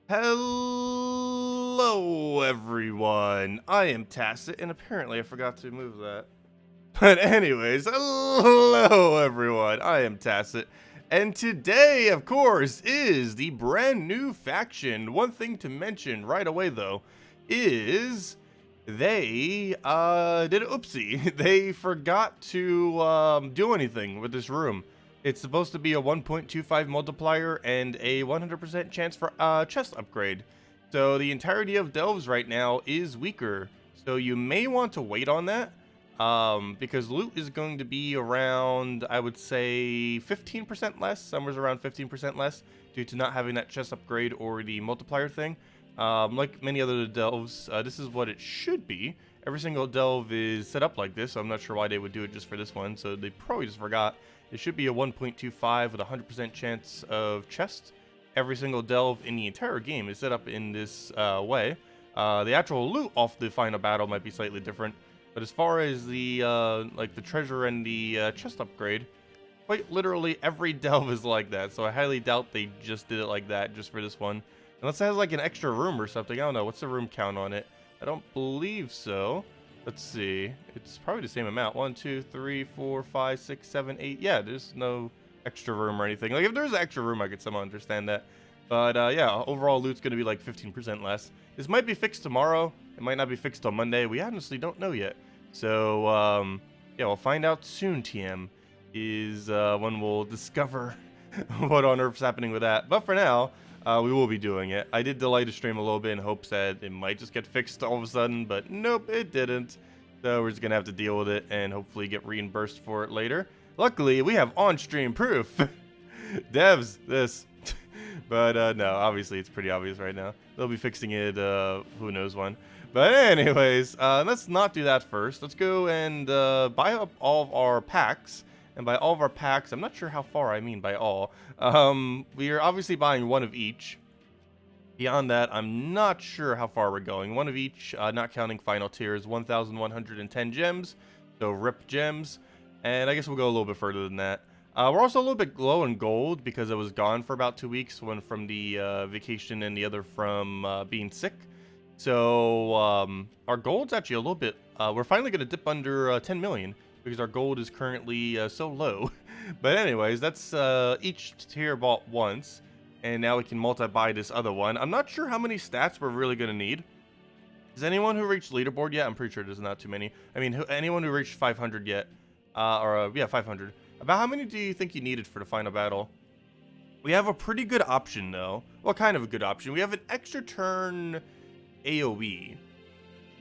Hello, everyone. I am Tacet, and apparently I forgot to move that. But anyways, hello, everyone. I am Tacet, and today, of course, is the brand new faction. One thing to mention right away, though, is they did an oopsie. They forgot to do anything with this room. It's supposed to be a 1.25 multiplier and a 100% chance for chest upgrade. So the entirety of delves right now is weaker. So you may want to wait on that because loot is going to be around, I would say, 15% less, somewhere around 15% less due to not having that chest upgrade or the multiplier thing. Like many other delves, this is what it should be. Every single delve is set up like this, so I'm not sure why they would do it just for this one. So they probably just forgot. It should be a 1.25 with a 100% chance of chest. Every single delve in the entire game is set up in this way. The actual loot off the final battle might be slightly different, but as far as the like the treasure and the chest upgrade, quite literally every delve is like that. So I highly doubt they just did it like that just for this one, unless it has like an extra room or something. I don't know. What's the room count on it? I don't believe so. Let's see. It's probably the same amount. 1, 2, 3, 4, 5, 6, 7, 8. Yeah, there's no extra room or anything. Like, if there's an extra room, I could somehow understand that. But, yeah, overall loot's going to be like 15% less. This might be fixed tomorrow. It might not be fixed on Monday. We honestly don't know yet. So, yeah, we'll find out soon, TM, is when we'll discover what on earth's happening with that. But for now, we will be doing it. I did delay the stream a little bit in hopes that it might just get fixed all of a sudden, but nope, it didn't. So we're just going to have to deal with it and hopefully get reimbursed for it later. Luckily, we have on-stream proof. Devs, this. But no, obviously it's pretty obvious right now. They'll be fixing it, who knows when. But anyways, let's not do that first. Let's go and buy up all of our packs. And by all of our packs, I'm not sure how far I mean by all. We are obviously buying one of each. Beyond that, I'm not sure how far we're going. One of each, not counting final tiers, 1,110 gems. So rip gems. And I guess we'll go a little bit further than that. We're also a little bit low in gold because it was gone for about 2 weeks. One from the vacation and the other from being sick. So our gold's actually a little bit... we're finally going to dip under 10 million. Because our gold is currently so low. But anyways, that's each tier bought once. And now we can multi-buy this other one. I'm not sure how many stats we're really going to need. Is anyone who reached leaderboard yet? I'm pretty sure there's not too many. I mean, anyone who reached 500 yet? Yeah, 500. About how many do you think you needed for the final battle? We have a pretty good option, though. Well, kind of a good option. We have an extra turn AoE,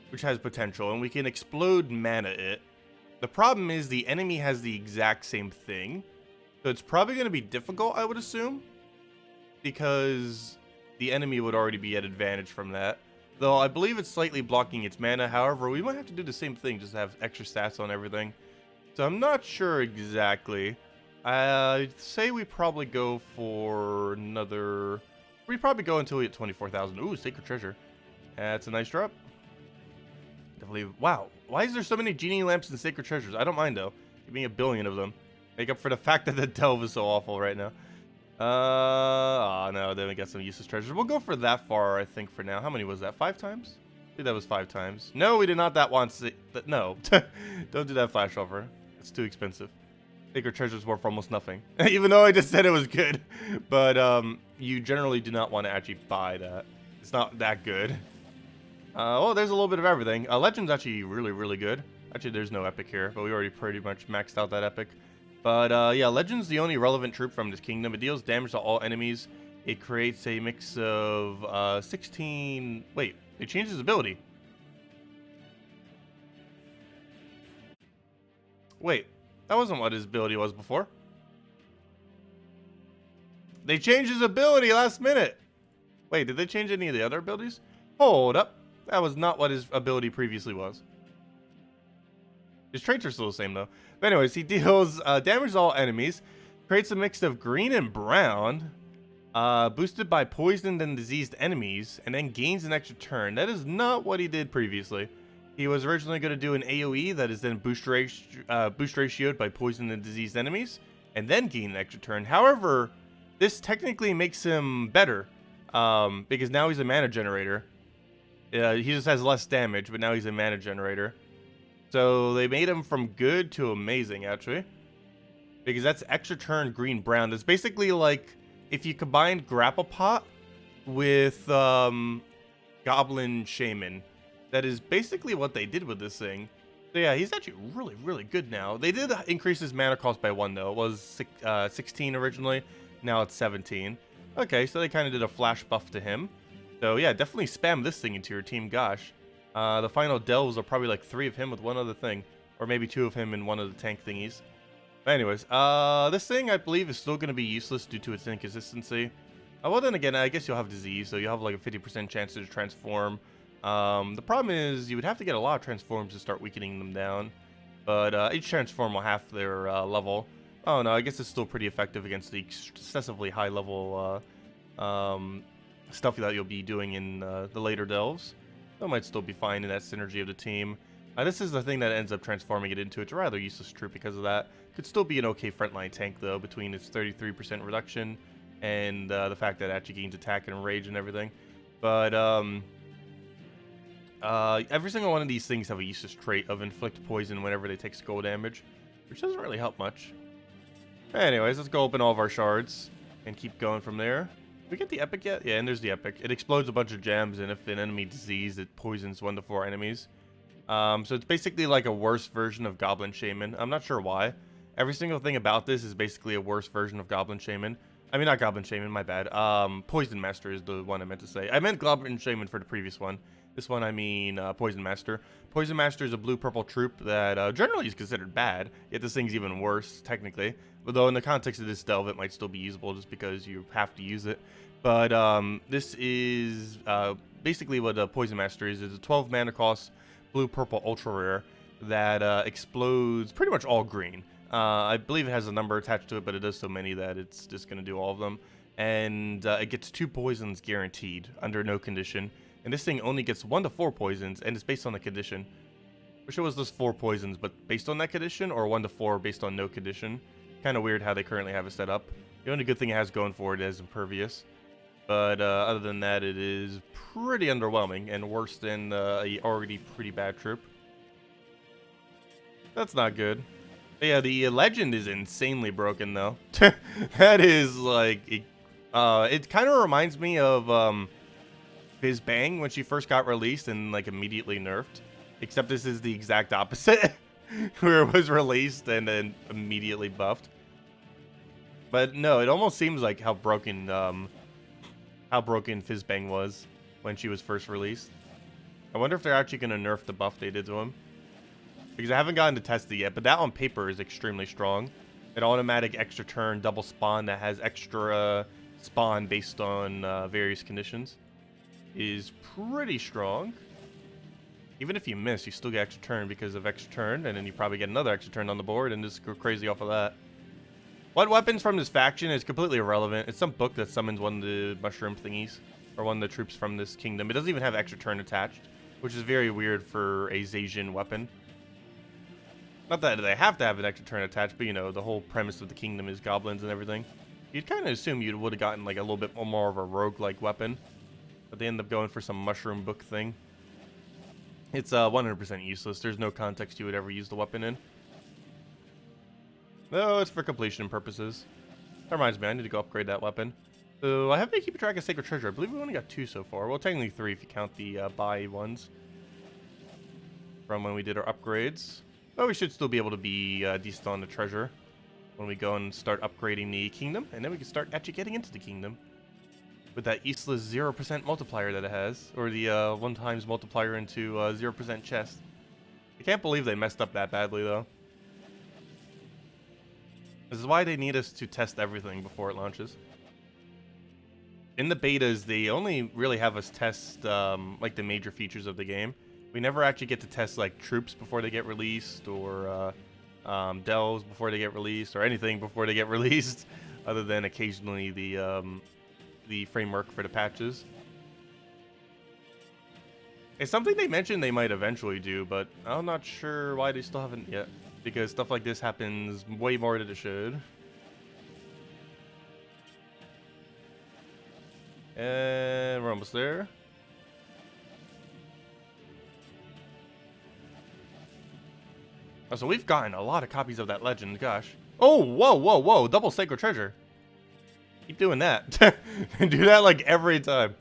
which has potential. And we can explode mana it. The problem is the enemy has the exact same thing. So it's probably going to be difficult, I would assume. Because the enemy would already be at advantage from that. Though I believe it's slightly blocking its mana. However, we might have to do the same thing. Just have extra stats on everything. So I'm not sure exactly. I'd say we probably go for another... We probably go until we hit 24,000. Ooh, Sacred Treasure. That's a nice drop. Definitely. Wow. Why is there so many genie lamps and sacred treasures? I don't mind though. Give me a billion of them. Make up for the fact that the delve is so awful right now. Oh no, then we got some useless treasures. We'll go for that far, I think, for now. How many was that? 5 times? I think that was 5 times. No, we did not that once. No. Don't do that flash over. It's too expensive. Sacred treasures worth almost nothing. Even though I just said it was good. But you generally do not want to actually buy that. It's not that good. Well, there's a little bit of everything. Legend's actually really, really good. Actually, there's no epic here, but we already pretty much maxed out that epic. But, yeah, Legend's the only relevant troop from this kingdom. It deals damage to all enemies. It creates a mix of 16... Wait, it changed his ability. Wait, that wasn't what his ability was before. They changed his ability last minute. Wait, did they change any of the other abilities? Hold up. That was not what his ability previously was. His traits are still the same, though. But anyways, he deals damage to all enemies. Creates a mix of green and brown. Boosted by poisoned and diseased enemies. And then gains an extra turn. That is not what he did previously. He was originally going to do an AoE that is then boost ratioed by poisoned and diseased enemies. And then gain an extra turn. However, this technically makes him better. because now he's a mana generator. He just has less damage, but now he's a mana generator. So they made him from good to amazing, actually. Because that's extra turn green-brown. That's basically like if you combined Grapple Pot with Goblin Shaman. That is basically what they did with this thing. So yeah, he's actually really, really good now. They did increase his mana cost by 1, though. It was 16 originally. Now it's 17. Okay, so they kind of did a flash buff to him. So yeah, definitely spam this thing into your team, gosh. The final delves are probably like 3 of him with 1 other thing. Or maybe 2 of him in one of the tank thingies. But anyways, this thing I believe is still going to be useless due to its inconsistency. Well then again, I guess you'll have disease, so you'll have like a 50% chance to transform. The problem is you would have to get a lot of transforms to start weakening them down. But each transform will half their level. Oh no, I guess it's still pretty effective against the excessively high level stuff that you'll be doing in the later delves. That might still be fine in that synergy of the team. This is the thing that ends up transforming it into. It's a rather useless troop because of that. Could still be an okay frontline tank though, between its 33% reduction and the fact that it actually gains attack and rage and everything. But every single one of these things have a useless trait of inflict poison whenever they take skull damage, which doesn't really help much. Anyways, let's go open all of our shards and keep going from there. Did we get the epic yet? Yeah, and there's the epic. It explodes a bunch of gems, and if an enemy diseased, it poisons 1 to 4 enemies. So it's basically like a worse version of Goblin Shaman. I'm not sure why. Every single thing about this is basically a worse version of Goblin Shaman. I mean, not Goblin Shaman, my bad. Poison Master is the one I meant to say. I meant Goblin Shaman for the previous one. This one, I mean Poison Master. Poison Master is a blue-purple troop that generally is considered bad, yet this thing's even worse, technically. Although in the context of this delve, it might still be usable just because you have to use it. But this is basically what a Poison Master is. It's a 12 mana cost, blue-purple ultra rare that explodes pretty much all green. I believe it has a number attached to it, but it does so many that it's just going to do all of them. And it gets 2 poisons guaranteed under no condition. And this thing only gets 1 to 4 poisons, and it's based on the condition. Wish it was just 4 poisons, but based on that condition, or 1 to 4 based on no condition. Kind of weird how they currently have it set up. The only good thing it has going for it is impervious. But other than that, it is pretty underwhelming, and worse than a already pretty bad troop. That's not good. But yeah, the legend is insanely broken, though. That is, like, it kind of reminds me of Fizzbang when she first got released and like immediately nerfed, except this is the exact opposite, where it was released and then immediately buffed. But no, it almost seems like how broken Fizzbang was when she was first released. I wonder if they're actually gonna nerf the buff they did to him, because I haven't gotten to test it yet. But that on paper is extremely strong. An automatic extra turn double spawn that has extra spawn based on various conditions is pretty strong. Even if you miss, you still get extra turn because of extra turn, and then you probably get another extra turn on the board and just go crazy off of that. What weapons from this faction is completely irrelevant. It's some book that summons one of the mushroom thingies, or one of the troops from this kingdom. It doesn't even have extra turn attached, which is very weird for a Zacian weapon. Not that they have to have an extra turn attached, but you know, the whole premise of the kingdom is goblins and everything. You'd kind of assume you would have gotten like a little bit more of a rogue-like weapon. But they end up going for some mushroom book thing. It's 100% useless. There's no context you would ever use the weapon in. No, it's for completion purposes. That reminds me, I need to go upgrade that weapon. So I have to keep track of Sacred Treasure. I believe we only got 2 so far. Well, technically 3 if you count the buy ones from when we did our upgrades. But we should still be able to be decent on the treasure when we go and start upgrading the kingdom. And then we can start actually getting into the kingdom with that useless 0% multiplier that it has, or the 1x multiplier into 0% chest. I can't believe they messed up that badly, though. This is why they need us to test everything before it launches. In the betas, they only really have us test like the major features of the game. We never actually get to test like troops before they get released, or delves before they get released, or anything before they get released, other than occasionally the framework for the patches. It's something they mentioned they might eventually do, but I'm not sure why they still haven't yet, because stuff like this happens way more than it should. And we're almost there. Oh, so we've gotten a lot of copies of that legend, gosh. Oh, whoa, whoa, whoa, double sacred treasure. Keep doing that. Do that like every time.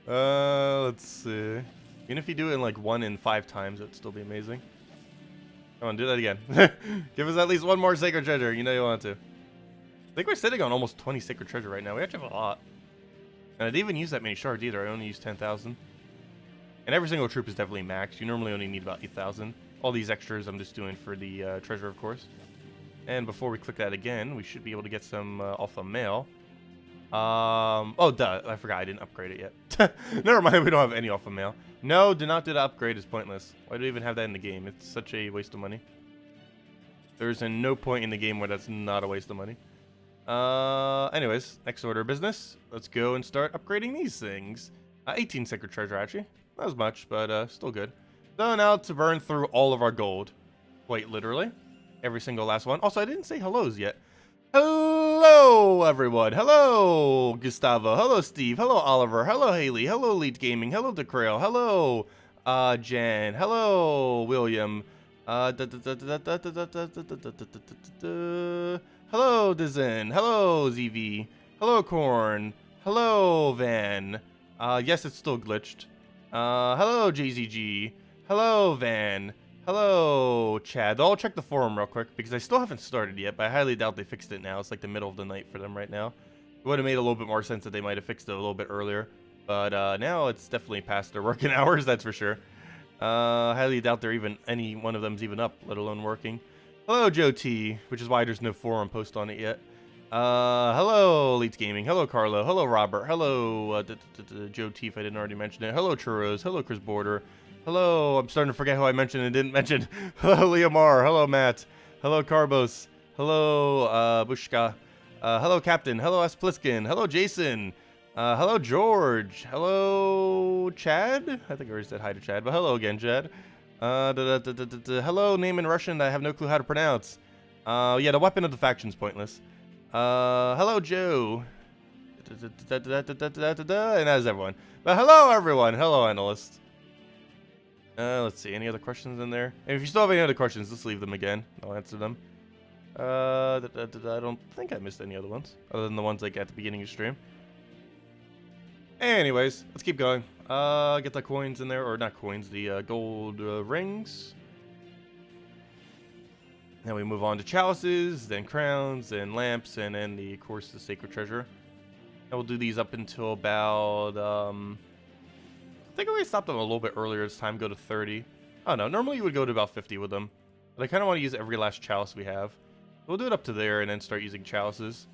Let's see. Even if you do it in like 1 in 5 times, it'd still be amazing. Come on, do that again. Give us at least 1 more sacred treasure. You know you want to. I think we're sitting on almost 20 sacred treasure right now. We actually have a lot. And I didn't even use that many shards either. I only used 10,000. And every single troop is definitely maxed. You normally only need about 8,000. All these extras I'm just doing for the treasure, of course. And before we click that again, we should be able to get some alpha mail. Oh, duh. I forgot I didn't upgrade it yet. Never mind, we don't have any alpha mail. No, do not do the upgrade. It's pointless. Why do we even have that in the game? It's such a waste of money. There's no point in the game where that's not a waste of money. Anyways, next order of business. Let's go and start upgrading these things. 18 sacred treasure, actually. Not as much, but still good. So now to burn through all of our gold. Quite literally. Every single last one. Also, I didn't say hellos yet. Hello, everyone. Hello, Gustavo. Hello, Steve. Hello, Oliver. Hello, Haley. Hello, Lieb Gaming. Hello, DeCrail. Hello, Jen. Hello, William. Hello, Dizen. Hello, ZV. Hello, Corn. Hello, Van. Yes, it's still glitched. Hello, JZG. Hello, Van. Hello, Chad. I'll check the forum real quick because I still haven't started yet, but I highly doubt they fixed it now. It's like the middle of the night for them right now. It would have made a little bit more sense that they might have fixed it a little bit earlier, but now it's definitely past their working hours, that's for sure. Highly doubt they're even any one of them's even up, let alone working. Hello, Joe T, which is why there's no forum post on it yet. Hello, Elite Gaming. Hello, Carlo. Hello, Robert. Hello, Joe T, if I didn't already mention it. Hello, Churros. Hello, Chris Border. Hello, I'm starting to forget who I mentioned and didn't mention. Hello, Leomar. Hello, Matt. Hello, Carbos. Hello, Bushka. Hello, Captain. Hello, S. Pliskin. Hello, Jason. Hello, George. Hello, Chad. I think I already said hi to Chad, but hello again, Chad. Hello, name in Russian that I have no clue how to pronounce. Yeah, the weapon of the faction's pointless. Hello, Joe. And that's everyone. But hello, everyone. Hello, analysts. Let's see, any other questions in there? And if you still have any other questions, just leave them again. I'll answer them. I don't think I missed any other ones, other than the ones like at the beginning of stream. Anyways, let's keep going. Get the coins in there, or not coins, the gold rings. Then we move on to chalices, then crowns, then lamps, and then of course the sacred treasure. And we'll do these up until about I think we stopped them a little bit earlier this time, go to 30. Oh no, normally you would go to about 50 with them. But I kind of want to use every last chalice we have. We'll do it up to there and then start using chalices.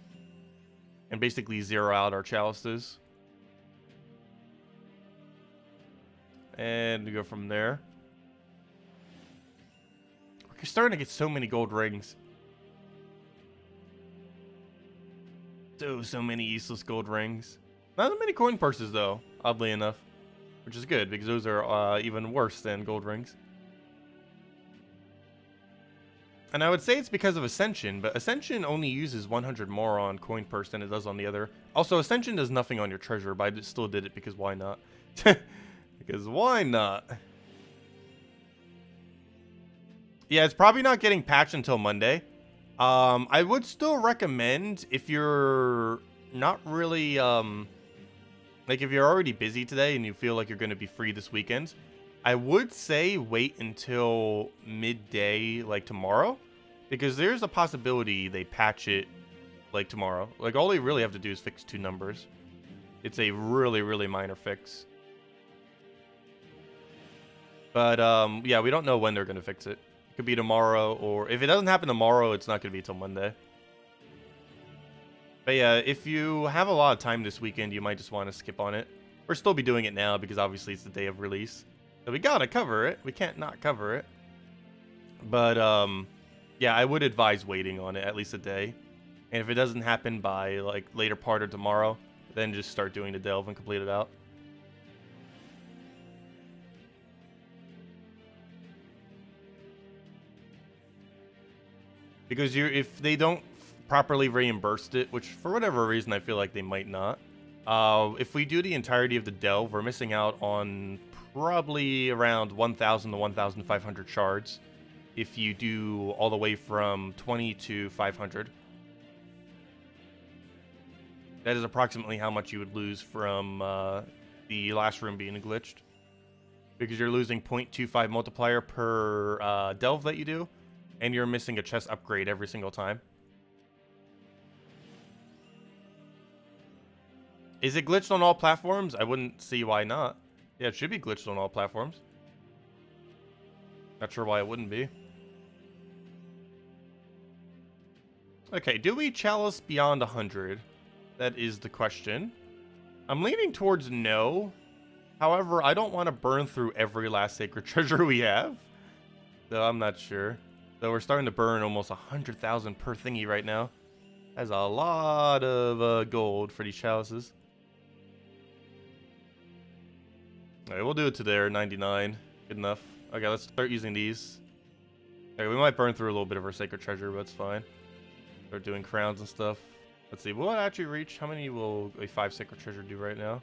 And basically zero out our chalices. And we go from there. We're starting to get so many gold rings. So many useless gold rings. Not that many coin purses though, oddly enough. Which is good, because those are even worse than gold rings. And I would say it's because of Ascension, but Ascension only uses 100 more on coin purse than it does on the other. Also, Ascension does nothing on your treasure, but I still did it because why not? Because why not? Yeah, it's probably not getting patched until Monday. I would still recommend, if you're not really... like, if you're already busy today and you feel like you're going to be free this weekend, I would say wait until midday, like, tomorrow. Because there's a possibility they patch it, like, tomorrow. Like, all they really have to do is fix 2 numbers. It's a really, really minor fix. But, yeah, we don't know when they're going to fix it. It could be tomorrow, or if it doesn't happen tomorrow, it's not going to be till Monday. But yeah, if you have a lot of time this weekend, you might just want to skip on it. Or still be doing it now, because obviously it's the day of release. So we gotta cover it. We can't not cover it. But, yeah, I would advise waiting on it at least a day. And if it doesn't happen by, like, later part of tomorrow, then just start doing the delve and complete it out. Because if they don't properly reimbursed it, which for whatever reason I feel like they might not. If we do the entirety of the delve, we're missing out on probably around 1,000 to 1,500 shards. If you do all the way from 20 to 500. That is approximately how much you would lose from the last room being glitched. Because you're losing 0.25 multiplier per delve that you do, and you're missing a chest upgrade every single time. Is it glitched on all platforms? I wouldn't see why not. Yeah, it should be glitched on all platforms. Not sure why it wouldn't be. Okay, do we chalice beyond 100? That is the question. I'm leaning towards no. However, I don't want to burn through every last sacred treasure we have. So I'm not sure. So we're starting to burn almost 100,000 per thingy right now. That's a lot of gold for these chalices. Alright, we'll do it to there, 99. Good enough. Okay, let's start using these. Okay, we might burn through a little bit of our sacred treasure, but it's fine. Start doing crowns and stuff. Let's see, will it actually reach? How many will a 5 sacred treasure do right now?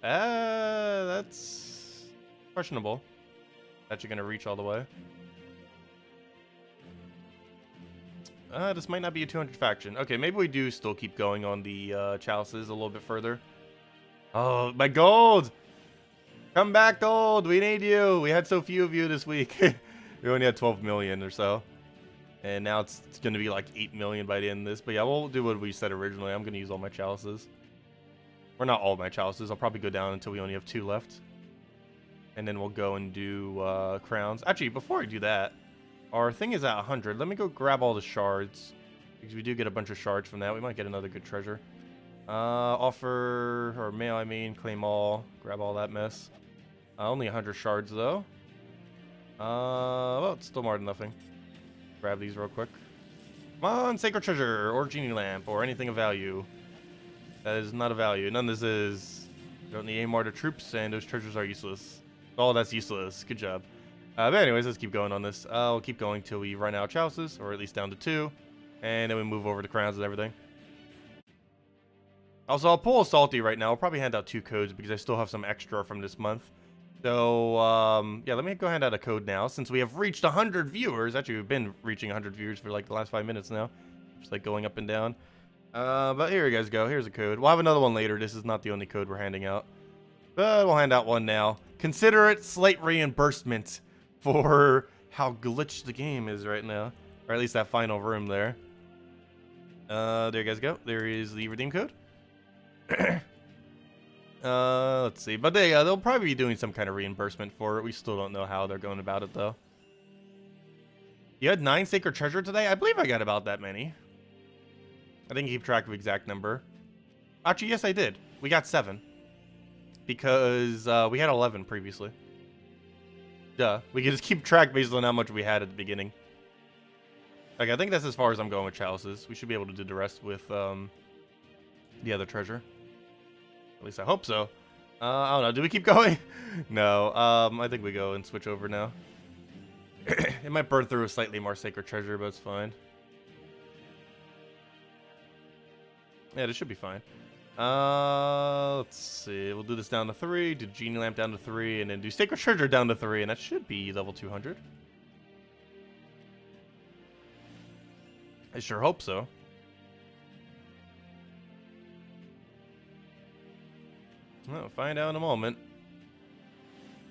That's questionable. Actually gonna reach all the way. This might not be a 200 faction. Okay, maybe we do still keep going on the chalices a little bit further. Oh, my gold! Come back, gold! We need you! We had so few of you this week. We only had 12 million or so. And now it's going to be like 8 million by the end of this. But yeah, we'll do what we said originally. I'm going to use all my chalices. Or not all my chalices. I'll probably go down until we only have 2 left. And then we'll go and do crowns. Actually, before I do that, our thing is at 100. Let me go grab all the shards. Because we do get a bunch of shards from that. We might get another good treasure. Offer, or mail, I mean. Claim all. Grab all that mess. Only 100 shards, though. Well, it's still more than nothing. Grab these real quick. Come on, sacred treasure, or genie lamp, or anything of value. That is not a value. None of this is. You don't need any more to troops, and those treasures are useless. Oh, that's useless. Good job. But anyways, let's keep going on this. We'll keep going till we run out of chalices, or at least down to 2. And then we move over to crowns and everything. Also, I'll pull a salty right now. I'll probably hand out 2 codes because I still have some extra from this month. So, yeah, let me go hand out a code now. Since we have reached 100 viewers. Actually, we've been reaching 100 viewers for like the last 5 minutes now. Just like going up and down. But here you guys go. Here's a code. We'll have another one later. This is not the only code we're handing out. But we'll hand out one now. Consider it slight reimbursement for how glitched the game is right now. Or at least that final room there. There you guys go. There is the redeem code. Let's see. But they'll probably be doing some kind of reimbursement for it. We still don't know how they're going about it, though. You had 9 sacred treasure today? I believe I got about that many. I didn't keep track of exact number. Actually, yes, I did. We got 7. Because we had 11 previously. Duh. We can just keep track based on how much we had at the beginning. Okay, I think that's as far as I'm going with chalices. We should be able to do the rest with the other treasure. At least I hope so. I don't know. Do we keep going? No. I think we go and switch over now. It might burn through a slightly more sacred treasure, but it's fine. Yeah, this should be fine. Let's see. We'll do this down to 3. Do genie lamp down to 3, and then do sacred treasure down to 3, and that should be level 200. I sure hope so. Well, find out in a moment.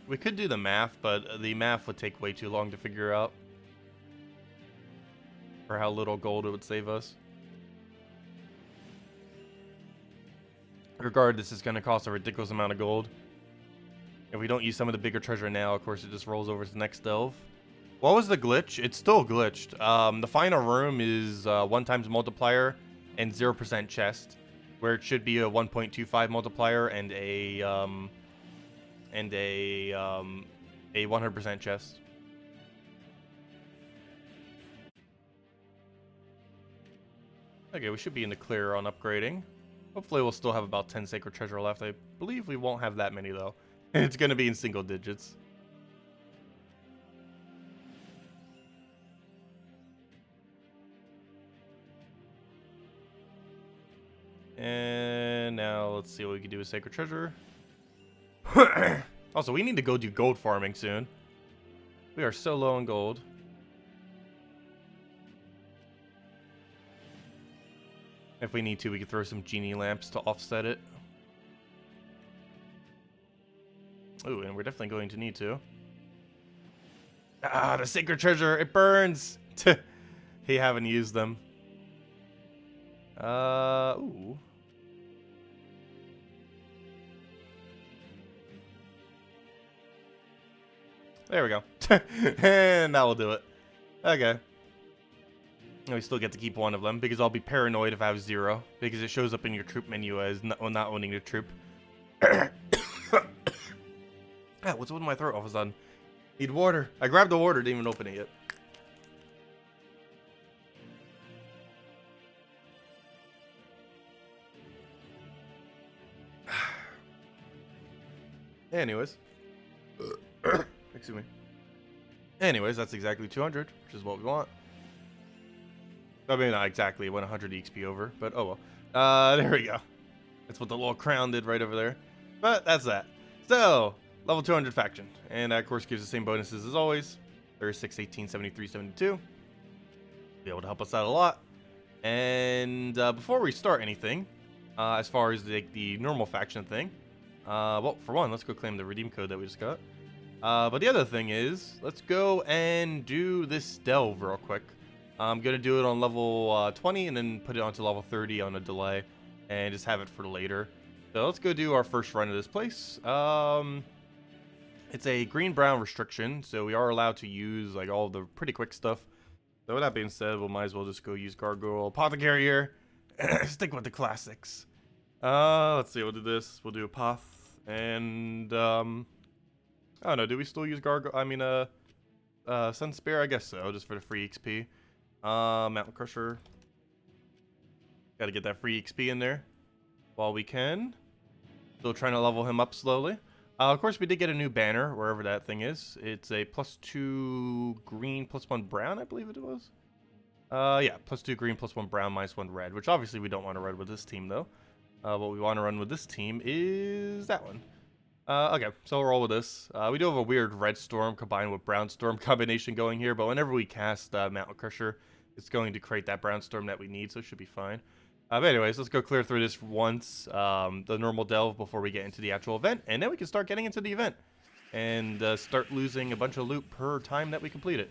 We could do the math, but the math would take way too long to figure out. For how little gold it would save us. Regardless, it's going to cost a ridiculous amount of gold. If we don't use some of the bigger treasure now, of course, it just rolls over to the next delve. What was the glitch? It's still glitched. The final room is 1 times multiplier and 0% chest. Where it should be a 1.25 multiplier and a 100% chest. Okay, we should be in the clear on upgrading. Hopefully we'll still have about 10 sacred treasure left. I believe we won't have that many though. It's going to be in single digits. And now let's see what we can do with Sacred Treasure. Also, we need to go do gold farming soon. We are so low on gold. If we need to, we could throw some genie lamps to offset it. Ooh, and we're definitely going to need to. Ah, the Sacred Treasure, it burns! He haven't used them. Ooh. There we go. And that will do it. Okay. And we still get to keep one of them, because I'll be paranoid if I have 0, because it shows up in your troop menu as not owning the troop. Ah, what's with my throat all of a sudden? Need water. I grabbed the water, didn't even open it yet. Anyways. Excuse me. Anyways, that's exactly 200, which is what we want. I mean, not exactly. It went 100 EXP over, but oh well. There we go. That's what the little crown did right over there. But that's that. So, level 200 faction. And that, of course, gives the same bonuses as always. 36, 18, 73, 72. Be able to help us out a lot. And before we start anything, as far as the normal faction thing, well, for one, let's go claim the redeem code that we just got. But the other thing is, let's go and do this delve real quick. I'm going to do it on level 20 and then put it onto level 30 on a delay and just have it for later. So let's go do our first run of this place. It's a green-brown restriction, so we are allowed to use like all the pretty quick stuff. So with that being said, we might as well just go use Gargoyle Apothecary here. Stick with the classics. Let's see, we'll do this. We'll do a Apoth. And, I don't know, do we still use Gargoyle? I mean, Sun Spear? I guess so, just for the free XP. Mountain Crusher. Gotta get that free XP in there while we can. Still trying to level him up slowly. Of course, we did get a new banner, wherever that thing is. It's a +2 green, +1 brown, I believe it was. Yeah, +2 green, +1 brown, -1 red, which obviously we don't want to run with this team, though. What we want to run with this team is that one. Okay, so we'll roll with this. We do have a weird red storm combined with brown storm combination going here, but whenever we cast Mountain Crusher, it's going to create that brown storm that we need, so it should be fine. But anyways, let's go clear through this once, the normal delve before we get into the actual event, and then we can start getting into the event and start losing a bunch of loot per time that we complete it.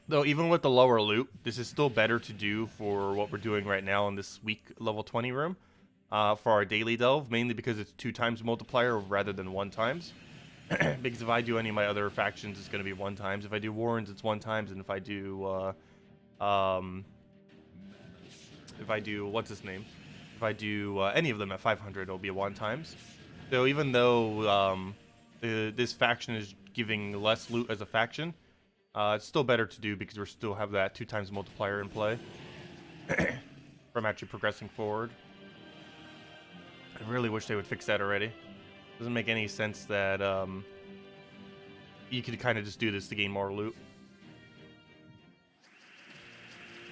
Though even with the lower loot, this is still better to do for what we're doing right now in this week level 20 room. For our daily delve, mainly because it's 2 times multiplier rather than 1 times. Because if I do any of my other factions, it's going to be 1 times. If I do Wardens, it's 1 times, and if I do, what's his name? If I do any of them at 500, it'll be a 1 times. So even though this faction is giving less loot as a faction, it's still better to do because we still have that 2 times multiplier in play from actually progressing forward. I really wish they would fix that already. Doesn't make any sense that you could kind of just do this to gain more loot.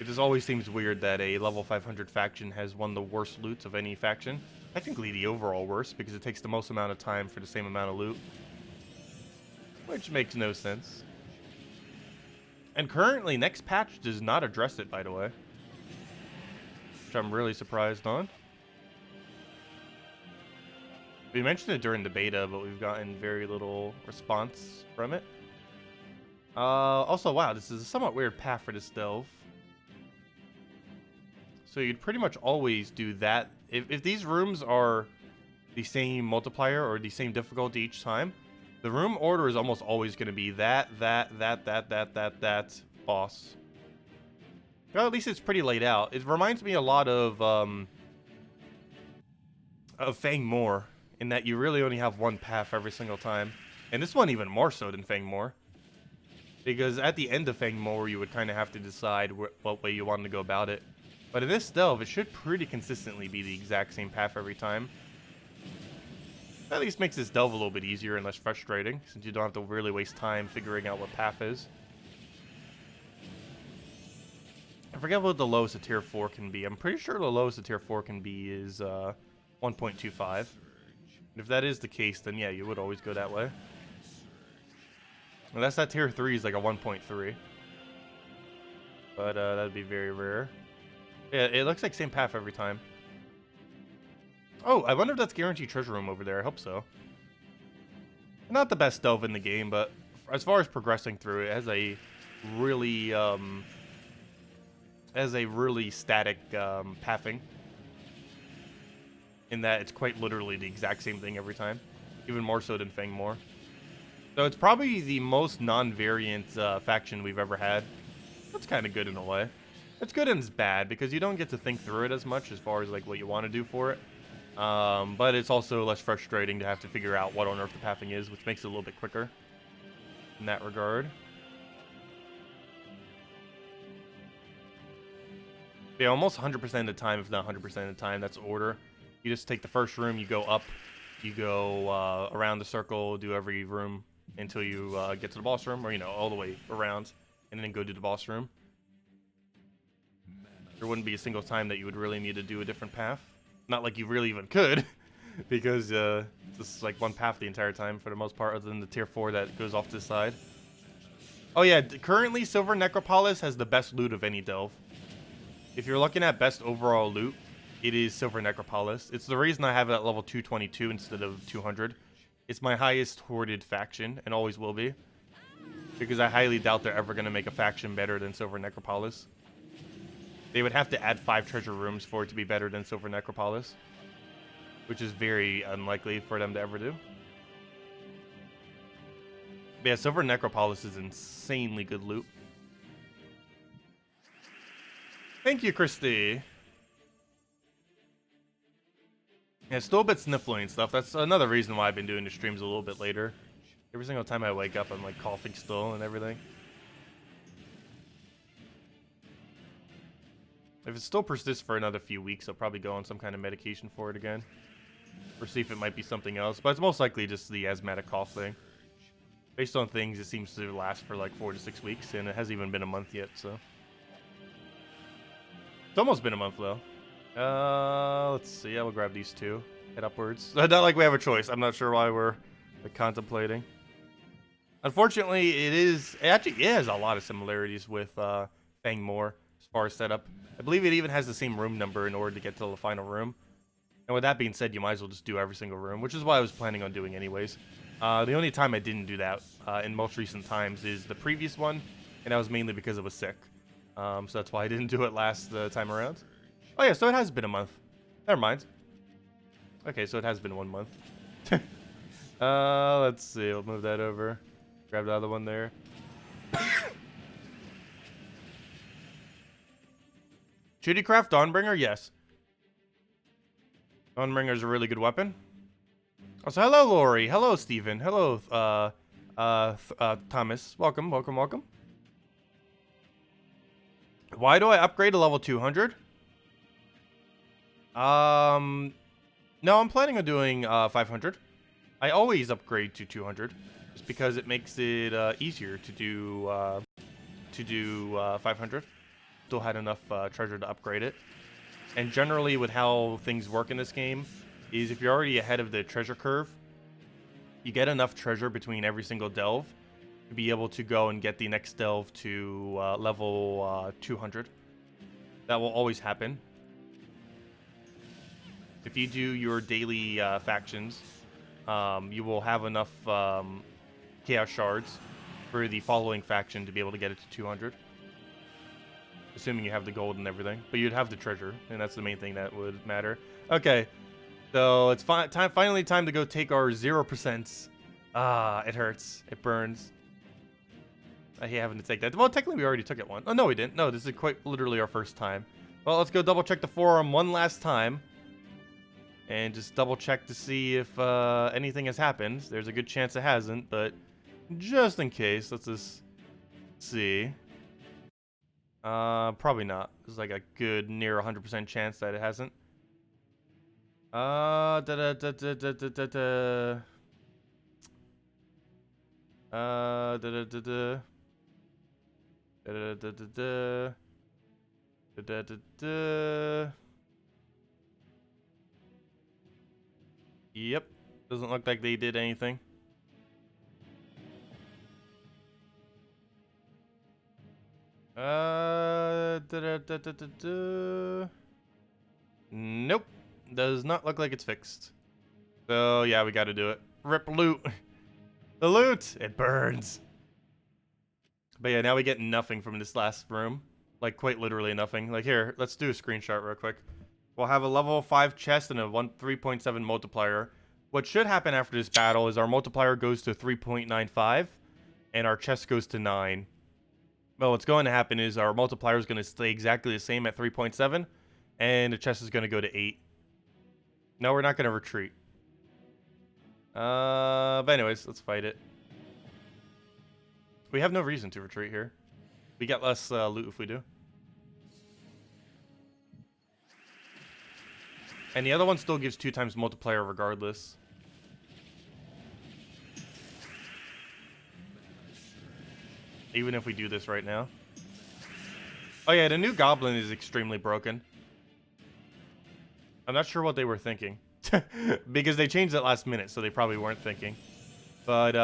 It just always seems weird that a level 500 faction has one of the worst loots of any faction. Technically the overall worst, because it takes the most amount of time for the same amount of loot. Which makes no sense. And currently, next patch does not address it, by the way. Which I'm really surprised on. We mentioned it during the beta, but we've gotten very little response from it. Also, wow, this is a somewhat weird path for this delve. So you'd pretty much always do that. If these rooms are the same multiplier or the same difficulty each time, the room order is almost always going to be that, boss. Well, at least it's pretty laid out. It reminds me a lot of Fangmoor, in that you really only have 1 path every single time. And this one even more so than Fangmoor. Because at the end of Fangmoor, you would kind of have to decide what way you wanted to go about it. But in this delve, it should pretty consistently be the exact same path every time. That at least makes this delve a little bit easier and less frustrating, since you don't have to really waste time figuring out what path is. I forget what the lowest a tier 4 can be. I'm pretty sure the lowest a tier 4 can be is 1.25. If that is the case, then yeah, you would always go that way. Unless that tier 3 is like a 1.3. But that'd be very rare. Yeah, it looks like same path every time. Oh, I wonder if that's guaranteed treasure room over there. I hope so. Not the best delve in the game, but as far as progressing through it, has a really static pathing. In that it's quite literally the exact same thing every time, even more so than Fangmore. So it's probably the most non-variant faction we've ever had. That's kind of good in a way. It's good and it's bad because you don't get to think through it as much as far as like what you want to do for it. But it's also less frustrating to have to figure out what on earth the pathing is, which makes it a little bit quicker in that regard. Yeah, almost 100% of the time, if not 100% of the time, that's order. You just take the first room, you go up, you go around the circle, do every room until you get to the boss room, or, you know, all the way around, and then go do the boss room. There wouldn't be a single time that you would really need to do a different path. Not like you really even could, because this is like one path the entire time for the most part, other than the tier 4 that goes off to the side. Oh yeah, currently Silver Necropolis has the best loot of any delve. If you're looking at best overall loot, it is Silver Necropolis. It's the reason I have it at level 222 instead of 200. It's my highest hoarded faction, and always will be. Because I highly doubt they're ever going to make a faction better than Silver Necropolis. They would have to add 5 treasure rooms for it to be better than Silver Necropolis. Which is very unlikely for them to ever do. But yeah, Silver Necropolis is insanely good loot. Thank you, Christy. Yeah, it's still a bit sniffly and stuff. That's another reason why I've been doing the streams a little bit later. Every single time I wake up, I'm like coughing still and everything. If it still persists for another few weeks, I'll probably go on some kind of medication for it again. Or see if it might be something else. But it's most likely just the asthmatic cough thing. Based on things, it seems to last for like 4 to 6 weeks, and it hasn't even been a month yet, so. It's almost been a month, though. Let's see. I will grab these 2. Head upwards. Not like we have a choice. I'm not sure why we're contemplating. Unfortunately, it actually has a lot of similarities with Fangmore as far as setup. I believe it even has the same room number in order to get to the final room. And with that being said, you might as well just do every single room, which is what I was planning on doing anyways. The only time I didn't do that in most recent times is the previous one, and that was mainly because I was sick. So that's why I didn't do it last time around. Oh yeah, so it has been a month. Never mind. Okay, so it has been 1 month. Let's see. We'll move that over. Grab the other one there. Shootycraft Dawnbringer? Yes. Dawnbringer's a really good weapon. Also, hello, Lori. Hello, Steven. Hello, Thomas. Welcome, welcome, welcome. Why do I upgrade to level 200? No, I'm planning on doing 500. I always upgrade to 200, just because it makes it easier to do 500. Still had enough treasure to upgrade it. And generally, with how things work in this game, is if you're already ahead of the treasure curve, you get enough treasure between every single delve to be able to go and get the next delve to level 200. That will always happen. If you do your daily factions, you will have enough chaos shards for the following faction to be able to get it to 200. Assuming you have the gold and everything. But you'd have the treasure, and that's the main thing that would matter. Okay, so it's finally time to go take our 0%. Ah, it hurts. It burns. I hate having to take that. Well, technically we already took it one. Oh, no, we didn't. No, this is quite literally our first time. Well, let's go double check the forum one last time. And just double check to see if anything has happened. There's a good chance it hasn't, but just in case, let's just see. Probably not. There's like a good near 100% chance that it hasn't. Yep. Doesn't look like they did anything. Nope. Does not look like it's fixed. So, yeah, we gotta do it. Rip loot. The loot! It burns. But yeah, now we get nothing from this last room. Like, quite literally nothing. Like, here, let's do a screenshot real quick. We'll have a level 5 chest and a 3.7 multiplier. What should happen after this battle is our multiplier goes to 3.95, and our chest goes to 9. Well, what's going to happen is our multiplier is going to stay exactly the same at 3.7, and the chest is going to go to 8. No, we're not going to retreat. But anyways, let's fight it. We have no reason to retreat here. We get less loot if we do. And the other one still gives 2 times multiplier regardless. Even if we do this right now. Oh yeah, the new goblin is extremely broken. I'm not sure what they were thinking. Because they changed it last minute, so they probably weren't thinking. But,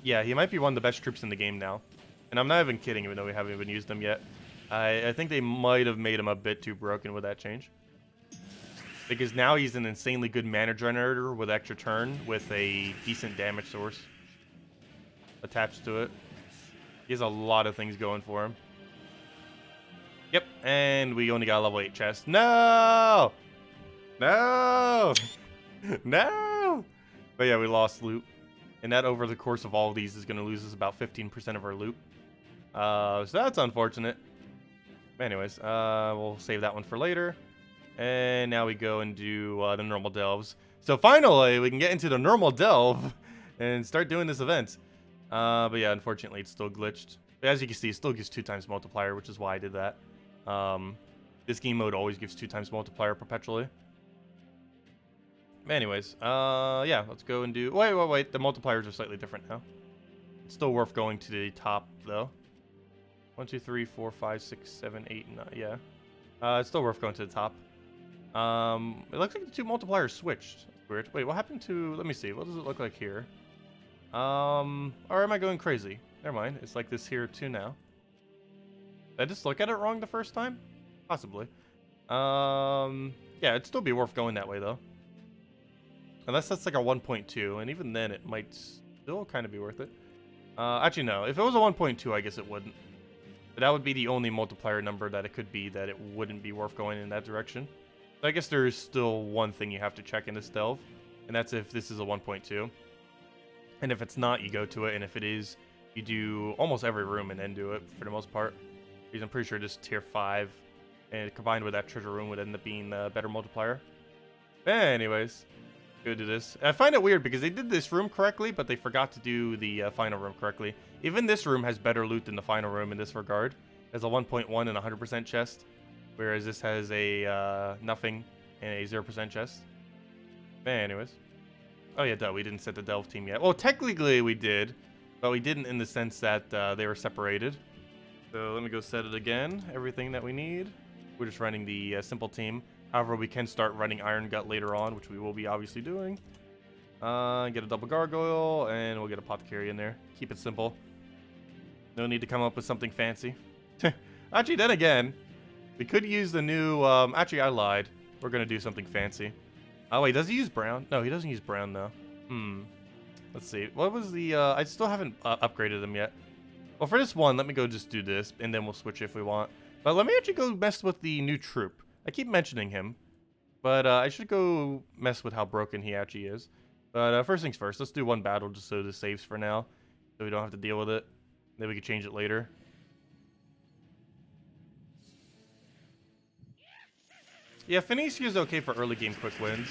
yeah, he might be one of the best troops in the game now. And I'm not even kidding, even though we haven't even used them yet. I think they might have made him a bit too broken with that change. Because now he's an insanely good mana generator with extra turn with a decent damage source attached to it. He has a lot of things going for him. Yep, and we only got a level 8 chest. No! No! No! But yeah, we lost loot. And that over the course of all of these is going to lose us about 15% of our loot. So that's unfortunate. Anyways, we'll save that one for later. And now we go and do the normal delves. So finally, we can get into the normal delve and start doing this event. But yeah, unfortunately, it's still glitched. But as you can see, it still gives 2 times multiplier, which is why I did that. This game mode always gives 2 times multiplier perpetually. Anyways, yeah, let's go and do... Wait. The multipliers are slightly different now. It's still worth going to the top, though. 1, 2, 3, 4, 5, 6, 7, 8, 9. Yeah. It's still worth going to the top. It looks like the 2 multipliers switched. That's weird. Wait, what happened to... Let me see. What does it look like here? Or am I going crazy? Never mind. It's like this here, too, now. Did I just look at it wrong the first time? Possibly. Yeah, it'd still be worth going that way, though. Unless that's like a 1.2, and even then it might still kind of be worth it. Actually, no. If it was a 1.2, I guess it wouldn't. But that would be the only multiplier number that it could be that it wouldn't be worth going in that direction. So I guess there is still one thing you have to check in this delve, and that's if this is a 1.2. And if it's not, you go to it, and if it is, you do almost every room and then do it for the most part. Because I'm pretty sure just tier 5, and combined with that treasure room would end up being a better multiplier. Anyways, go do this. I find it weird because they did this room correctly, but they forgot to do the final room correctly. Even this room has better loot than the final room in this regard. It has a 1.1 and 100% chest, whereas this has a nothing and a 0% chest. Anyways. Oh yeah, duh, we didn't set the delve team yet. Well, technically we did, but we didn't in the sense that they were separated. So let me go set it again. Everything that we need. We're just running the simple team. However, we can start running Iron Gut later on, which we will be obviously doing. Get a double gargoyle, and we'll get a apothecary in there. Keep it simple. No need to come up with something fancy. Actually, then again, we could use the new... actually, I lied. We're going to do something fancy. Oh, wait, does he use brown? No, he doesn't use brown, though. Let's see. What was the... I still haven't upgraded them yet. Well, for this one, let me go just do this, and then we'll switch if we want. But let me actually go mess with the new troop. I keep mentioning him, but I should go mess with how broken he actually is. But first things first, let's do one battle just so this saves for now, so we don't have to deal with it. Then we can change it later. Yeah, Phoenicia is okay for early game quick wins,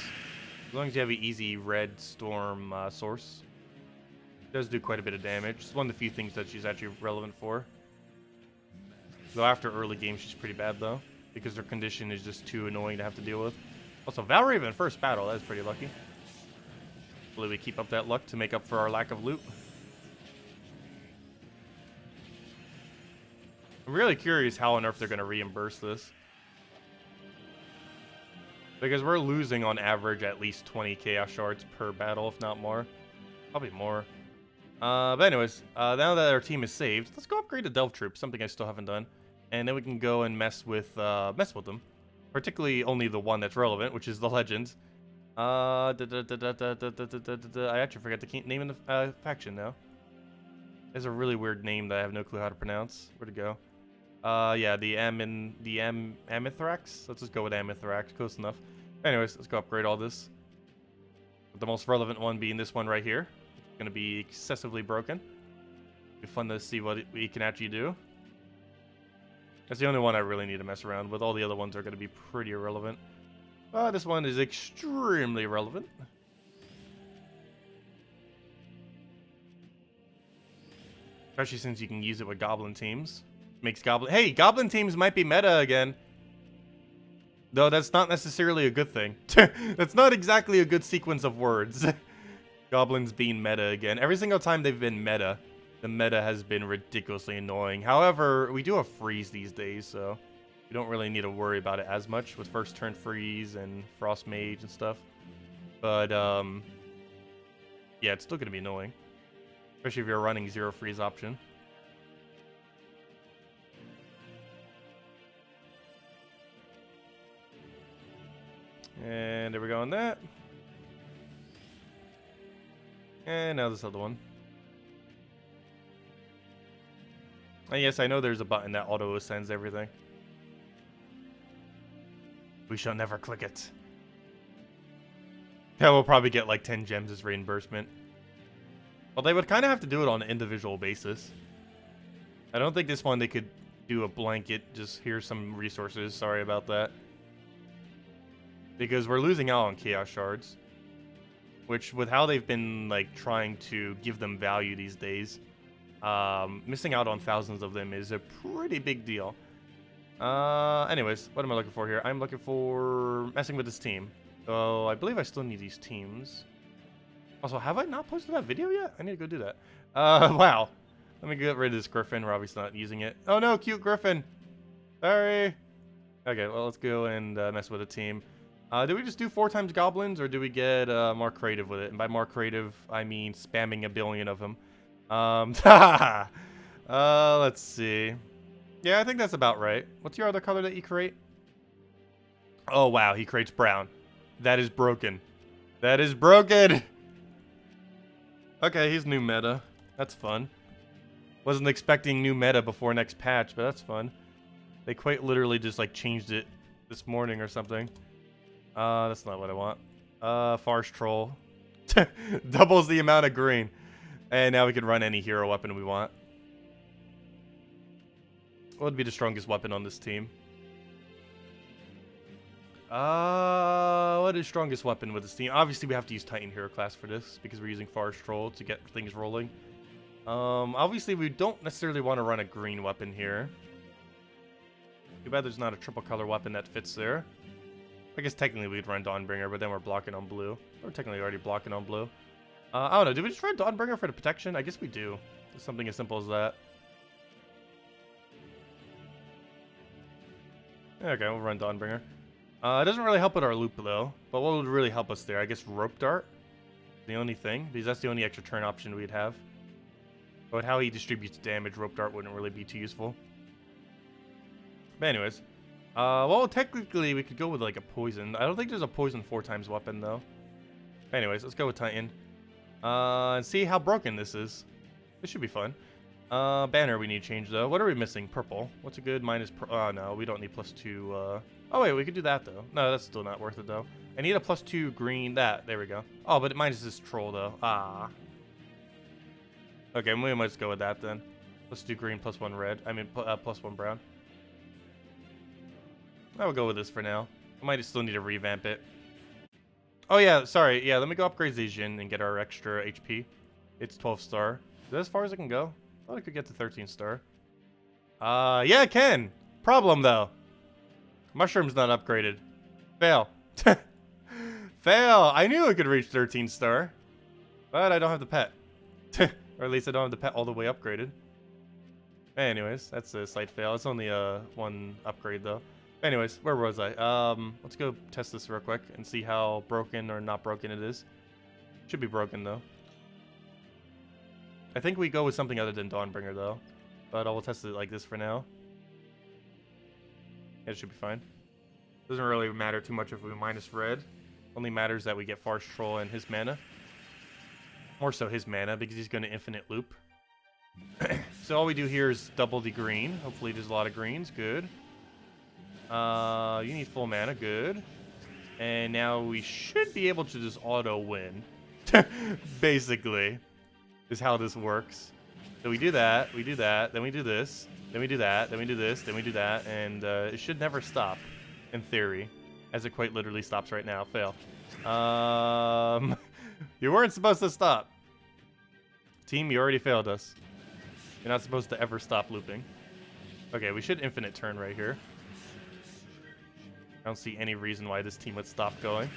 as long as you have an easy red storm source. It does do quite a bit of damage. It's one of the few things that she's actually relevant for. Though after early game, she's pretty bad though, because her condition is just too annoying to have to deal with. Also, Valraven first battle, that's pretty lucky. Hopefully we keep up that luck to make up for our lack of loot. I'm really curious how on earth they're going to reimburse this. Because we're losing on average at least 20 chaos shards per battle, if not more. Probably more. But anyways, now that our team is saved, let's go upgrade the Delve Troop, something I still haven't done. And then we can go and mess with them. Particularly only the one that's relevant, which is the Legends. I actually forgot the name of the faction now. There's a really weird name that I have no clue how to pronounce. Where'd it go? Yeah, the Amanithrax. Let's just go with Amanithrax. Close enough. Anyways, let's go upgrade all this. The most relevant one being this one right here. It's going to be excessively broken. It'll be fun to see what we can actually do. That's the only one I really need to mess around with. All the other ones are going to be pretty irrelevant. This one is extremely relevant. Especially since you can use it with Goblin teams. Makes Goblin... Hey, Goblin teams might be meta again. Though that's not necessarily a good thing. That's not exactly a good sequence of words. Goblins being meta again. Every single time they've been meta, the meta has been ridiculously annoying. However, we do have freeze these days, so we don't really need to worry about it as much with first turn freeze and frost mage and stuff. But, yeah, it's still going to be annoying. Especially if you're running zero freeze option. And there we go on that. And now this other one. And yes, I know there's a button that auto ascends everything. We shall never click it. Yeah, we'll probably get like 10 gems as reimbursement. Well, they would kind of have to do it on an individual basis. I don't think this one they could do a blanket, just here's some resources, sorry about that. Because we're losing out on chaos shards. Which, with how they've been like trying to give them value these days, missing out on thousands of them is a pretty big deal. Anyways, what am I looking for here? I'm looking for messing with this team. So, I believe I still need these teams. Also, have I not posted that video yet? I need to go do that. Wow. Let me get rid of this griffin. We're obviously not using it. Oh no, cute griffin. Sorry. Okay, well, let's go and mess with a team. Do we just do 4 times goblins, or do we get more creative with it? And by more creative, I mean spamming a billion of them. Let's see. Yeah, I think that's about right. What's your other color that you create? Oh, wow, he creates brown. That is broken. That is broken! Okay, he's new meta. That's fun. Wasn't expecting new meta before next patch, but that's fun. They quite literally just, like, changed it this morning or something. That's not what I want. Farce Troll. Doubles the amount of green. And now we can run any hero weapon we want. What would be the strongest weapon on this team? What is strongest weapon with this team? Obviously, we have to use Titan Hero class for this, because we're using Farce Troll to get things rolling. Obviously, we don't necessarily want to run a green weapon here. Too bad there's not a triple color weapon that fits there. I guess technically we'd run Dawnbringer, but then we're blocking on blue. We're technically already blocking on blue. I don't know, do we just run Dawnbringer for the protection? I guess we do. It's something as simple as that. Okay, we'll run Dawnbringer. It doesn't really help with our loop, though. But what would really help us there? I guess Rope Dart? The only thing, because that's the only extra turn option we'd have. But how he distributes damage, Rope Dart wouldn't really be too useful. But anyways. Well, technically, we could go with, like, a poison. I don't think there's a poison 4 times weapon, though. Anyways, let's go with Titan. And see how broken this is. This should be fun. Banner we need to change, though. What are we missing? Purple. What's a good minus... no, we don't need +2, Oh, wait, we could do that, though. No, that's still not worth it, though. I need a +2 green... That. There we go. Oh, but it minuses Troll, though. Ah. Okay, we might just go with that, then. +2 green, +1 red. I mean, +1 brown. I will go with this for now. I might still need to revamp it. Oh yeah, sorry. Yeah, let me go upgrade Zhejian and get our extra HP. It's 12 star. Is that as far as I can go? I thought I could get to 13 star. Yeah, I can. Problem though. Mushroom's not upgraded. Fail. Fail. I knew I could reach 13 star. But I don't have the pet. Or at least I don't have the pet all the way upgraded. Anyways, that's a slight fail. It's only one upgrade though. Anyways, where was I? Let's go test this real quick and see how broken or not broken it is. Should be broken though. I think we go with something other than Dawnbringer though, but I will test it like this for now. It should be fine. Doesn't really matter too much if we minus red. Only matters that we get Farce Troll and his mana. More so his mana because he's going to infinite loop. So all we do here is double the green. Hopefully there's a lot of greens. Good. You need full mana. Good. And now we should be able to just auto win. Basically, is how this works. So we do that, then we do this, then we do that, then we do this, then we do that, and it should never stop, in theory, as it quite literally stops right now. Fail. You weren't supposed to stop. Team, you already failed us. You're not supposed to ever stop looping. Okay, we should infinite turn right here. I don't see any reason why this team would stop going.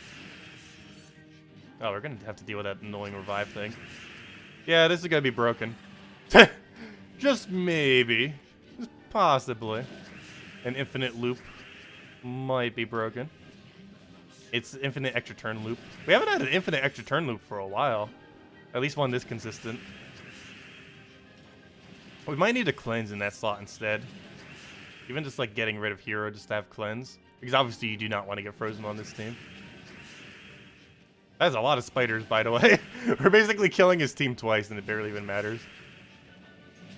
Oh, we're gonna have to deal with that annoying revive thing. Yeah, this is gonna be broken. Just maybe. Just possibly. An infinite loop might be broken. It's infinite extra turn loop. We haven't had an infinite extra turn loop for a while. At least one this consistent. We might need to cleanse in that slot instead. Even just like getting rid of hero just to have cleanse. Because obviously you do not want to get frozen on this team. That's a lot of spiders, by the way. We're basically killing his team twice and it barely even matters.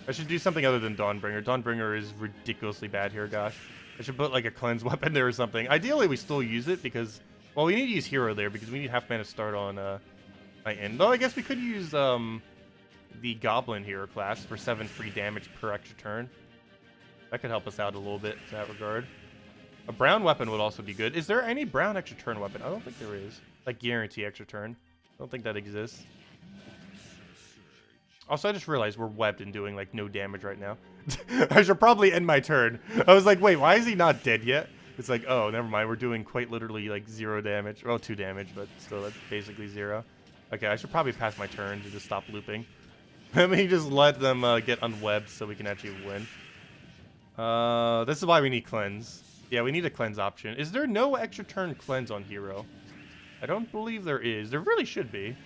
I should do something other than Dawnbringer. Dawnbringer is ridiculously bad here, gosh. I should put like a cleanse weapon there or something. Ideally, we still use it because, well, we need to use hero there because we need half mana to start on Titan. Though I guess we could use the Goblin hero class for 7 free damage per extra turn. That could help us out a little bit in that regard. A brown weapon would also be good. Is there any brown extra turn weapon? I don't think there is. Like guarantee extra turn. I don't think that exists. Also, I just realized we're webbed and doing like no damage right now. I should probably end my turn. I was like, wait, why is he not dead yet? It's like, oh, never mind. We're doing quite literally like 0 damage. Well, 2 damage, but still that's basically 0. Okay, I should probably pass my turn to just stop looping. Let me just let them get unwebbed so we can actually win. This is why we need cleanse. Yeah, we need a cleanse option. Is there no extra turn cleanse on hero? I don't believe there is. There really should be.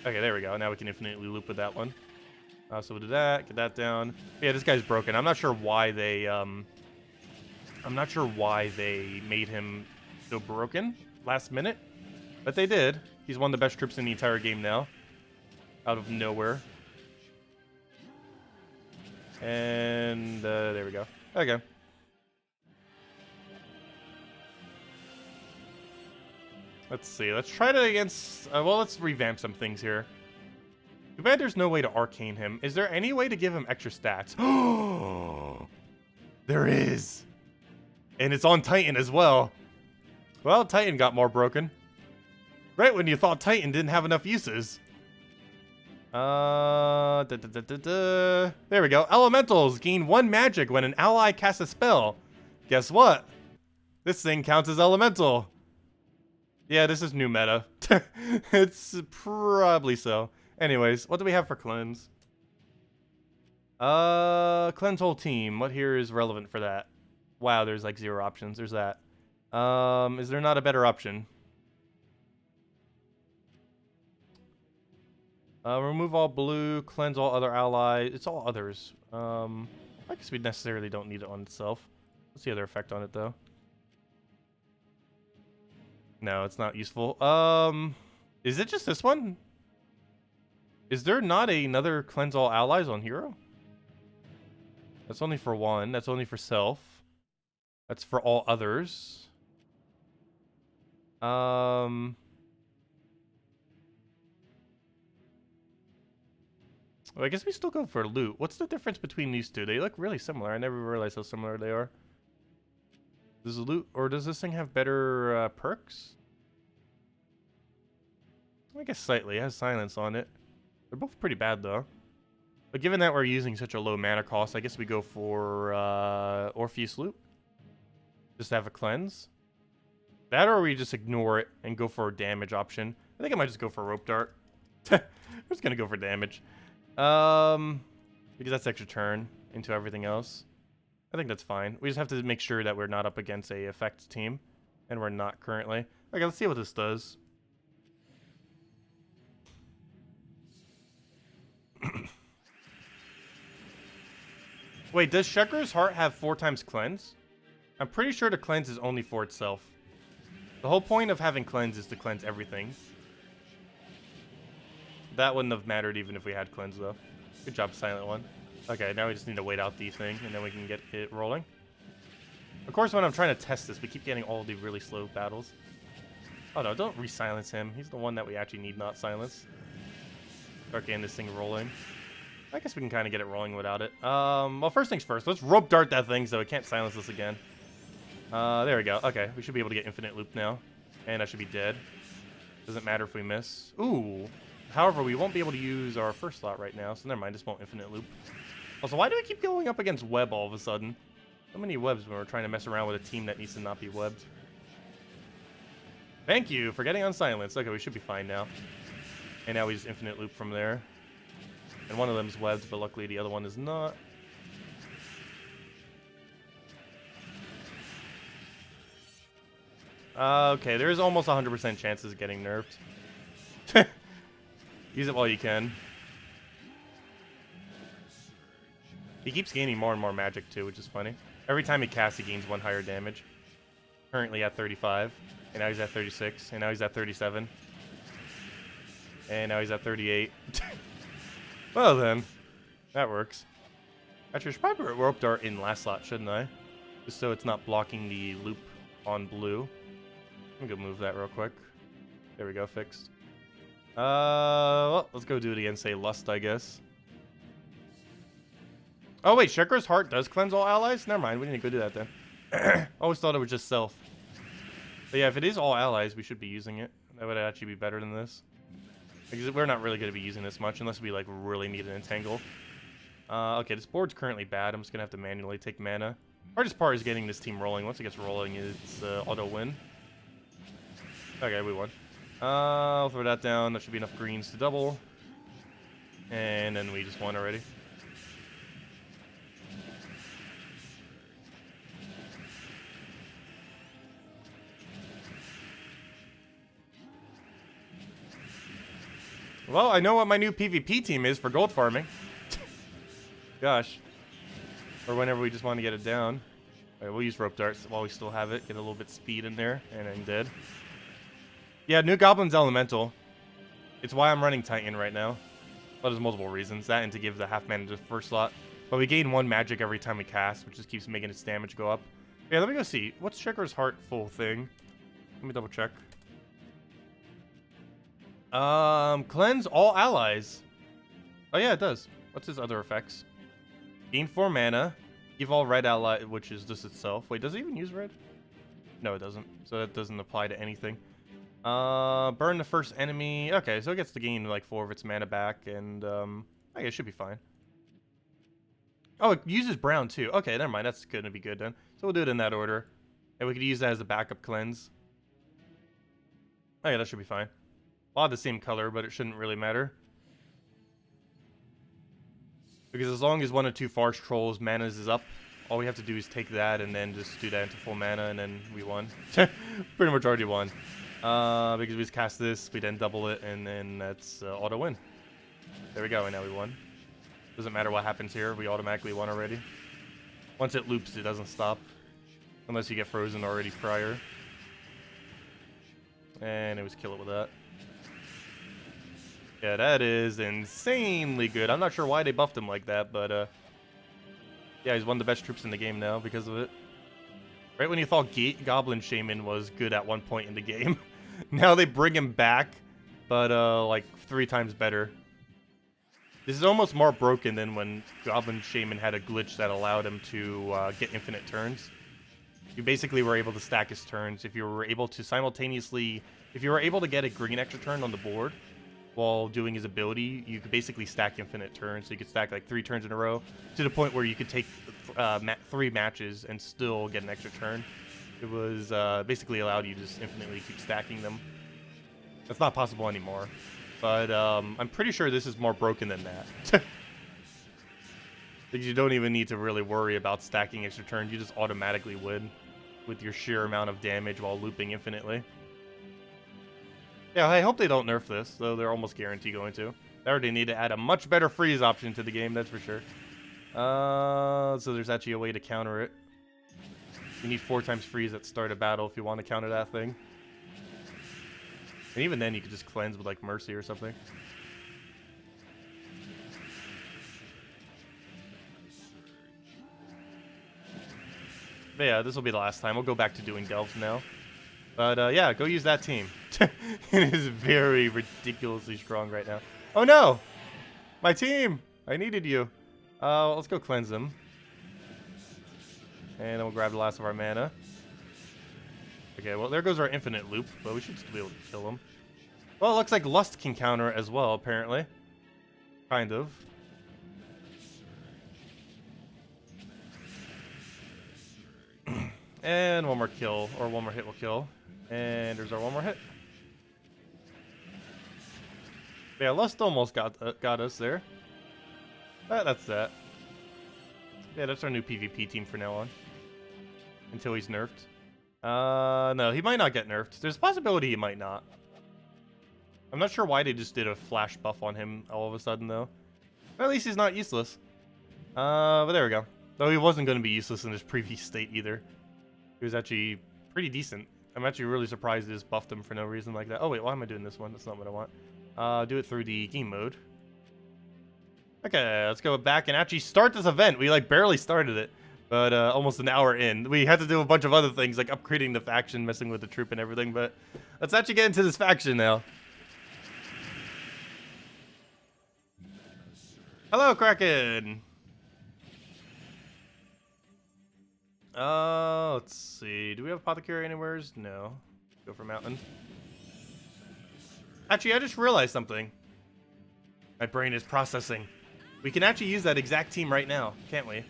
Okay, there we go. Now we can infinitely loop with that one. So we'll do that. Get that down. Yeah, this guy's broken. I'm not sure why they made him so broken last minute, but they did. He's one of the best troops in the entire game now. Out of nowhere. And there we go. Okay. Let's see. Let's try it against... well, let's revamp some things here. Too bad there's no way to arcane him. Is there any way to give him extra stats? Oh, there is. And it's on Titan as well. Well, Titan got more broken. Right when you thought Titan didn't have enough uses. There we go. Elementals gain 1 magic when an ally casts a spell. Guess what? This thing counts as elemental. Yeah, this is new meta. It's probably so. Anyways, what do we have for cleanse? Cleanse whole team. What here is relevant for that? Wow, there's like 0 options. There's that. Is there not a better option? Remove all blue, cleanse all other allies. It's all others. I guess we necessarily don't need it on itself. What's the other effect on it, though? No, it's not useful. Is it just this one? Is there not another cleanse all allies on hero? That's only for 1. That's only for self. That's for all others. Well, I guess we still go for loot. What's the difference between these two? They look really similar. I never realized how similar they are. Does the loot, or does this thing have better perks? I guess slightly. It has silence on it. They're both pretty bad though. But given that we're using such a low mana cost, I guess we go for Orpheus loot. Just have a cleanse. That, or we just ignore it and go for a damage option. I think I might just go for rope dart. I'm just gonna go for damage. Because that's extra turn into everything else. I think that's fine. We just have to make sure that we're not up against a effects team. And we're not currently. Okay, let's see what this does. Wait, does Shekar's Heart have 4 times cleanse? I'm pretty sure the cleanse is only for itself. The whole point of having cleanse is to cleanse everything. That wouldn't have mattered even if we had cleanse, though. Good job, Silent One. Okay, now we just need to wait out the thing, and then we can get it rolling. Of course, when I'm trying to test this, we keep getting all the really slow battles. Oh no, don't re-silence him. He's the one that we actually need not silence. Start getting this thing rolling. I guess we can kind of get it rolling without it. Well, first things first. Let's rope dart that thing so it can't silence us again. There we go. Okay, we should be able to get infinite loop now. And I should be dead. Doesn't matter if we miss. Ooh. However, we won't be able to use our first slot right now, so never mind. This won't infinite loop. Also, why do we keep going up against web all of a sudden? So many webs when we're trying to mess around with a team that needs to not be webbed. Thank you for getting unsilenced. Okay, we should be fine now. And now we just infinite loop from there. And one of them is webbed, but luckily the other one is not. Okay, there's almost 100% chances of getting nerfed. Use it while you can. He keeps gaining more and more magic too, which is funny. Every time he casts, he gains 1 higher damage. Currently at 35. And now he's at 36. And now he's at 37. And now he's at 38. Well then. That works. Actually, I should probably put rope dart in last slot, shouldn't I? Just so it's not blocking the loop on blue. Let me go move that real quick. There we go, fixed. Well, let's go do it again. Say Lust, I guess. Oh, wait. Shekar's Heart does cleanse all allies? Never mind. We need to go do that then. Always thought it was just self. But yeah, if it is all allies, we should be using it. That would actually be better than this. Because we're not really going to be using this much unless we, like, really need an entangle. Okay, this board's currently bad. I'm just going to have to manually take mana. Hardest part is getting this team rolling. Once it gets rolling, it's auto-win. Okay, we won. I'll throw that down. That should be enough greens to double. And then we just won already. Well, I know what my new PvP team is for gold farming. Gosh. Or whenever we just want to get it down. Alright, we'll use rope darts while we still have it. Get a little bit of speed in there. And I'm dead. Yeah, new Goblin's Elemental. It's why I'm running Titan right now. Well, there's multiple reasons. That and to give the half mana to the first slot. But we gain 1 magic every time we cast, which just keeps making its damage go up. Yeah, let me go see. What's Shekar's Heart full thing? Let me double check. Cleanse all allies. Oh yeah, it does. What's his other effects? Gain 4 mana. Give all red ally, which is just itself. Wait, does it even use red? No, it doesn't. So that doesn't apply to anything. Burn the first enemy. Okay, so it gets to gain like 4 of its mana back, and okay, it should be fine. Oh, it uses brown too. Okay, never mind. That's gonna be good then. So we'll do it in that order, and we could use that as a backup cleanse. Oh yeah, that should be fine. A lot of the same color, but it shouldn't really matter. Because as long as 1 or 2 Farce Trolls manas is up, all we have to do is take that and then just do that into full mana, and then we won. Pretty much already won. Because we just cast this, we then double it, and then that's auto win. There we go, and now we won. Doesn't matter what happens here, we automatically won already. Once it loops, it doesn't stop. Unless you get frozen already prior. And it was kill it with that. Yeah, that is insanely good. I'm not sure why they buffed him like that, but yeah, he's one of the best troops in the game now because of it. Right when you thought Goblin Shaman was good at one point in the game, now they bring him back, but like 3 times better. This is almost more broken than when Goblin Shaman had a glitch that allowed him to get infinite turns. You basically were able to stack his turns. If you were able to simultaneously, if you were able to get a green extra turn on the board while doing his ability, you could basically stack infinite turns. So you could stack like 3 turns in a row to the point where you could take 3 matches and still get an extra turn. It was basically allowed you to just infinitely keep stacking them. That's not possible anymore. But I'm pretty sure this is more broken than that. Because you don't even need to really worry about stacking extra turns. You just automatically win with your sheer amount of damage while looping infinitely. Yeah, I hope they don't nerf this, though they're almost guaranteed going to. They already need to add a much better freeze option to the game, that's for sure. So there's actually a way to counter it. You need 4 times freeze at start of battle if you want to counter that thing. And even then, you could just cleanse with like Mercy or something. But yeah, this will be the last time. We'll go back to doing delves now. But yeah, go use that team. It is very ridiculously strong right now. Oh no! My team! I needed you. Let's go cleanse them. And then we'll grab the last of our mana. Okay, well there goes our infinite loop, but we should still be able to kill him. Well, it looks like Lust can counter as well, apparently. Kind of. And one more kill, or one more hit will kill. And there's our one more hit. Yeah, Lust almost got us there. That's that. Yeah, that's our new PvP team for now on. Until he's nerfed. No, he might not get nerfed. There's a possibility he might not. I'm not sure why they just did a flash buff on him all of a sudden, though. But at least he's not useless. But there we go. Though he wasn't going to be useless in his previous state either. He was actually pretty decent. I'm actually really surprised they just buffed him for no reason like that. Oh wait, why am I doing this one? That's not what I want. Do it through the game mode. Okay, let's go back and actually start this event. We like barely started it, but almost an hour in. We had to do a bunch of other things like upgrading the faction, messing with the troop and everything, but let's actually get into this faction now. Hello, Kraken! Let's see. Do we have Apothecary anywhere? No. Go for Mountain. Actually, I just realized something. My brain is processing. We can actually use that exact team right now, can't we?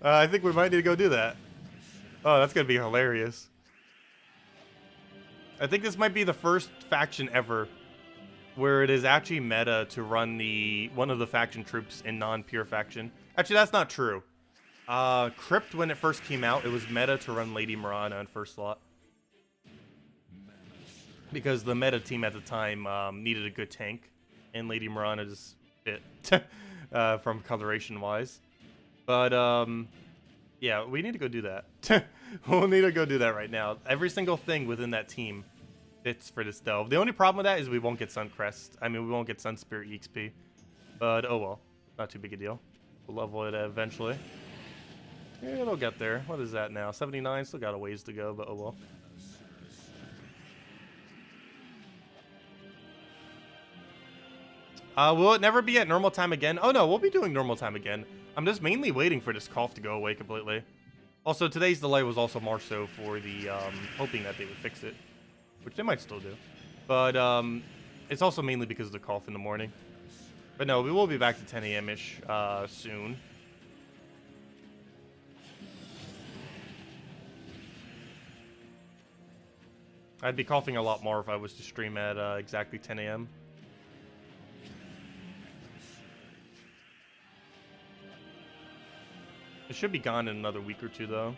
I think we might need to go do that. Oh, that's gonna be hilarious. I think this might be the first faction ever where it is actually meta to run one of the faction troops in non-pure faction. Actually, that's not true. Crypt, when it first came out, it was meta to run Lady Mirana on first slot. Because the meta team at the time needed a good tank, and Lady Mirana just fit from coloration-wise. But, yeah, we need to go do that. We'll need to go do that right now. Every single thing within that team fits for this delve. The only problem with that is we won't get Suncrest. I mean, we won't get Sun Spirit EXP. But, oh well. Not too big a deal. We'll level it eventually. Yeah, it'll get there. What is that now? 79? Still got a ways to go, but oh well. Will it never be at normal time again? Oh no, we'll be doing normal time again. I'm just mainly waiting for this cough to go away completely. Also, today's delay was also more so for the, hoping that they would fix it. Which they might still do. But, it's also mainly because of the cough in the morning. But no, we will be back to 10 a.m.-ish, soon. I'd be coughing a lot more if I was to stream at, exactly 10 a.m. It should be gone in another week or two, though.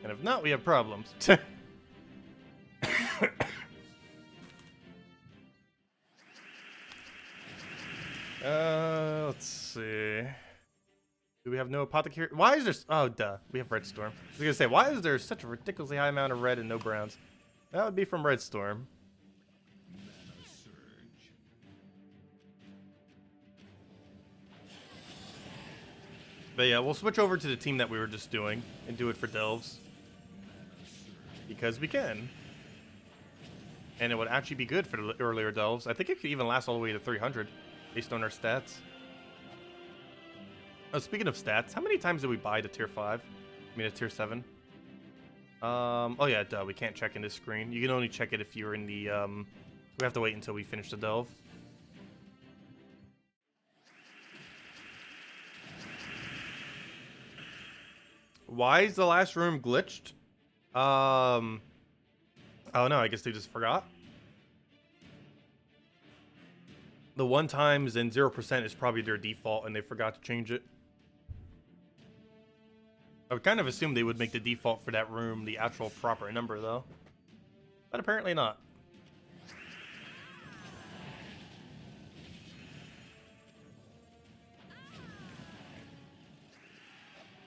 And if not, we have problems. Let's see. Do we have no apothecary? Why is there... Oh, duh. We have Red Storm. I was going to say, why is there such a ridiculously high amount of red and no browns? That would be from Red Storm. But yeah, we'll switch over to the team that we were just doing and do it for delves. Because we can. And it would actually be good for the earlier delves. I think it could even last all the way to 300 based on our stats. Oh, speaking of stats, how many times did we buy to tier 5? I mean, a tier 7? Oh yeah, duh, we can't check in this screen. You can only check it if you're in the, we have to wait until we finish the delve. Why is the last room glitched? Oh no, I guess they just forgot. The 1 times and 0% is probably their default, and they forgot to change it. I would kind of assume they would make the default for that room the actual proper number, though. But apparently not.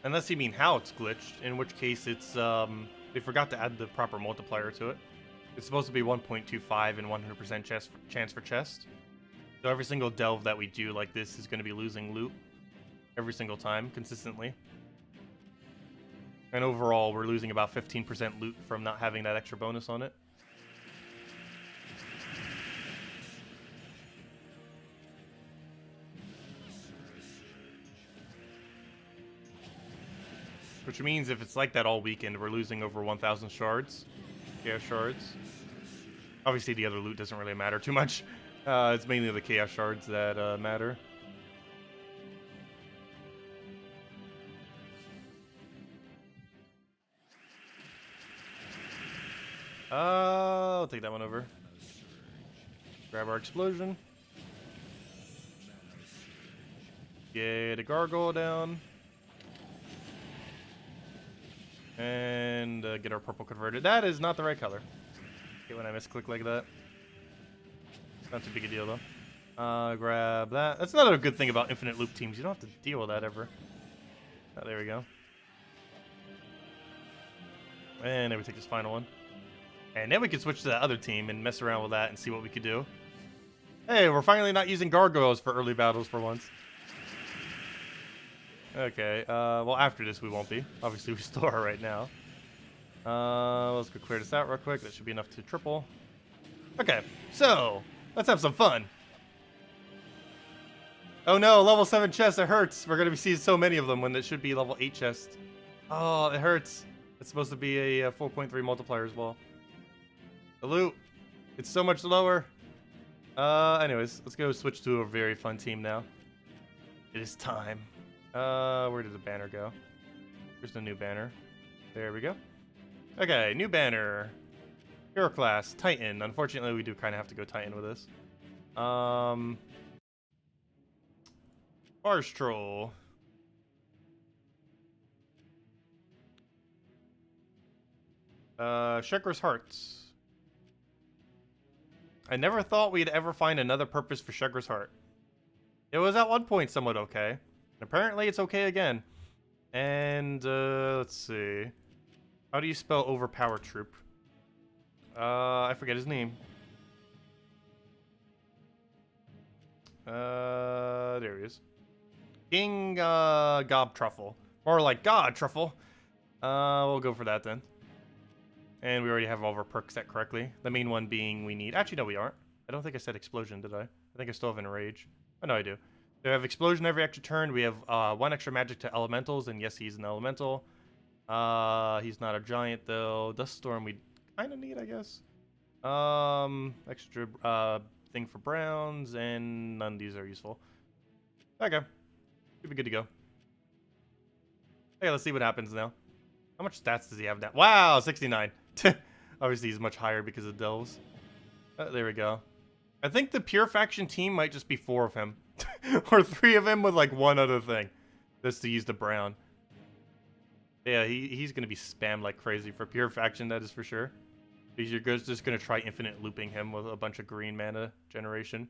Unless you mean how it's glitched, in which case it's, they forgot to add the proper multiplier to it. It's supposed to be 1.25 and 100% chance for chest. So every single delve that we do like this is going to be losing loot. Every single time, consistently. And overall, we're losing about 15% loot from not having that extra bonus on it. Which means if it's like that all weekend, we're losing over 1,000 shards. Chaos shards. Obviously, the other loot doesn't really matter too much. It's mainly the chaos shards that matter. I'll take that one over. Grab our explosion. Get a gargoyle down. And get our purple converted. That is not the right color. Okay, when I misclick like that. Not too big a deal though. Grab that. That's another good thing about infinite loop teams. You don't have to deal with that ever. Oh, there we go. And then we take this final one. And then we can switch to the other team and mess around with that and see what we could do. Hey, we're finally not using gargoyles for early battles for once. Okay, well after this we won't be. Obviously we still are right now. Let's go clear this out real quick. That should be enough to triple. Okay, so let's have some fun. Oh no, level 7 chests, it hurts. We're gonna be seeing so many of them when it should be level 8 chests. Oh, it hurts. It's supposed to be a 4.3 multiplier as well. The loot, it's so much lower. Anyways, let's go switch to a very fun team now. It is time. Where did the banner go? Here's the new banner. There we go. Okay, new banner. Hero class, Titan. Unfortunately, we do kind of have to go Titan with this. Bars Troll. Shekr's Hearts. I never thought we'd ever find another purpose for Shekr's Heart. It was at one point somewhat okay. Apparently it's okay again. And, let's see. How do you spell overpower troop? I forget his name. There he is. King, Gob Truffle. More like God Truffle. We'll go for that then. And we already have all of our perks set correctly. The main one being we need... Actually, no, we aren't. I don't think I said Explosion, did I? I think I still have Enrage. Oh, no, I do. We have Explosion every extra turn. We have 1 extra magic to elementals, and yes, he's an elemental. He's not a giant, though. Dust Storm we kind of need, I guess. Extra thing for browns, and none of these are useful. Okay. Should be good to go. Okay, let's see what happens now. How much stats does he have now? Wow, 69. Obviously, he's much higher because of delves. There we go. I think the pure faction team might just be 4 of him. Or 3 of him with like 1 other thing. Just to use the brown. Yeah, he's going to be spammed like crazy for pure faction, that is for sure. Because you're just going to try infinite looping him with a bunch of green mana generation.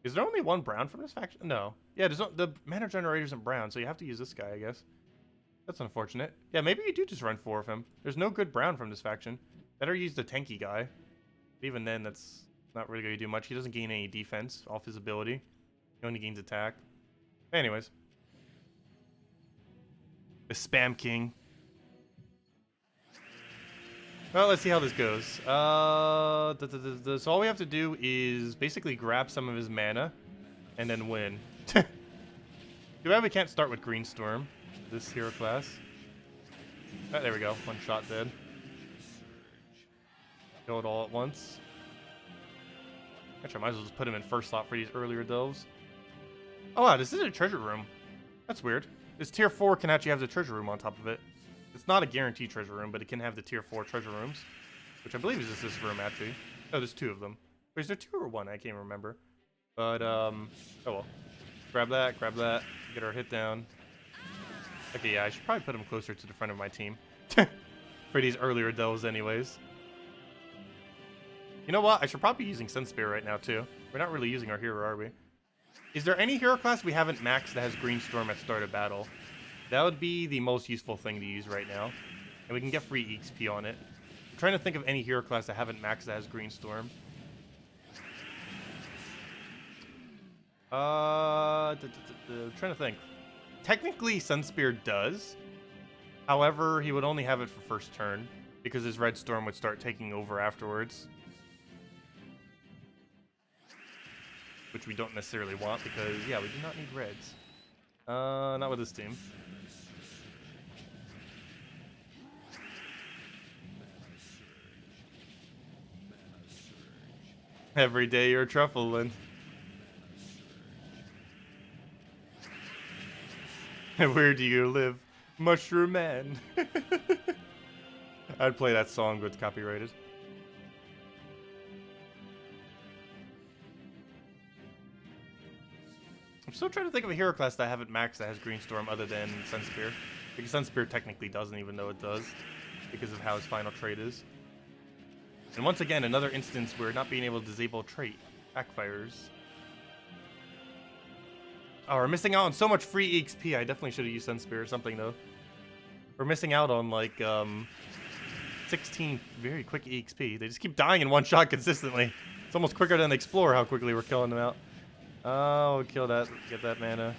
Is there only 1 brown from this faction? No. Yeah, the mana generator isn't brown, so you have to use this guy, I guess. That's unfortunate. Yeah, maybe you do just run 4 of him. There's no good brown from this faction. Better use the tanky guy. But even then, that's not really going to do much. He doesn't gain any defense off his ability. He only gains attack. Anyways. The Spam King. Well, let's see how this goes. So all we have to do is basically grab some of his mana and then win. Too bad we can't start with Green Storm, this hero class. Oh, there we go. 1 shot dead. Kill it all at once. Actually, I might as well just put him in first slot for these earlier delves. Oh wow, this is a treasure room. That's weird. This tier 4 can actually have the treasure room on top of it. It's not a guaranteed treasure room, but it can have the tier 4 treasure rooms. Which I believe is just this room, actually. Oh, there's 2 of them. Is there 2 or 1? I can't remember. But, oh well. Grab that, get our hit down. Okay, yeah, I should probably put him closer to the front of my team. For these earlier delves anyways. You know what? I should probably be using Sunspear right now, too. We're not really using our hero, are we? Is there any hero class we haven't maxed that has Green Storm at start of battle? That would be the most useful thing to use right now. And we can get free XP on it. I'm trying to think of any hero class that haven't maxed that has Green Storm. I'm trying to think. Technically, Sunspear does. However, he would only have it for first turn, because his Red Storm would start taking over afterwards. Which we don't necessarily want, because, yeah, we do not need reds. Not with this team. Every day you're truffling. And where do you live? Mushroom Man. I'd play that song, but it's copyrighted. I'm still trying to think of a hero class that I haven't maxed that has Green Storm other than Sunspear. Because Sunspear technically doesn't, even though it does. Because of how his final trait is. And once again, another instance where not being able to disable a trait backfires. Oh, we're missing out on so much free EXP. I definitely should have used Sunspear or something, though. We're missing out on, like, 16 very quick EXP. They just keep dying in one shot consistently. It's almost quicker than Explorer how quickly we're killing them out. Oh, kill that. Get that mana.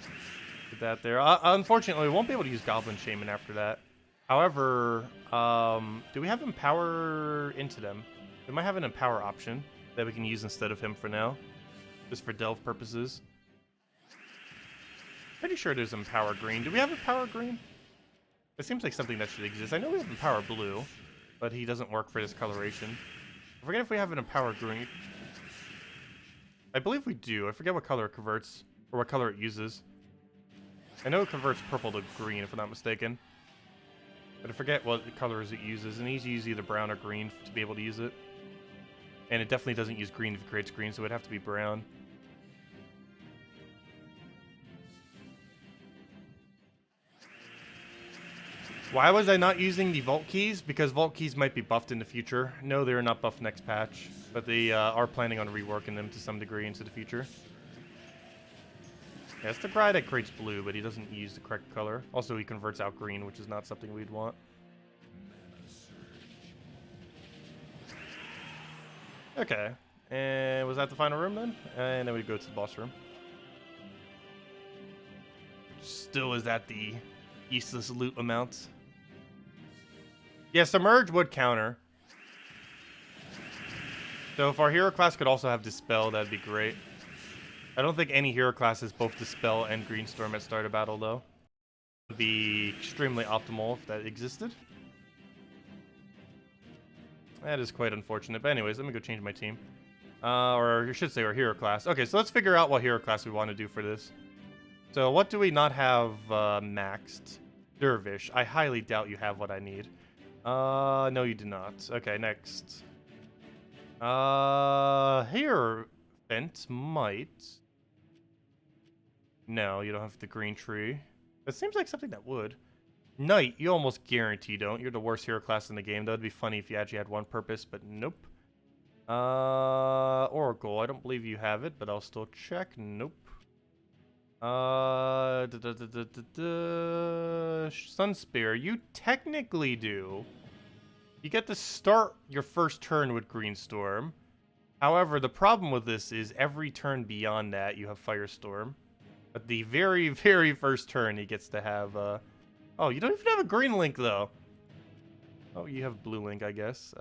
Get that there. Unfortunately, we won't be able to use Goblin Shaman after that. However, do we have Empower into them? We might have an Empower option that we can use instead of him for now. Just for delve purposes. Pretty sure there's Empower Green. Do we have Empower Green? It seems like something that should exist. I know we have Empower Blue, but he doesn't work for this coloration. I forget if we have an Empower Green. I believe we do. I forget what color it converts, or what color it uses. I know it converts purple to green, if I'm not mistaken. But I forget what colors it uses, and he's used either brown or green to be able to use it. And it definitely doesn't use green if it creates green, so it'd have to be brown. Why was I not using the Vault Keys? Because Vault Keys might be buffed in the future. No, they're not buffed next patch, but they are planning on reworking them to some degree into the future. Yeah, it's the guy that creates blue, but he doesn't use the correct color. Also, he converts out green, which is not something we'd want. Okay, and was that the final room then? And then we go to the boss room. Still is that the useless loot amount? Yeah, Submerge would counter. So if our hero class could also have Dispel, that'd be great. I don't think any hero class has both Dispel and Green Storm at start of battle, though. It would be extremely optimal if that existed. That is quite unfortunate. But anyways, let me go change my team. Or I should say our hero class. Okay, so let's figure out what hero class we want to do for this. So what do we not have maxed? Dervish. I highly doubt you have what I need. No you do not. Okay, next. Hierophant might. No, you don't have the green tree. That seems like something that would. Knight, you almost guarantee don't. You're the worst hero class in the game. That would be funny if you actually had one purpose, but nope. Oracle, I don't believe you have it, but I'll still check. Nope. Sunspear, you technically do. You get to start your first turn with Green Storm. However, the problem with this is every turn beyond that you have Firestorm. But the very, very first turn he gets to have, oh, you don't even have a green link, though. Oh, you have blue link, I guess.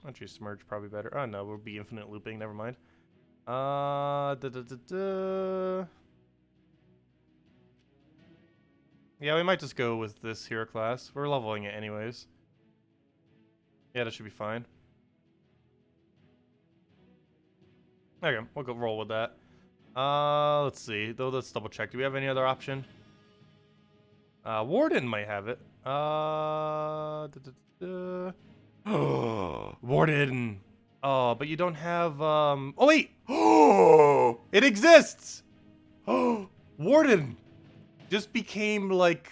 Actually, Submerge probably better. Oh, no, we'll be infinite looping. Never mind. Yeah, we might just go with this hero class. We're leveling it anyways. Yeah, that should be fine. Okay, we'll go roll with that. Let's see. Though, let's double check. Do we have any other option? Warden might have it. Warden. Oh, but you don't have, oh, wait. Oh, it exists. Oh, Warden just became, like,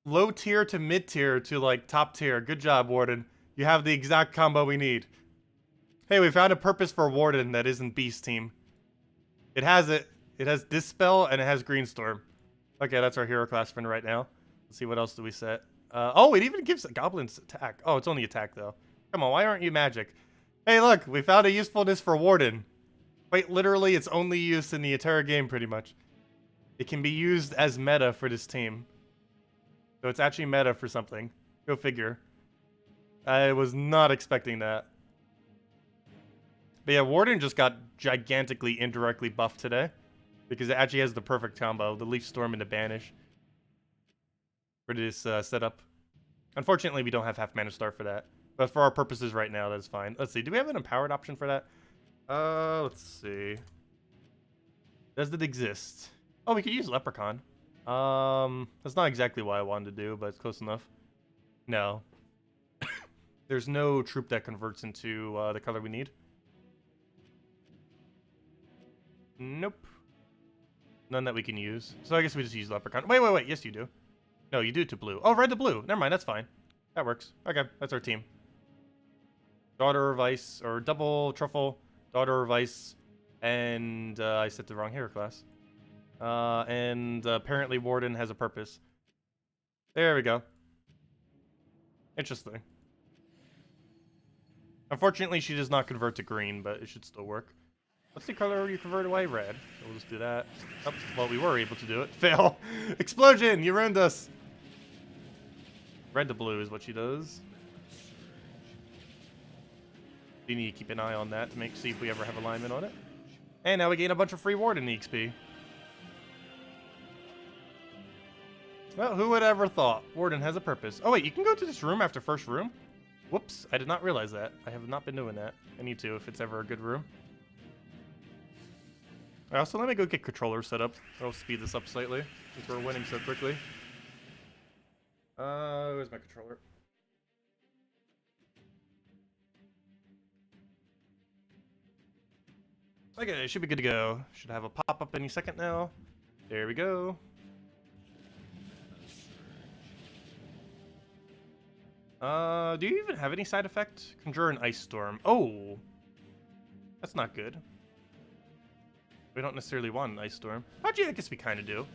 low tier to mid tier to, like, top tier. Good job, Warden. You have the exact combo we need. Hey, we found a purpose for Warden that isn't Beast Team. It has it. It has Dispel and it has Greenstorm. Okay, that's our hero class friend right now. Let's see, what else do we set? Oh, it even gives Goblin's attack. Oh, it's only attack, though. Come on, why aren't you magic? Hey, look, we found a usefulness for Warden. Wait, literally, it's only used in the entire game, pretty much. It can be used as meta for this team. So it's actually meta for something. Go figure. I was not expecting that. But yeah, Warden just got gigantically indirectly buffed today. Because it actually has the perfect combo. The Leaf Storm and the Banish. For this setup. Unfortunately, we don't have half mana star for that. But for our purposes right now, that's fine. Let's see. Do we have an empowered option for that? Let's see. Does it exist? Oh, we could use Leprechaun. That's not exactly what I wanted to do, but it's close enough. No. There's no troop that converts into the color we need. Nope. None that we can use. So I guess we just use Leprechaun. Wait. Yes, you do. No, you do it to blue. Oh, red to blue. Never mind, that's fine. That works. Okay, that's our team. Daughter of Ice, or double truffle, Daughter of Ice, and I set the wrong hero class. And apparently Warden has a purpose. There we go. Interesting. Unfortunately, she does not convert to green, but it should still work. What's the color you convert away? Red. So we'll just do that. Oh, well, we were able to do it. Fail. Explosion! You ruined us! Red to blue is what she does. You need to keep an eye on that to see if we ever have alignment on it. And now we gain a bunch of free Warden EXP. Well, who would ever thought? Warden has a purpose. Oh wait, you can go to this room after first room? Whoops, I did not realize that. I have not been doing that. I need to if it's ever a good room. Also, let me go get controller set up. I'll speed this up slightly since we're winning so quickly. Where's my controller? Okay, should be good to go. Should have a pop-up any second now. There we go. Do you even have any side effect? Conjure an Ice Storm. Oh! That's not good. We don't necessarily want an Ice Storm. Actually, I guess we kind of do.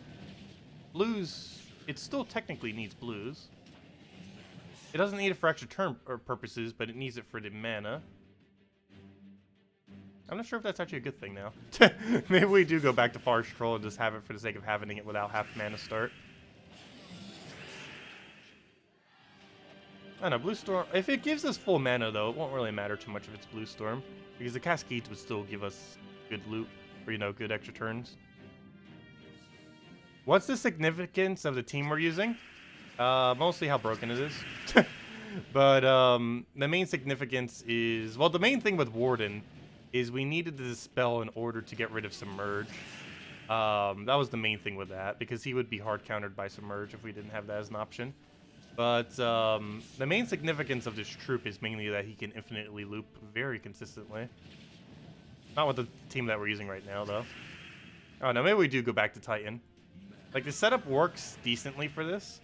Blues, it still technically needs blues. It doesn't need it for extra turn or purposes, but it needs it for the mana. I'm not sure if that's actually a good thing now. Maybe we do go back to Forest Troll and just have it for the sake of having it without half mana start. I don't know, Blue Storm, if it gives us full mana though, it won't really matter too much if it's Blue Storm. Because the Cascades would still give us good loot, or, you know, good extra turns. What's the significance of the team we're using? Mostly how broken it is. But the main significance is, well, the main thing with Warden is we needed the Dispel in order to get rid of Submerge. That was the main thing with that, because he would be hard countered by Submerge if we didn't have that as an option. But the main significance of this troop is mainly that he can infinitely loop very consistently. Not with the team that we're using right now, though. Oh, no, maybe we do go back to Titan. Like, the setup works decently for this.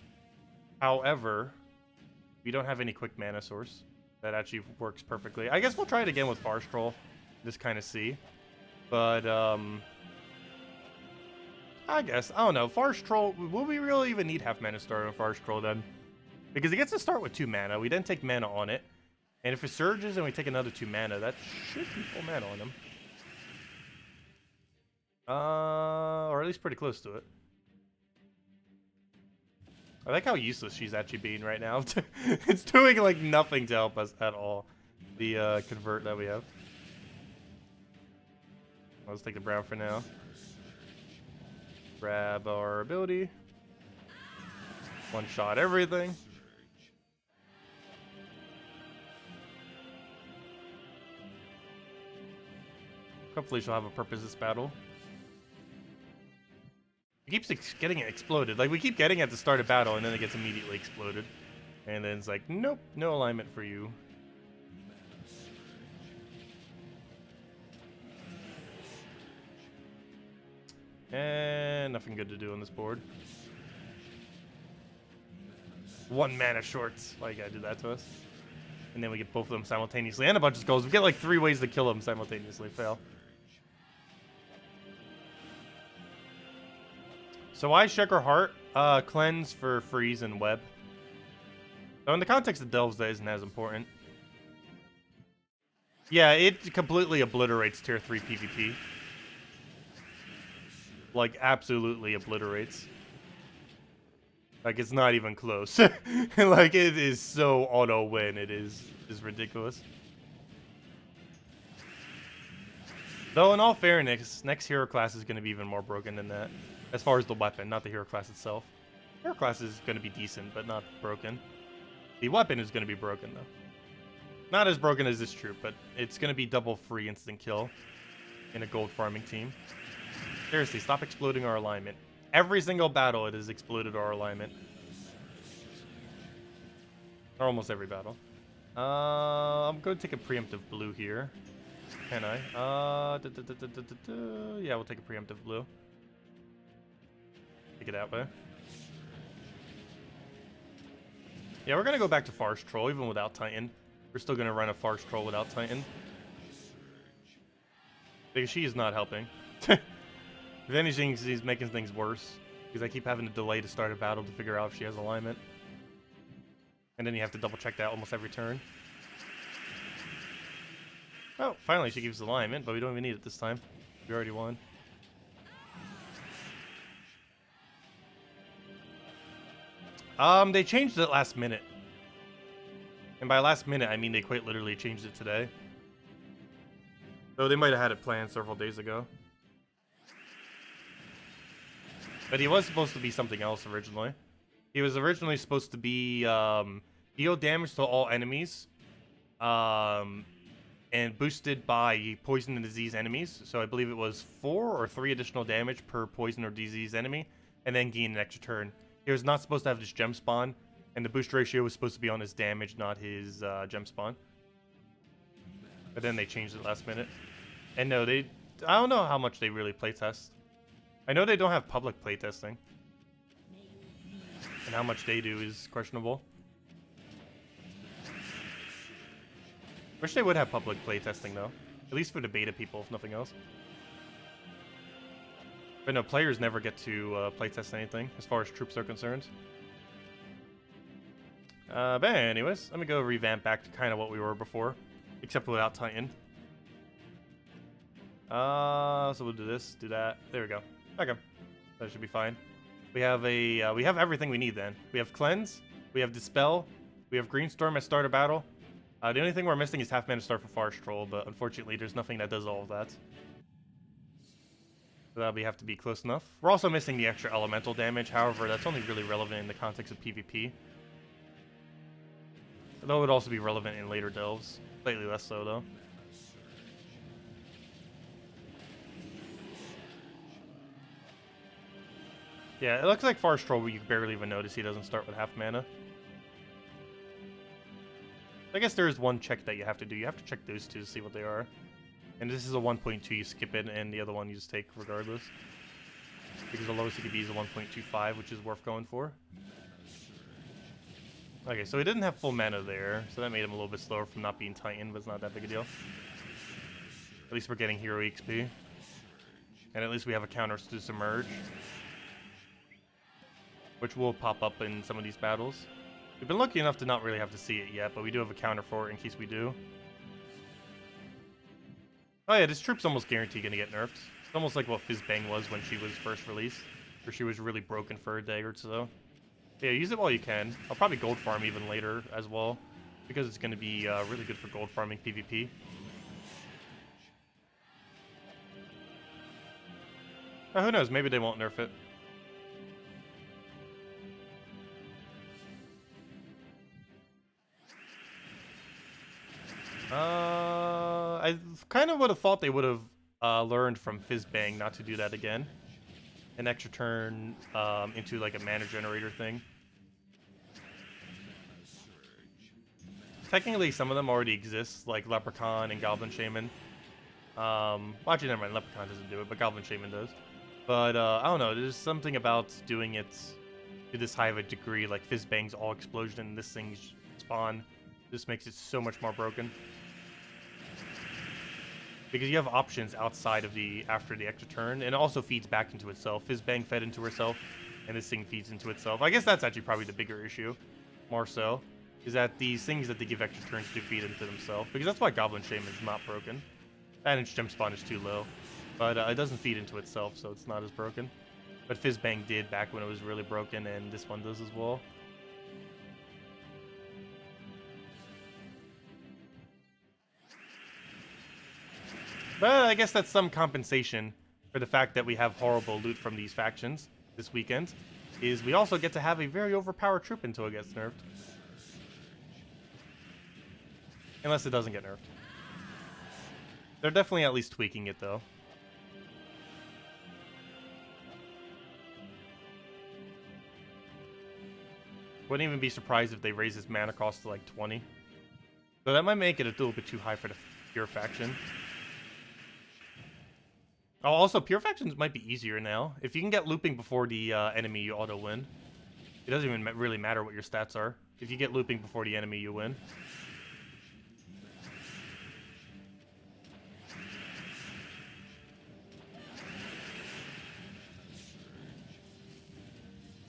However, we don't have any quick mana source that actually works perfectly. I guess we'll try it again with Forest Troll. Just kind of see. But, I guess. I don't know. Forest Troll, will we really even need half mana start on Forest Troll then? Because it gets to start with 2 mana. We then take mana on it. And if it surges and we take another 2 mana, that should be full mana on him. Or at least pretty close to it. I like how useless she's actually being right now. It's doing like nothing to help us at all. The convert that we have. Let's take the brown for now. Grab our ability. One shot everything. Hopefully she'll have a purpose this battle. It keeps getting it exploded. Like, we keep getting it at the start of battle, and then it gets immediately exploded. And then it's like, nope, no alignment for you. And nothing good to do on this board. 1 mana shorts. Why you gotta do that to us? And then we get both of them simultaneously. And a bunch of skulls. We get like 3 ways to kill them simultaneously. Fail. So why Shekhar Heart? Cleanse for freeze and web. So in the context of Delves, that isn't as important. Yeah, it completely obliterates tier 3 PvP. Like, absolutely obliterates. Like, it's not even close. Like, it is so auto-win. It is ridiculous. Though, in all fairness, next hero class is going to be even more broken than that. As far as the weapon, not the hero class itself. Hero class is going to be decent, but not broken. The weapon is going to be broken, though. Not as broken as this troop, but it's going to be double free instant kill in a gold farming team. Seriously, stop exploding our alignment. Every single battle, it has exploded our alignment. Or almost every battle. I'm going to take a preemptive blue here. Can I? Yeah, we'll take a preemptive blue. Take it out way. Yeah, we're going to go back to Farce Troll, even without Titan. We're still going to run a Farce Troll without Titan. Because she is not helping. If anything, she's making things worse. Because I keep having to delay to start a battle to figure out if she has alignment. And then you have to double check that almost every turn. Oh, finally she gives alignment, but we don't even need it this time. We already won. They changed it last minute. And by last minute, I mean they quite literally changed it today. So they might have had it planned several days ago. But he was supposed to be something else originally. He was originally supposed to be deal damage to all enemies. And boosted by poison and disease enemies. So I believe it was 4 or 3 additional damage per poison or disease enemy. And then gain an extra turn. He was not supposed to have this gem spawn. And the boost ratio was supposed to be on his damage, not his gem spawn. But then they changed it last minute. And no, I don't know how much they really playtest. I know they don't have public playtesting. And how much they do is questionable. Wish they would have public playtesting though. At least for the beta people, if nothing else. But no, players never get to playtest anything, as far as troops are concerned. But anyways, let me go revamp back to kind of what we were before. Except without Titan. So we'll do this, do that. There we go. Okay. That should be fine. We have we have everything we need then. We have Cleanse, we have Dispel, we have Greenstorm at start of battle. The only thing we're missing is half mana start for Farce Troll, but unfortunately there's nothing that does all of that. So that'll have to be close enough. We're also missing the extra elemental damage, however, that's only really relevant in the context of PvP. Though it would also be relevant in later delves. Slightly less so, though. Yeah, it looks like Farce Troll, you barely even notice he doesn't start with half mana. I guess there is one check that you have to do. You have to check those two to see what they are. And this is a 1.2, you skip it, and the other one you just take regardless. Because the lowest it could be is a 1.25, which is worth going for. Okay, so he didn't have full mana there, so that made him a little bit slower from not being Titan, but it's not that big a deal. At least we're getting hero XP. And at least we have a counter to Submerge. Which will pop up in some of these battles. We've been lucky enough to not really have to see it yet, but we do have a counter for it in case we do. Oh yeah, this troop's almost guaranteed gonna get nerfed. It's almost like what Fizzbang was when she was first released. Where she was really broken for a day or so. Yeah, use it while you can. I'll probably gold farm even later as well. Because it's gonna be really good for gold farming PvP. Who knows, maybe they won't nerf it. I kind of would have thought they would have learned from Fizzbang not to do that again. An extra turn into like a mana generator thing. Technically, some of them already exist, like Leprechaun and Goblin Shaman. Well, actually, never mind. Leprechaun doesn't do it, but Goblin Shaman does. But I don't know. There's something about doing it to this high of a degree, like Fizzbang's all explosion and this thing's spawn. This makes it so much more broken. Because you have options outside of after the extra turn, and it also feeds back into itself. Fizzbang fed into herself, and this thing feeds into itself. I guess that's actually probably the bigger issue, more so, is that these things that they give extra turns do feed into themselves. Because that's why Goblin Shaman is not broken. That gem spawn is too low, but it doesn't feed into itself, so it's not as broken. But Fizzbang did back when it was really broken, and this one does as well. But I guess that's some compensation for the fact that we have horrible loot from these factions this weekend, is we also get to have a very overpowered troop until it gets nerfed. Unless it doesn't get nerfed. They're definitely at least tweaking it, though. Wouldn't even be surprised if they raise his mana cost to like 20. So that might make it a little bit too high for the pure faction. Oh, also, pure factions might be easier now. If you can get looping before the enemy, you auto-win. It doesn't even really matter what your stats are. If you get looping before the enemy, you win.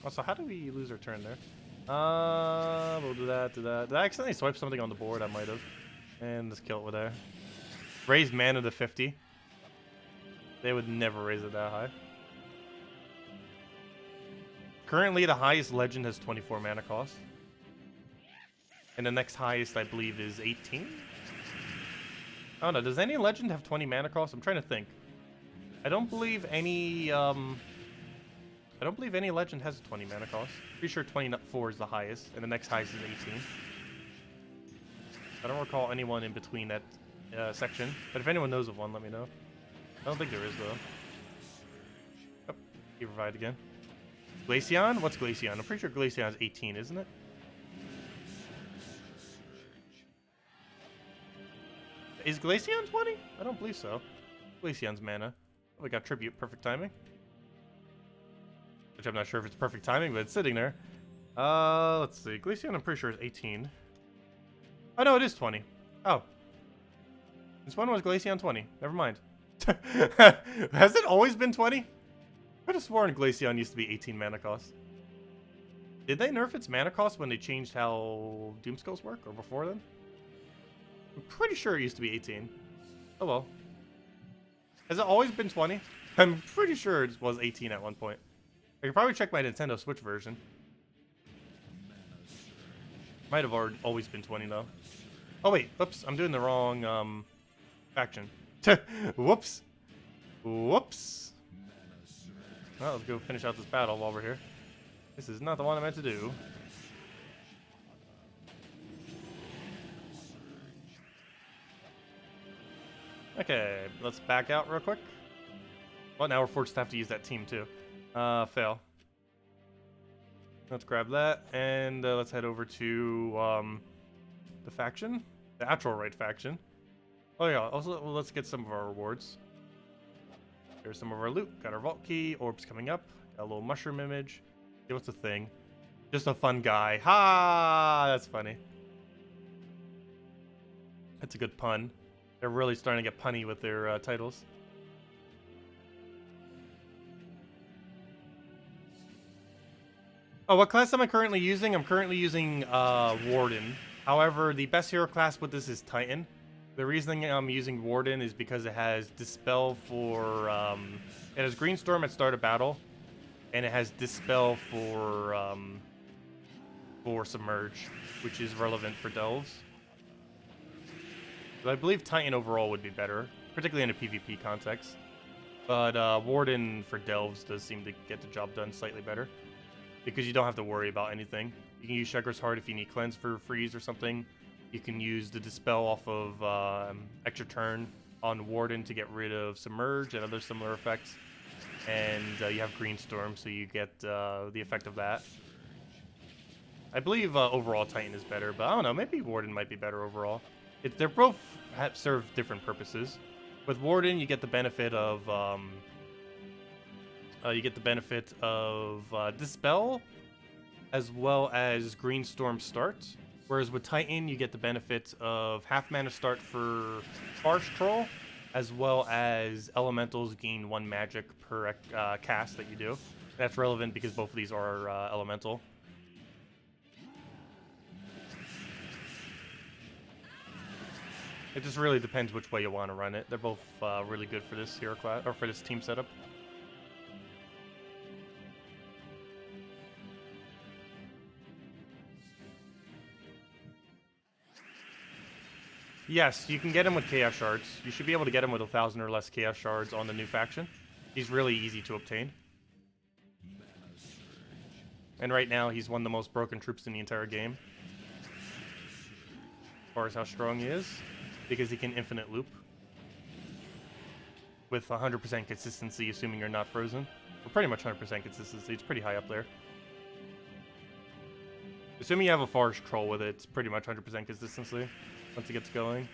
Also, how did we lose our turn there? We'll do that, do that. Did I accidentally swipe something on the board? I might have. And let's kill it with there. Raise mana to 50. They would never raise it that high. Currently, the highest legend has 24 mana cost. And the next highest, I believe, is 18? I don't know. Does any legend have 20 mana cost? I'm trying to think. I don't believe any legend has a 20 mana cost. Pretty sure 24 is the highest, and the next highest is 18. I don't recall anyone in between that section, but if anyone knows of one, let me know. I don't think there is, though. Oh, he revived again. Glaceon? What's Glaceon? I'm pretty sure Glaceon is 18, isn't it? Is Glaceon 20? I don't believe so. Glaceon's mana. Oh, we got Tribute. Perfect timing. Which I'm not sure if it's perfect timing, but it's sitting there. Let's see. Glaceon, I'm pretty sure is 18. Oh, no, it is 20. Oh. This one was Glaceon 20. Never mind. Has it always been 20? I could have sworn Glaceon used to be 18 mana cost. Did they nerf its mana cost when they changed how Doomskulls work, or before then? I'm pretty sure it used to be 18. Oh well. Has it always been 20? I'm pretty sure it was 18 at one point. I could probably check my Nintendo Switch version. Might have always been 20 though. Oh wait, oops, I'm doing the wrong faction. Whoops. Whoops. Well, let's go finish out this battle while we're here. This is not the one I meant to do. Okay, let's back out real quick. Well, now we're forced to have to use that team too. Fail. Let's grab that, and let's head over to the faction. The actual right faction. Oh yeah, also let's get some of our rewards. Here's some of our loot. Got our vault key, orbs coming up. Got a little mushroom image. Hey, what's the thing? Just a fun guy. Ha! That's funny. That's a good pun. They're really starting to get punny with their titles. Oh, what class am I currently using? I'm currently using Warden. However, the best hero class with this is Titan. The reasoning I'm using Warden is because it has Dispel for... it has Greenstorm at start of battle, and it has Dispel for Submerge, which is relevant for Delves. So I believe Titan overall would be better, particularly in a PvP context. But Warden for Delves does seem to get the job done slightly better, because you don't have to worry about anything. You can use Shegar's Heart if you need Cleanse for freeze or something. You can use the Dispel off of extra turn on Warden to get rid of Submerge and other similar effects. And you have Greenstorm, so you get the effect of that. I believe overall Titan is better, but I don't know. Maybe Warden might be better overall. They're both serve different purposes. With Warden, you get the benefit of Dispel, as well as Green Storm start. Whereas with Titan, you get the benefit of half mana start for Farce Troll, as well as Elementals gain 1 magic per cast that you do. That's relevant because both of these are Elemental. It just really depends which way you want to run it. They're both really good for this hero class or for this team setup. Yes, you can get him with Chaos Shards. You should be able to get him with 1,000 or less Chaos Shards on the new faction. He's really easy to obtain. And right now, he's one of the most broken troops in the entire game. As far as how strong he is. Because he can infinite loop. With 100% consistency, assuming you're not frozen. Or pretty much 100% consistency. It's pretty high up there. Assuming you have a Forest Troll with it, it's pretty much 100% consistency. Once it gets going.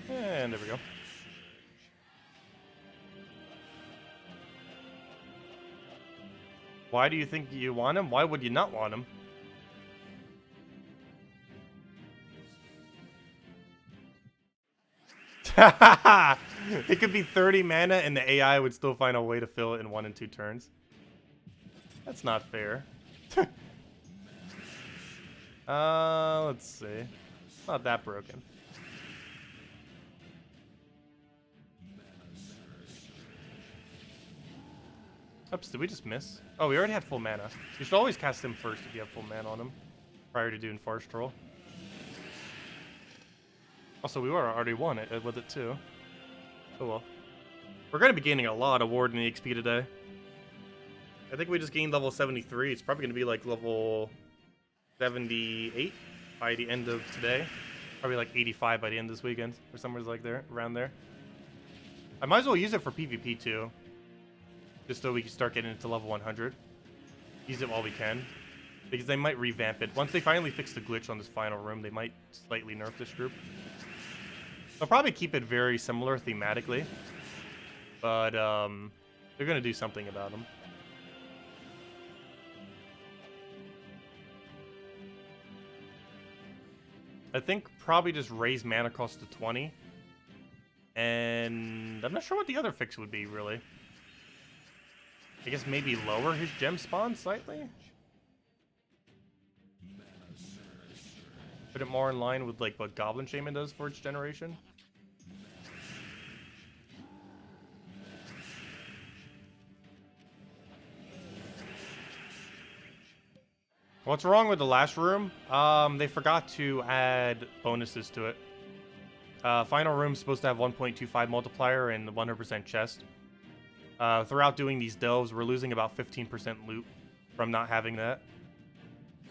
And there we go. Why do you think you want him? Why would you not want him? It could be 30 mana and the AI would still find a way to fill it in 1 and 2 turns. That's not fair. Let's see. It's not that broken. Oops, did we just miss? Oh, we already had full mana. You should always cast him first if you have full mana on him, prior to doing Force Troll. Also, we already won it with it too. Oh well. We're going to be gaining a lot of Warden XP today. I think we just gained level 73. It's probably going to be like level 78 by the end of today. Probably like 85 by the end of this weekend, or somewhere like there, around there. I might as well use it for PvP too. Just so we can start getting into level 100. Use it while we can. Because they might revamp it. Once they finally fix the glitch on this final room, they might slightly nerf this group. They'll probably keep it very similar thematically. But they're going to do something about them. I think probably just raise mana cost to 20. And I'm not sure what the other fix would be, really. I guess maybe lower his gem spawn slightly? Put it more in line with like what Goblin Shaman does for its generation. What's wrong with the last room? They forgot to add bonuses to it. Final room's supposed to have 1.25 multiplier and 100% chest. Throughout doing these delves, we're losing about 15% loot from not having that.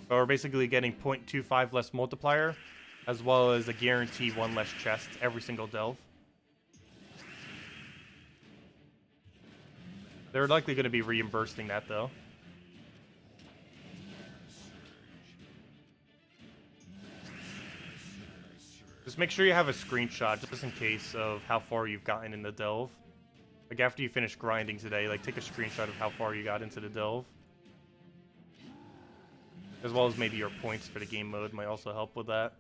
But we're basically getting 0.25 less multiplier, as well as a guarantee 1 less chest every single delve. They're likely going to be reimbursing that, though. Just make sure you have a screenshot, just in case, of how far you've gotten in the delve. Like, after you finish grinding today, like, take a screenshot of how far you got into the delve. As well as maybe your points for the game mode might also help with that.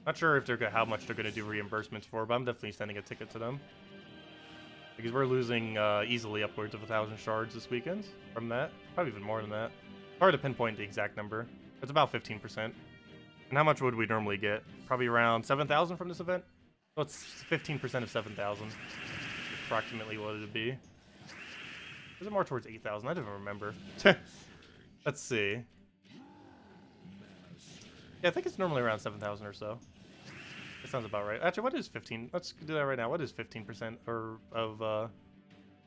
Not sure if they're how much they're going to do reimbursements for, but I'm definitely sending a ticket to them. Because we're losing easily upwards of 1,000 shards this weekend from that. Probably even more than that. Hard to pinpoint the exact number. It's about 15%. And how much would we normally get? Probably around 7,000 from this event? Well, it's 15% of 7,000. Approximately what it would be. Is it more towards 8,000? I don't even remember. Let's see. Yeah, I think it's normally around 7,000 or so. That sounds about right. Actually, what is 15? Let's do that right now. What is 15% of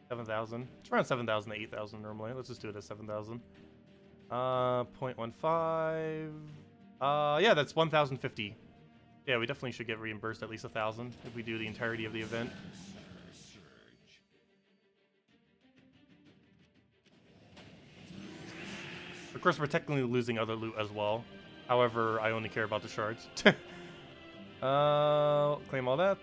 7,000? It's around 7,000 to 8,000 normally. Let's just do it as 7,000. 0.15. Yeah, that's 1,050. Yeah, we definitely should get reimbursed at least 1,000 if we do the entirety of the event. Of course, we're technically losing other loot as well. However, I only care about the shards. Claim all that.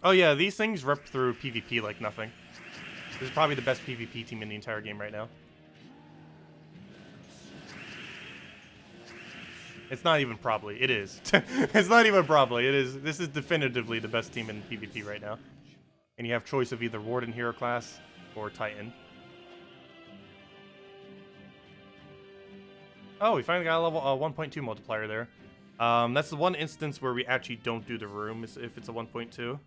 Oh yeah, these things rip through PvP like nothing. This is probably the best PvP team in the entire game right now. It's not even probably. It is. It's not even probably. It is. This is definitively the best team in PvP right now. And you have choice of either Warden hero class or Titan. Oh, we finally got a level 1.2 multiplier there. That's the one instance where we actually don't do the room if it's a 1.2.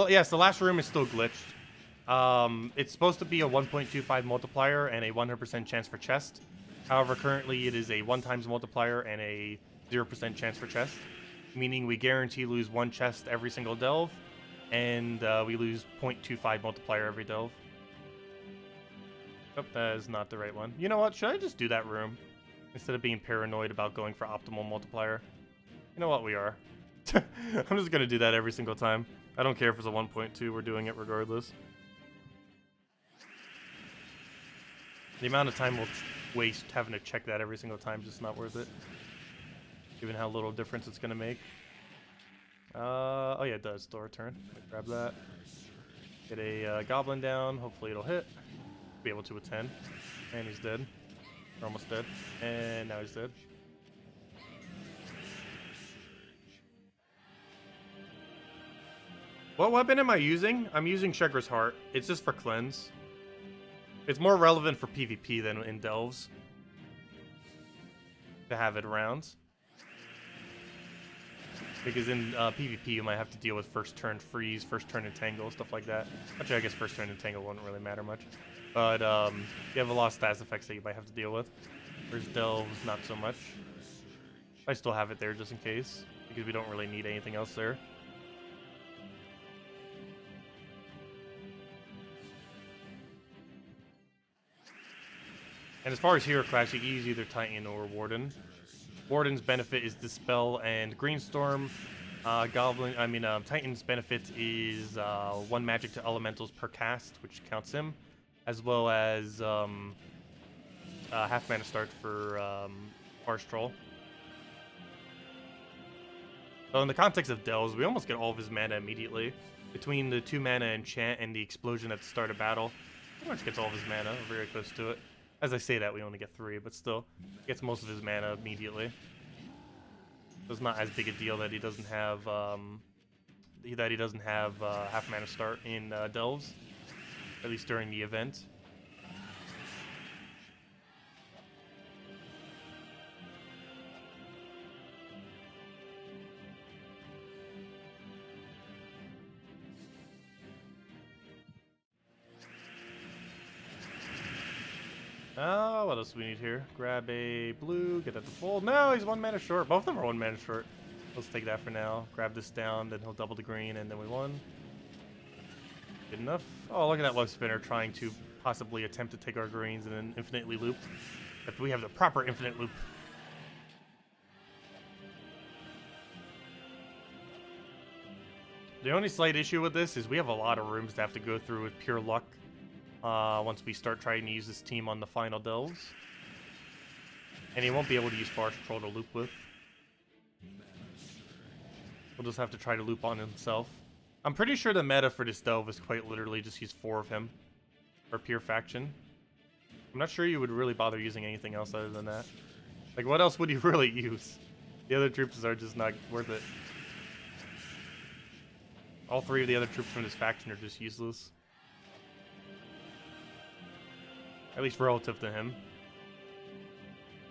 Yes, the last room is still glitched. It's supposed to be a 1.25 multiplier and a 100% chance for chest. However, currently it is a 1x multiplier and a 0% chance for chest, meaning we guarantee lose 1 chest every single delve, and we lose 0.25 multiplier every delve. Oh, that is not the right one. You know what? Should I just do that room instead of being paranoid about going for optimal multiplier? You know what? We are. I'm just gonna do that every single time. I don't care if it's a 1.2, we're doing it regardless. The amount of time we'll waste having to check that every single time is just not worth it. Given how little difference it's gonna make. Oh yeah, it does. Store turn. Grab that. Get a goblin down. Hopefully it'll hit. Be able to with 10. And he's dead. We're almost dead. And now he's dead. What weapon am I using? I'm using Shegar's Heart. It's just for cleanse. It's more relevant for PvP than in delves. To have it around. Because in PvP you might have to deal with first turn freeze, first turn entangle, stuff like that. Actually, I guess first turn entangle wouldn't really matter much. But you have a lot of stats effects that you might have to deal with. Whereas delves, not so much. I still have it there just in case. Because we don't really need anything else there. And as far as hero class, you can use either Titan or Warden. Warden's benefit is Dispel and Greenstorm. Titan's benefit is 1 magic to elementals per cast, which counts him, as well as half mana start for Harsh Troll. So in the context of delves, we almost get all of his mana immediately. Between the 2 mana enchant and the explosion at the start of battle, pretty much gets all of his mana, very close to it. As I say that, we only get 3, but still, gets most of his mana immediately. So it's not as big a deal that he doesn't have half mana start in delves, at least during the event. What else do we need here? Grab a blue, get that to full. No, he's 1 mana short. Both of them are 1 mana short. Let's take that for now. Grab this down, then he'll double the green, and then we won. Good enough. Oh, look at that love spinner trying to possibly attempt to take our greens and then infinitely loop. If we have the proper infinite loop. The only slight issue with this is we have a lot of rooms to have to go through with pure luck. Once we start trying to use this team on the final delves. And he won't be able to use Forest Troll to loop with. We'll just have to try to loop on himself. I'm pretty sure the meta for this delve is quite literally just use 4 of him. For pure faction. I'm not sure you would really bother using anything else other than that. Like, what else would you really use? The other troops are just not worth it. All 3 of the other troops from this faction are just useless. At least relative to him.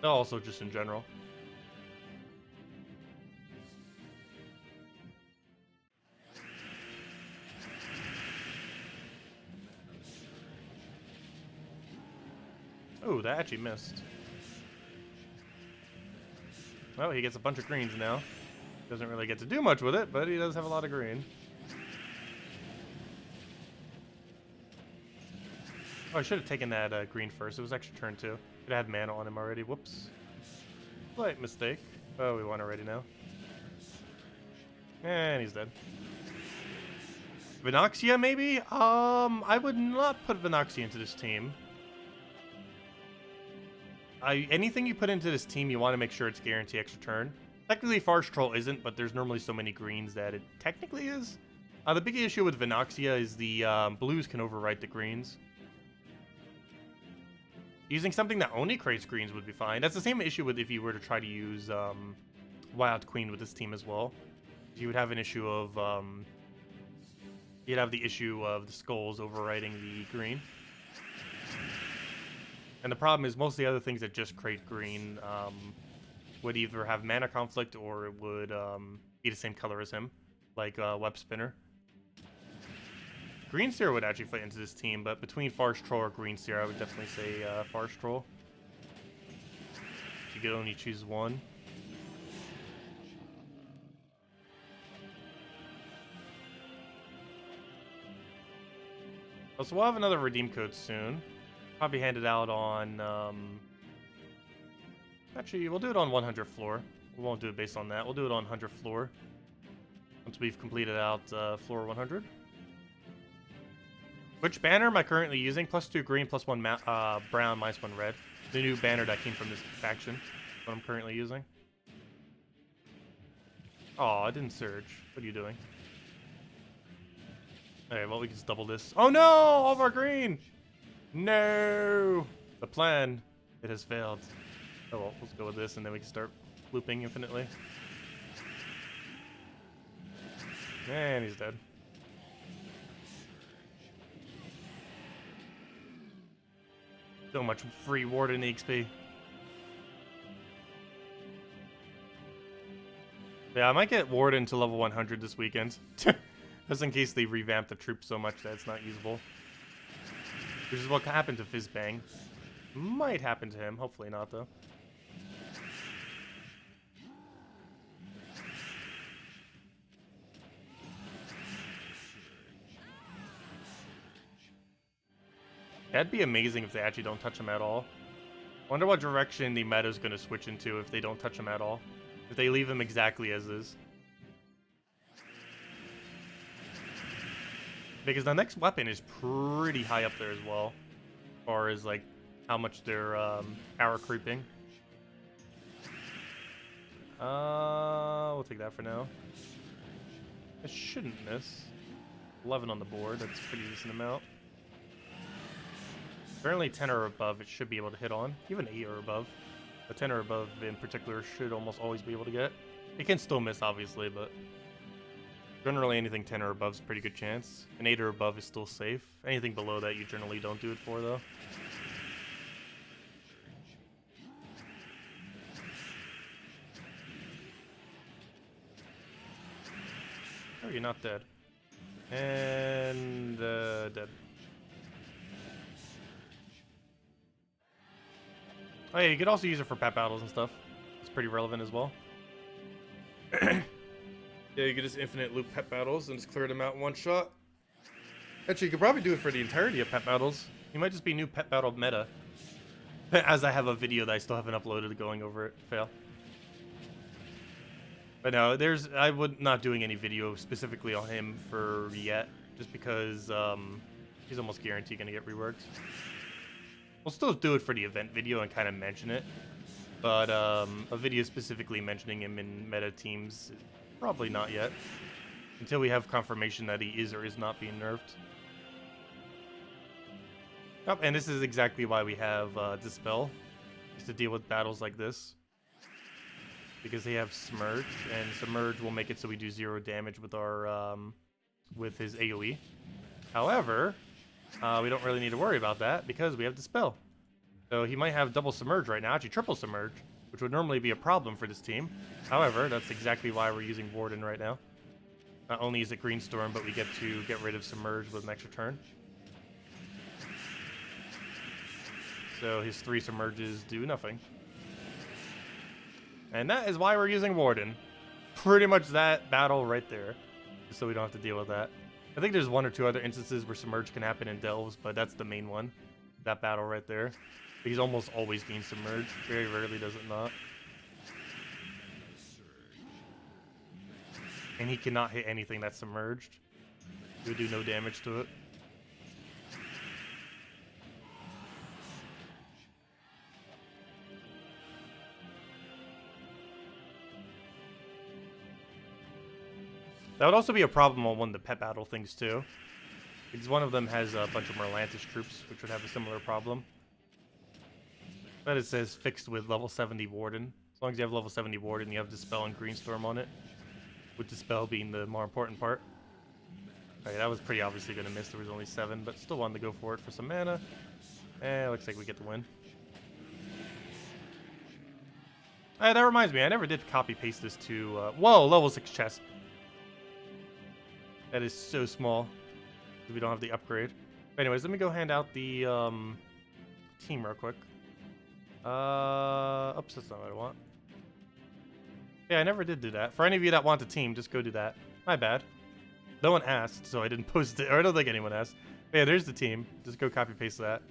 Also just in general. Ooh, that actually missed. Oh, he gets a bunch of greens now. Doesn't really get to do much with it, but he does have a lot of green. Oh, I should have taken that green first. It was actually turn 2. Could have had mana on him already. Whoops. Slight mistake. Oh, we won already now. And he's dead. Vinoxia, maybe? I would not put Vinoxia into this team. Anything you put into this team, you want to make sure it's guaranteed extra turn. Technically, Farce Troll isn't, but there's normally so many greens that it technically is. The big issue with Vinoxia is the blues can overwrite the greens. Using something that only creates greens would be fine. That's the same issue with if you were to try to use Wild Queen with this team as well. You would have an issue of you'd have the issue of the skulls overwriting the green. And the problem is most of the other things that just create green would either have mana conflict or it would be the same color as him, like Web Spinner. Green Seer would actually fit into this team, but between Farce Troll or Green Seer, I would definitely say Farce Troll. If you could only choose one. So we'll have another redeem code soon. Probably hand it out on... Actually, we'll do it on 100 floor. We won't do it based on that. We'll do it on 100 floor. Once we've completed out floor 100. Which banner am I currently using? +2 green, +1 brown, -1 red. The new banner that came from this faction. What I'm currently using. Oh, I didn't surge. What are you doing? Okay, well, we can just double this. Oh no! All of our green! No! The plan. It has failed. Oh well, let's go with this and then we can start looping infinitely. And he's dead. So much free Warden XP. Yeah, I might get Warden to level 100 this weekend. Just in case they revamp the troops so much that it's not usable. Which is what happened to Fizzbang. Might happen to him. Hopefully not, though. That'd be amazing if they actually don't touch him at all. Wonder what direction the meta is going to switch into if they don't touch him at all. If they leave him exactly as is. Because the next weapon is pretty high up there as well. As far as, like, how much they're power creeping. We'll take that for now. I shouldn't miss. 11 on the board, that's a pretty decent amount. Apparently 10 or above it should be able to hit on. Even 8 or above. A 10 or above in particular should almost always be able to get. It can still miss, obviously, but generally anything 10 or above is a pretty good chance. An 8 or above is still safe. Anything below that you generally don't do it for, though. Oh, you're not dead. And dead. Oh yeah, you could also use it for pet battles and stuff. It's pretty relevant as well. Yeah, you could just infinite loop pet battles and just clear them out in one shot. Actually, you could probably do it for the entirety of pet battles. You might just be new pet battle meta. As I have a video that I still haven't uploaded going over it. Fail. But no, I would not doing any video specifically on him for yet. Just because he's almost guaranteed going to get reworked. We'll still do it for the event video and kind of mention it, but a video specifically mentioning him in meta teams, probably not yet, until we have confirmation that he is or is not being nerfed. Oh, and this is exactly why we have Dispel, is to deal with battles like this, because they have Submerge, and Submerge will make it so we do 0 damage with our with his AoE. However, we don't really need to worry about that because we have Dispel. So he might have double Submerge right now, actually triple Submerge, which would normally be a problem for this team. However, that's exactly why we're using Warden right now. Not only is it Green Storm, but we get to get rid of Submerge with an extra turn. So his 3 Submerges do nothing. And that is why we're using Warden. Pretty much that battle right there. Just so we don't have to deal with that. I think there's one or two other instances where Submerge can happen in Delves, but that's the main one. That battle right there. He's almost always being Submerged. Very rarely does it not. And he cannot hit anything that's submerged. He would do no damage to it. That would also be a problem on one of the pet battle things too. Because one of them has a bunch of Merlantish troops, which would have a similar problem. But it says fixed with level 70 Warden. As long as you have level 70 Warden, you have Dispel and Greenstorm on it. With Dispel being the more important part. Okay, that was pretty obviously going to miss. There was only 7, but still wanted to go for it for some mana. And looks like we get the win. That reminds me, I never did copy-paste this to... whoa, level 6 chest. That is so small. We don't have the upgrade. But anyways, let me go hand out the team real quick. Oops, that's not what I want. Yeah, I never did do that. For any of you that want the team, just go do that. My bad. No one asked, so I didn't post it. Or I don't think anyone asked. But yeah, there's the team. Just go copy-paste that.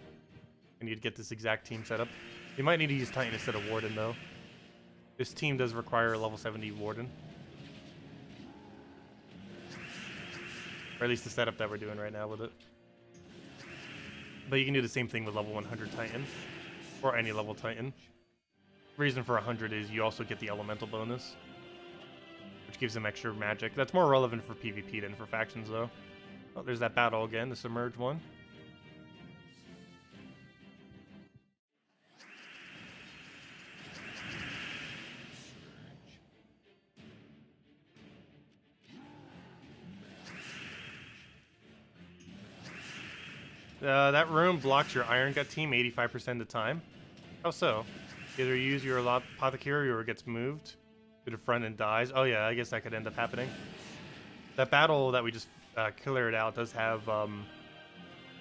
And you'd get this exact team setup. You might need to use Titan instead of Warden, though. This team does require a level 70 Warden. Or at least the setup that we're doing right now with it. But you can do the same thing with level 100 Titan. Or any level Titan. Reason for 100 is you also get the elemental bonus, which gives them extra magic. That's more relevant for PvP than for factions, though. Oh, there's that battle again, the Submerge one. That room blocks your Iron Gut team 85% of the time. How so? Either you use your apothecary or it gets moved to the front and dies. Oh yeah, I guess that could end up happening. That battle that we just cleared out does have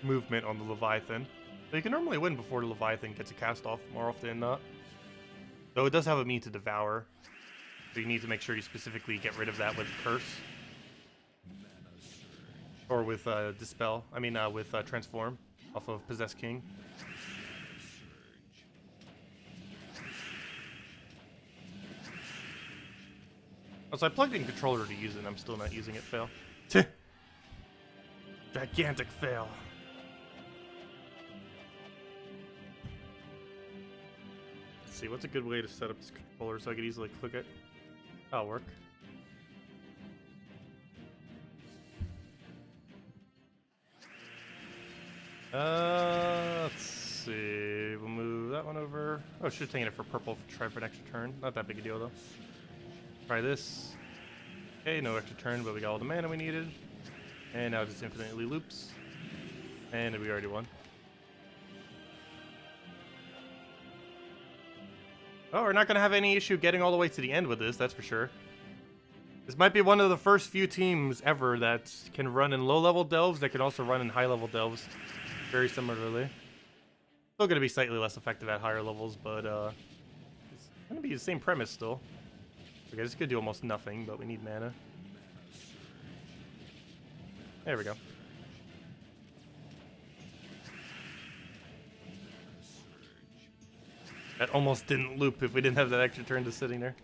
movement on the Leviathan. So you can normally win before the Leviathan gets a cast off more often than not. Though it does have a mean to devour. So you need to make sure you specifically get rid of that with Curse. Or with Dispel. I mean with Transform off of Possess King. Also, I plugged in controller to use it, and I'm still not using it. Fail. Gigantic fail. Let's see, what's a good way to set up this controller so I could easily click it? That'll work. Let's see. We'll move that one over. Oh, should have taken it for purple. Try for an extra turn. Not that big a deal, though. Try this. Okay, no extra turn, but we got all the mana we needed. And now it just infinitely loops. And we already won. Oh, we're not going to have any issue getting all the way to the end with this, that's for sure. This might be one of the first few teams ever that can run in low-level delves that can also run in high-level delves very similarly. Still going to be slightly less effective at higher levels, but it's going to be the same premise still. Okay, this could do almost nothing, but we need mana. There we go. That almost didn't loop if we didn't have that extra turn just sitting there.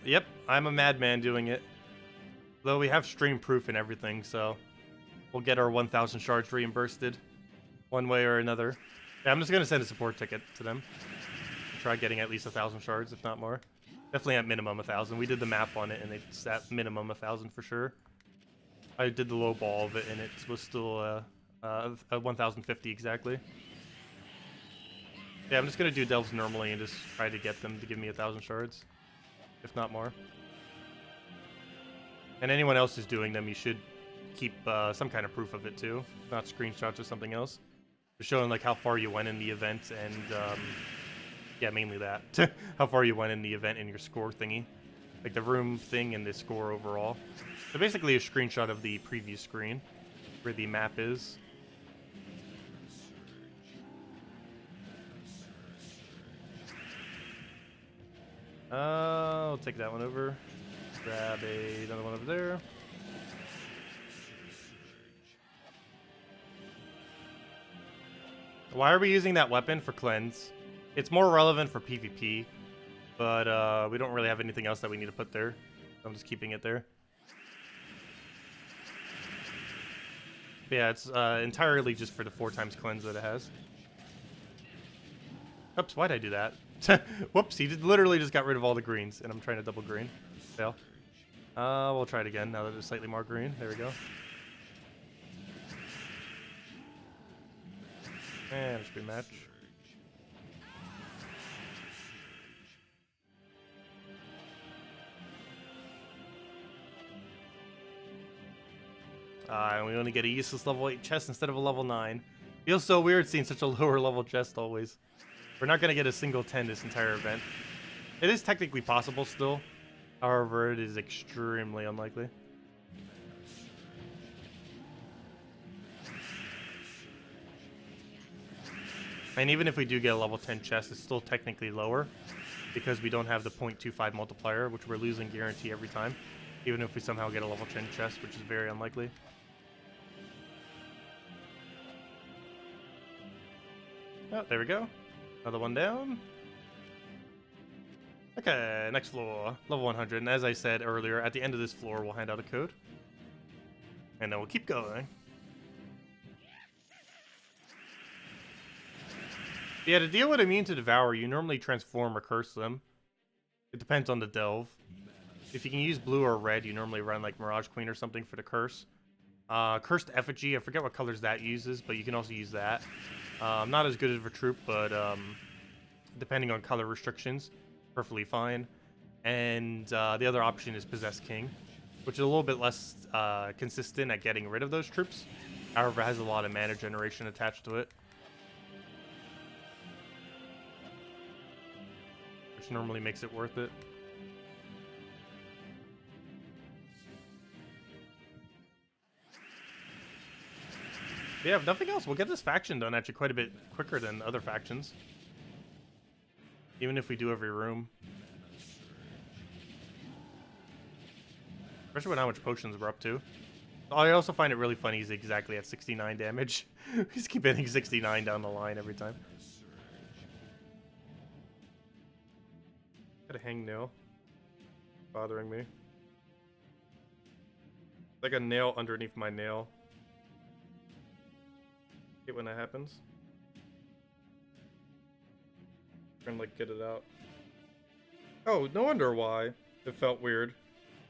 Yep, I'm a madman doing it. Though we have stream proof and everything, so we'll get our 1,000 shards reimbursed one way or another. Yeah, I'm just going to send a support ticket to them. Try getting at least 1,000 shards, if not more. Definitely at minimum 1,000. We did the math on it, and it's at minimum 1,000 for sure. I did the low ball of it, and it was still 1,050 exactly. Yeah, I'm just going to do delves normally and just try to get them to give me 1,000 shards, if not more. And anyone else who's doing them, you should keep some kind of proof of it too, not screenshots or something else. Just showing like how far you went in the event and yeah, mainly that. How far you went in the event and your score thingy. Like the room thing and the score overall. So basically a screenshot of the previous screen where the map is. I'll take that one over. Grab another one over there. Why are we using that weapon for cleanse? It's more relevant for PvP, but we don't really have anything else that we need to put there. So I'm just keeping it there. But yeah, it's entirely just for the 4x cleanse that it has. Oops, why'd I do that? Whoops, he literally just got rid of all the greens, and I'm trying to double green. Fail. We'll try it again now that there's slightly more green. There we go. And it should be a match. And we only get a useless level 8 chest instead of a level 9. Feels so weird seeing such a lower level chest always. We're not going to get a single 10 this entire event. It is technically possible still. However, it is extremely unlikely. And even if we do get a level 10 chest, it's still technically lower because we don't have the 0.25 multiplier, which we're losing guarantee every time, even if we somehow get a level 10 chest, which is very unlikely. Oh, there we go. Another one down. Okay, next floor, level 100. And as I said earlier, at the end of this floor, we'll hand out a code. And then we'll keep going. Yeah, to deal with Immune to Devour, you normally transform or curse them. It depends on the delve. If you can use blue or red, you normally run like Mirage Queen or something for the curse. Cursed Effigy, I forget what colors that uses, but you can also use that. Not as good as a troop, but depending on color restrictions, perfectly fine. And the other option is Possess King, which is a little bit less consistent at getting rid of those troops. However, it has a lot of mana generation attached to it, which normally makes it worth it. Yeah, if nothing else, we'll get this faction done actually quite a bit quicker than other factions. Even if we do every room. Especially with how much potions we're up to. I also find it really funny he's exactly at 69 damage. We just keep hitting 69 down the line every time. Got a hangnail. Bothering me. Like a nail underneath my nail. Hate when that happens. Trying to like get it out. Oh, no wonder why it felt weird.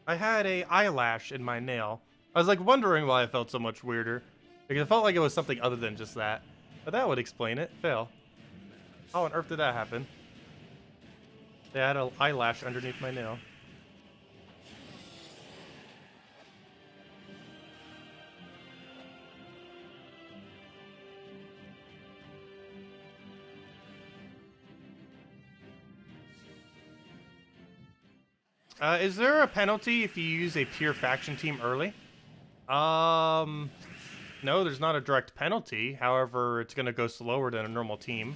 I had a eyelash in my nail. I was like wondering why it felt so much weirder. Because it felt like it was something other than just that. But that would explain it. Fail. How on earth did that happen? They had an eyelash underneath my nail. Is there a penalty if you use a pure faction team early? No, there's not a direct penalty. However, it's going to go slower than a normal team.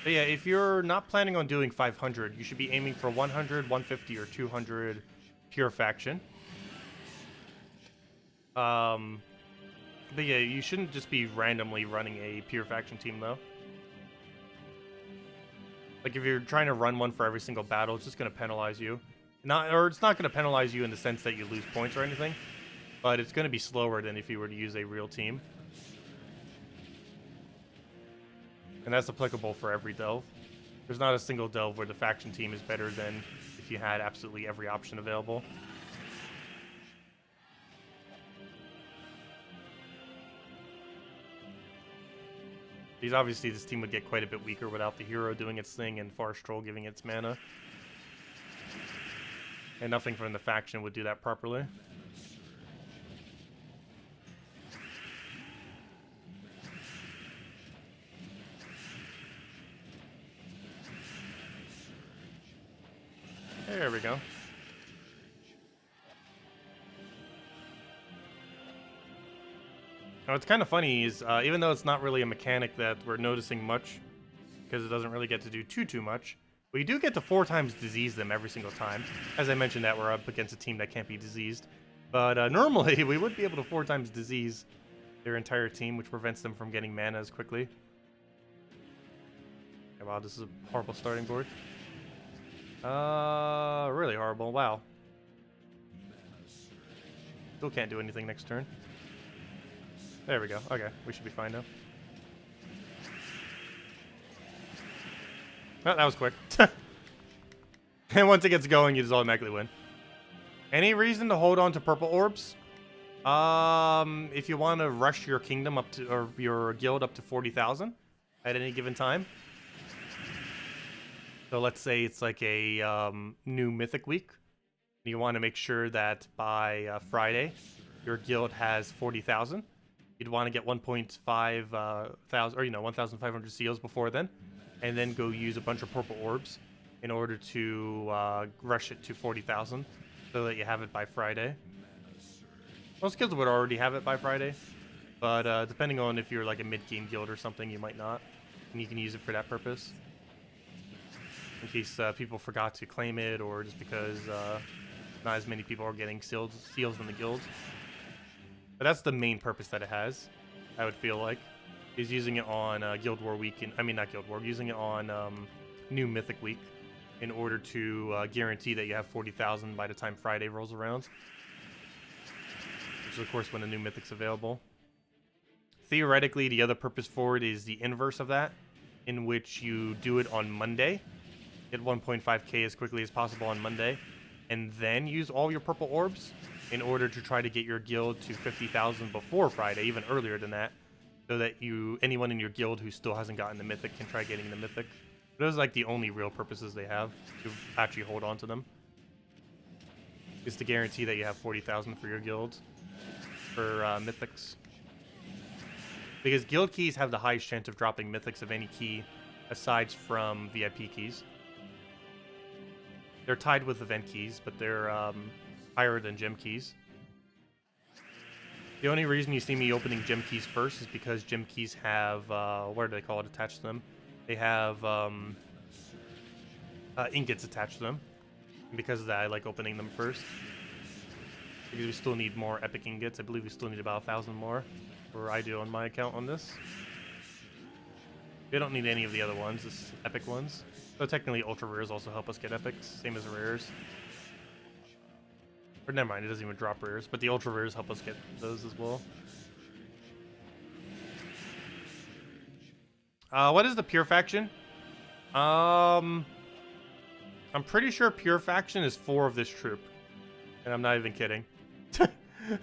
But yeah, if you're not planning on doing 500, you should be aiming for 100, 150, or 200 pure faction. But yeah, you shouldn't just be randomly running a pure faction team, though. Like, if you're trying to run one for every single battle, it's just going to penalize you. It's not going to penalize you in the sense that you lose points or anything, but it's going to be slower than if you were to use a real team. And that's applicable for every delve. There's not a single delve where the faction team is better than if you had absolutely every option available. Because obviously this team would get quite a bit weaker without the hero doing its thing and Forest Troll giving its mana. And nothing from the faction would do that properly. There we go. Now, what's kind of funny is, even though it's not really a mechanic that we're noticing much because it doesn't really get to do too much. We do get to 4 times disease them every single time. As I mentioned that we're up against a team that can't be diseased. But normally we would be able to 4 times disease their entire team, which prevents them from getting mana as quickly. Okay, wow, this is a horrible starting board. Really horrible. Wow. Still can't do anything next turn. There we go. Okay, we should be fine now. Oh, that was quick. And once it gets going, you just automatically win. Any reason to hold on to purple orbs? If you want to rush your kingdom up to, or your guild up to 40,000 at any given time. So let's say it's like a new mythic week. You want to make sure that by Friday, your guild has 40,000. You'd want to get 1.5 thousand, or 1,500 seals before then, and then go use a bunch of purple orbs in order to rush it to 40,000, so that you have it by Friday. Most guilds would already have it by Friday, but depending on if you're like a mid-game guild or something, you might not, and you can use it for that purpose. In case people forgot to claim it, or just because not as many people are getting seals in the guild. But that's the main purpose that it has, I would feel like, is using it on Guild War week. Not Guild War, using it on New Mythic week in order to guarantee that you have 40,000 by the time Friday rolls around. Which is, of course, when the new Mythic's available. Theoretically, the other purpose for it is the inverse of that, in which you do it on Monday. Get 1.5k as quickly as possible on Monday, and then use all your purple orbs in order to try to get your guild to 50,000 before Friday, even earlier than that, so that anyone in your guild who still hasn't gotten the Mythic can try getting the Mythic. Those are like the only real purposes they have to actually hold on to them. Is to guarantee that you have 40,000 for your guild for Mythics. Because guild keys have the highest chance of dropping Mythics of any key aside from VIP keys. They're tied with event keys, but they're higher than gem keys. The only reason you see me opening gem keys first is because gem keys have, what do they call it attached to them? They have ingots attached to them. And because of that, I like opening them first. Because we still need more epic ingots. I believe we still need about 1,000 more, or I do on my account on this. We don't need any of the other ones, just epic ones. So technically ultra rares also help us get epics, same as rares. Or never mind, it doesn't even drop rares, but the ultra rares help us get those as well. What is the pure faction? I'm pretty sure pure faction is 4 of this troop. And I'm not even kidding.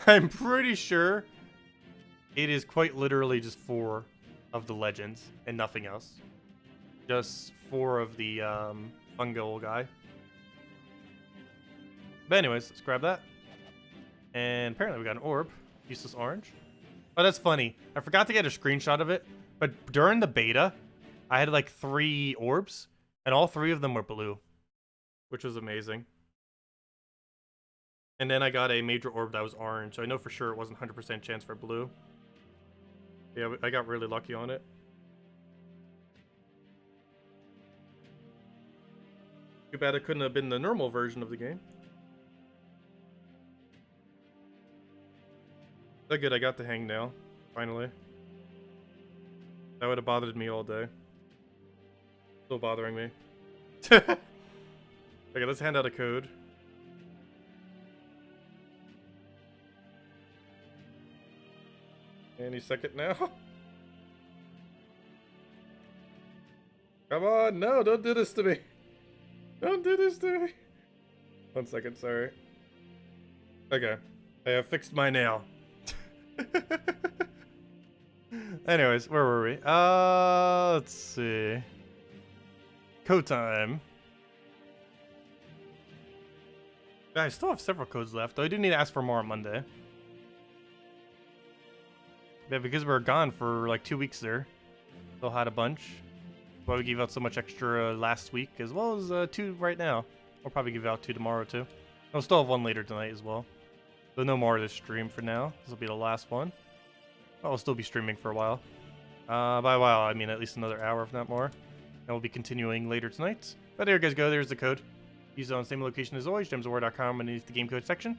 I'm pretty sure it is quite literally just 4 of the legends and nothing else. Just 4 of the Fangowolf guy. But anyways, let's grab that. And apparently we got an orb. Useless orange. Oh, that's funny. I forgot to get a screenshot of it. But during the beta, I had like 3 orbs. And all 3 of them were blue. Which was amazing. And then I got a major orb that was orange. So I know for sure it wasn't 100% chance for blue. Yeah, I got really lucky on it. Too bad it couldn't have been the normal version of the game. So good, I got the hangnail, finally. That would have bothered me all day. Still bothering me. Okay, let's hand out a code. Any second now. Come on, no, don't do this to me. Don't do this to me. 1 second, sorry. Okay, I have fixed my nail. Anyways, where were we? Let's see. Code time. I still have several codes left, though I do need to ask for more on Monday. Yeah, because we were gone for like 2 weeks there. Still had a bunch. That's why we gave out so much extra last week, as well as 2 right now. We'll probably give out 2 tomorrow, too. We'll still have 1 later tonight as well. So no more of this stream for now. This will be the last one. I'll still be streaming for a while. By a while, I mean at least another hour, if not more. And we'll be continuing later tonight. But there you guys go. There's the code. Use it on the same location as always, gemsofwar.com underneath the game code section.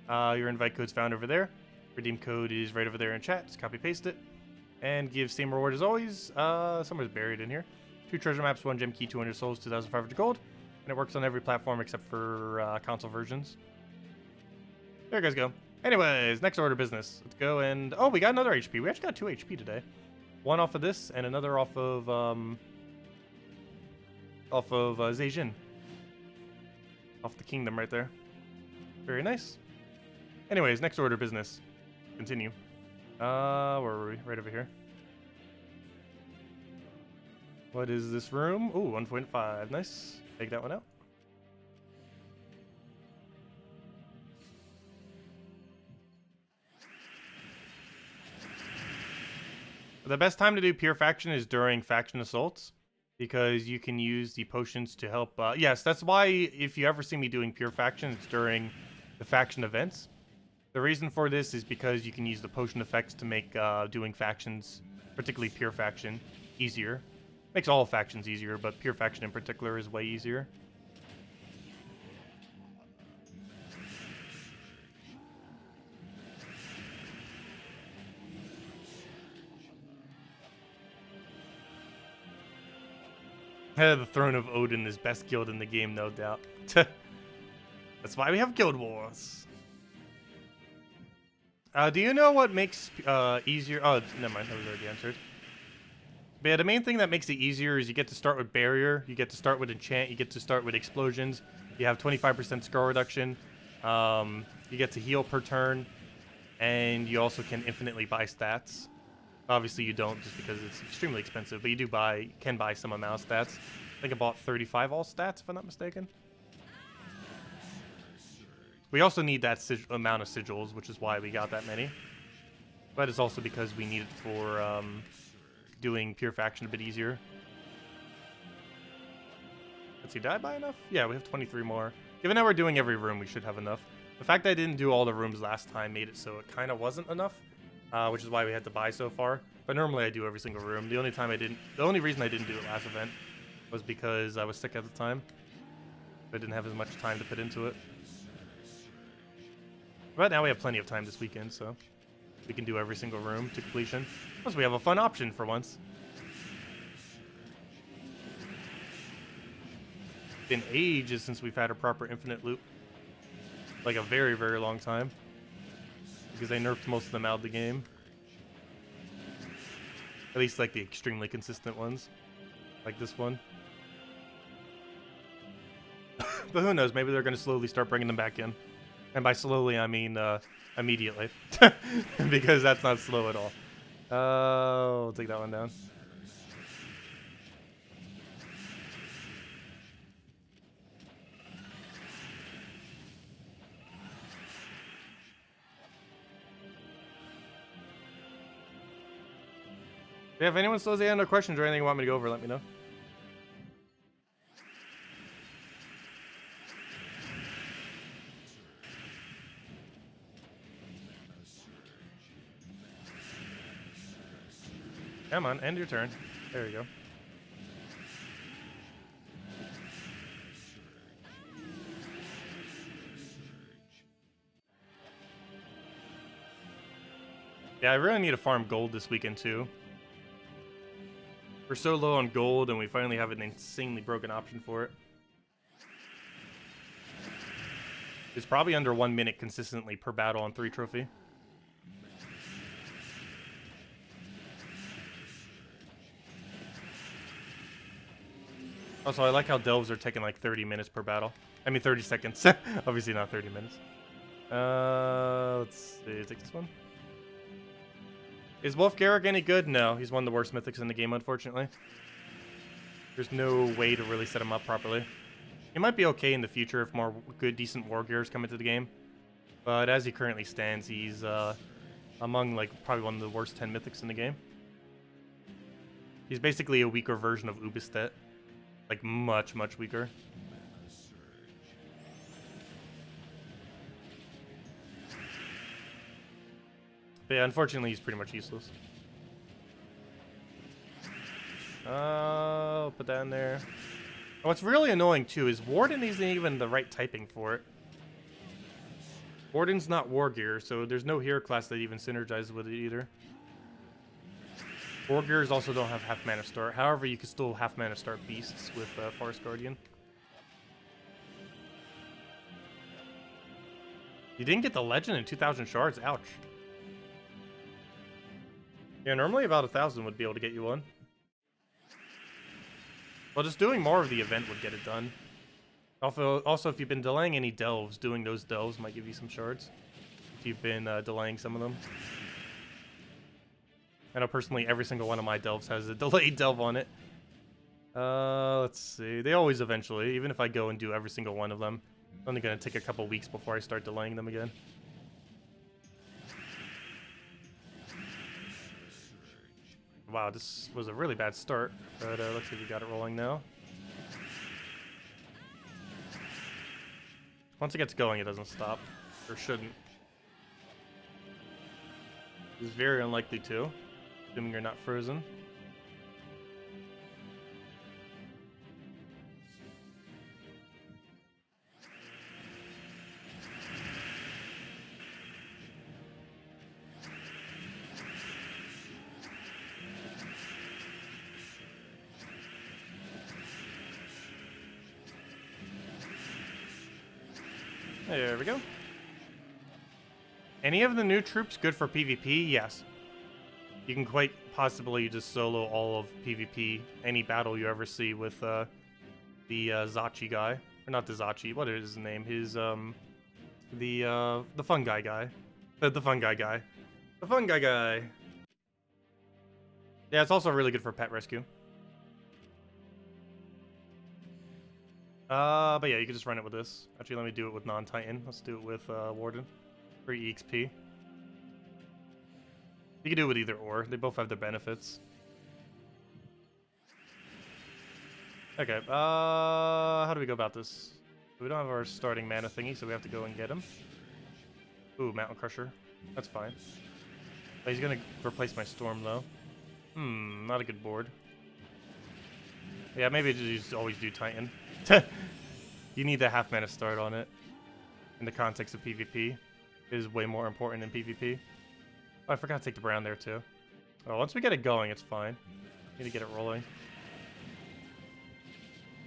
Your invite code's found over there. Redeem code is right over there in chat. Just copy paste it. And give same reward as always. Somewhere's buried in here. 2 treasure maps, 1 gem key, 200 souls, 2,500 gold. And it works on every platform except for console versions. There you guys go. Anyways, next order of business. Let's go and... Oh, we got another HP. We actually got 2 HP today. One off of this and another off of Zhejian. Off the kingdom right there. Very nice. Anyways, next order of business. Continue. Where were we? Right over here. What is this room? Ooh, 1.5. Nice. Take that one out. The best time to do pure faction is during faction assaults, because you can use the potions to help. Yes, that's why if you ever see me doing pure faction, it's during the faction events. The reason for this is because you can use the potion effects to make doing factions, particularly pure faction, easier. Makes all factions easier, but pure faction in particular is way easier. The Throne of Odin is best guild in the game, no doubt. That's why we have guild wars. Do you know what makes easier? Oh, never mind. That was already answered. But yeah, the main thing that makes it easier is you get to start with barrier, you get to start with enchant, you get to start with explosions. You have 25% scroll reduction. You get to heal per turn, and you also can infinitely buy stats. Obviously, you don't just because it's extremely expensive, but you do can buy some amount of stats. I think I bought 35 all stats, if I'm not mistaken. We also need that amount of sigils, which is why we got that many. But it's also because we need it for doing pure faction a bit easier. Let's see, did I buy enough? Yeah, we have 23 more. Given that we're doing every room, we should have enough. The fact that I didn't do all the rooms last time made it so it kind of wasn't enough. Which is why we had to buy so far. But normally I do every single room. The only reason I didn't do it last event was because I was sick at the time. I didn't have as much time to put into it. But now we have plenty of time this weekend, so we can do every single room to completion. Plus we have a fun option for once. It's been ages since we've had a proper infinite loop. Like a very, very long time. Because they nerfed most of them out of the game. At least like the extremely consistent ones. Like this one. But who knows, maybe they're going to slowly start bringing them back in. And by slowly, I mean immediately. Because that's not slow at all. We'll take that one down. Yeah, if anyone still has any other questions or anything you want me to go over, let me know. Come on, end your turn. There you go. Yeah, I really need to farm gold this weekend too. We're so low on gold, and we finally have an insanely broken option for it. It's probably under 1 minute consistently per battle on 3 trophy. Also, I like how delves are taking like 30 minutes per battle. I mean 30 seconds. Obviously not 30 minutes. Let's see, take this one. Is Wolf Garrick any good? No, he's one of the worst mythics in the game, unfortunately. There's no way to really set him up properly. He might be okay in the future if more good, decent war gears come into the game. But as he currently stands, he's among like probably one of the worst 10 mythics in the game. He's basically a weaker version of Ubistet. Like much, much weaker. But yeah, unfortunately, he's pretty much useless. I'll put that in there. What's really annoying too is Warden isn't even the right typing for it. Warden's not War Gear, so there's no hero class that even synergizes with it either. War Gears also don't have half mana start. However, you can still half mana start beasts with Forest Guardian. You didn't get the legend in 2,000 shards. Ouch. Yeah, normally about 1,000 would be able to get you one. Well, just doing more of the event would get it done. Also, if you've been delaying any delves, doing those delves might give you some shards. If you've been delaying some of them. I know personally every single one of my delves has a delayed delve on it. Let's see. They always eventually, even if I go and do every single one of them, it's only going to take a couple weeks before I start delaying them again. Wow, this was a really bad start, but let's see if we got it rolling now. Once it gets going, it doesn't stop. Or shouldn't. It's very unlikely to, assuming you're not frozen. There we go. Any of the new troops good for PvP? Yes. You can quite possibly just solo all of PvP, any battle you ever see with the Zachi guy. Or not the Zachi, what is his name? His, the fungi guy. The fungi guy. The fungi guy. Yeah, it's also really good for pet rescue. But yeah, you can just run it with this. Actually, let me do it with non-Titan. Let's do it with Warden for EXP. You can do it with either or. They both have their benefits. Okay, how do we go about this? We don't have our starting mana thingy, so we have to go and get him. Ooh, Mountain Crusher. That's fine. Oh, he's gonna replace my Storm, though. Not a good board. Yeah, maybe just always do Titan. You need the half mana start on it. In the context of PvP. It is way more important in PvP. Oh, I forgot to take the brown there too. Oh, once we get it going, it's fine. Need to get it rolling.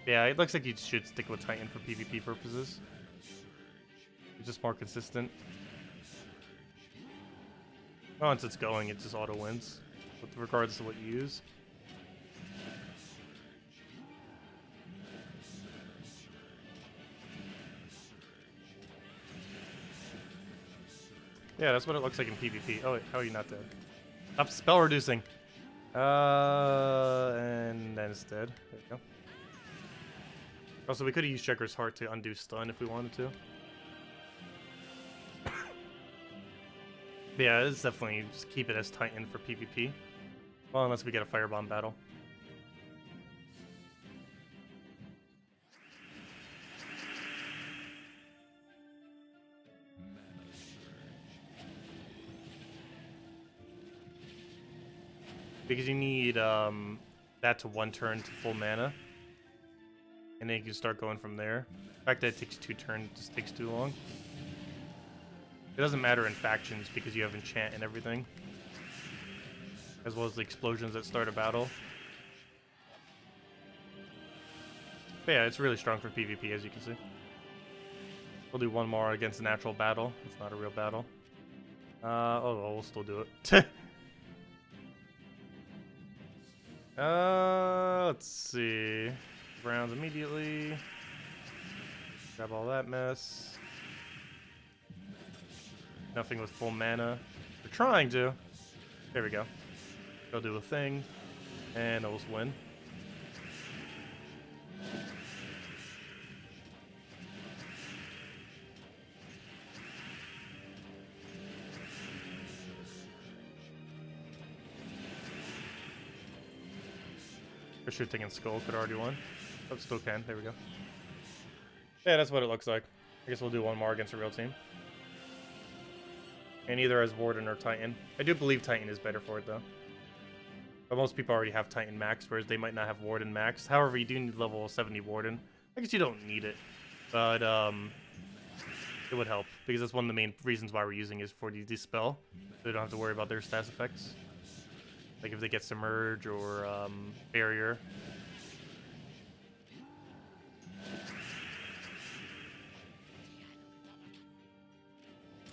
Yeah, it looks like you should stick with Titan for PvP purposes. It's just more consistent. Once it's going, it just auto wins, regardless of what you use. Yeah, that's what it looks like in PvP. Oh, wait, how are you not dead? Stop spell reducing. And then it's dead. There you go. Also, we could have used Checker's Heart to undo stun if we wanted to. But yeah, it's definitely just keep it as Titan for PvP. Well, unless we get a Firebomb battle. Because you need that to one turn to full mana. And then you can start going from there. The fact that it takes 2 turns just takes too long. It doesn't matter in factions because you have enchant and everything. As well as the explosions that start a battle. But yeah, it's really strong for PvP, as you can see. We'll do one more against a natural battle. It's not a real battle. Oh, well, we'll still do it. Let's see. Browns immediately. Grab all that mess. Nothing with full mana. We're trying to. There we go. Go do a thing. And it'll just win. For sure, taking Skull could already won. Oh, still can. There we go. Yeah, that's what it looks like. I guess we'll do one more against a real team. And either as Warden or Titan. I do believe Titan is better for it, though. But most people already have Titan max, whereas they might not have Warden max. However, you do need level 70 Warden. I guess you don't need it, but it would help, because that's one of the main reasons why we're using is for the Dispel. So they don't have to worry about their stats effects. Like if they get Submerge or Barrier.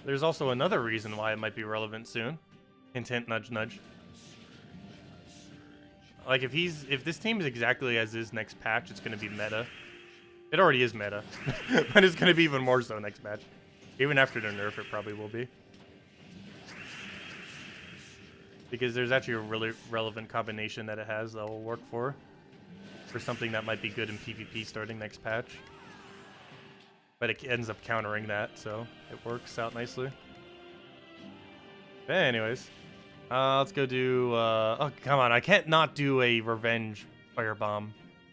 There's also another reason why it might be relevant soon. Hint, hint, nudge, nudge. Like if this team is exactly as is next patch, it's gonna be meta. It already is meta, but it's gonna be even more so next patch. Even after the nerf, it probably will be. Because there's actually a really relevant combination that it has that will work for something that might be good in PvP starting next patch. But it ends up countering that, so it works out nicely. But anyways, let's go do, oh, come on, I can't not do a revenge firebomb.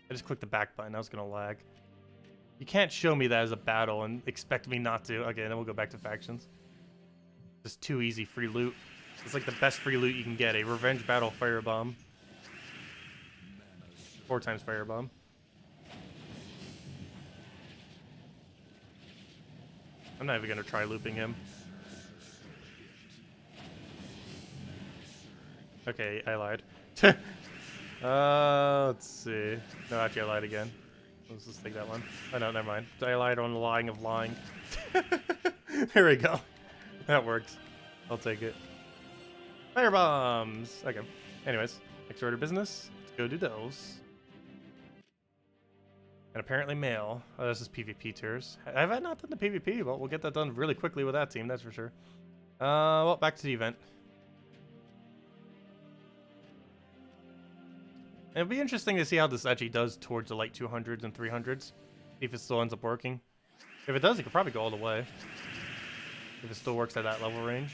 I just clicked the back button, I was gonna lag. You can't show me that as a battle and expect me not to. Okay, then we'll go back to factions. Just too easy free loot. It's like the best free loot you can get, a revenge battle firebomb. 4 times firebomb. I'm not even gonna try looping him. Okay, I lied. Let's see. No, actually, I lied again. Let's just take that one. Oh, no, never mind. I lied on the lying of lying. Here we go. That works. I'll take it. Fire bombs! Okay. Anyways, next order of business. Let's go do those. And apparently mail. Oh, this is PvP tiers. Have I not done the PvP? Well, we'll get that done really quickly with that team, that's for sure. Well, back to the event. It'll be interesting to see how this actually does towards the light 200s and 300s. See if it still ends up working. If it does, it could probably go all the way. If it still works at that level range.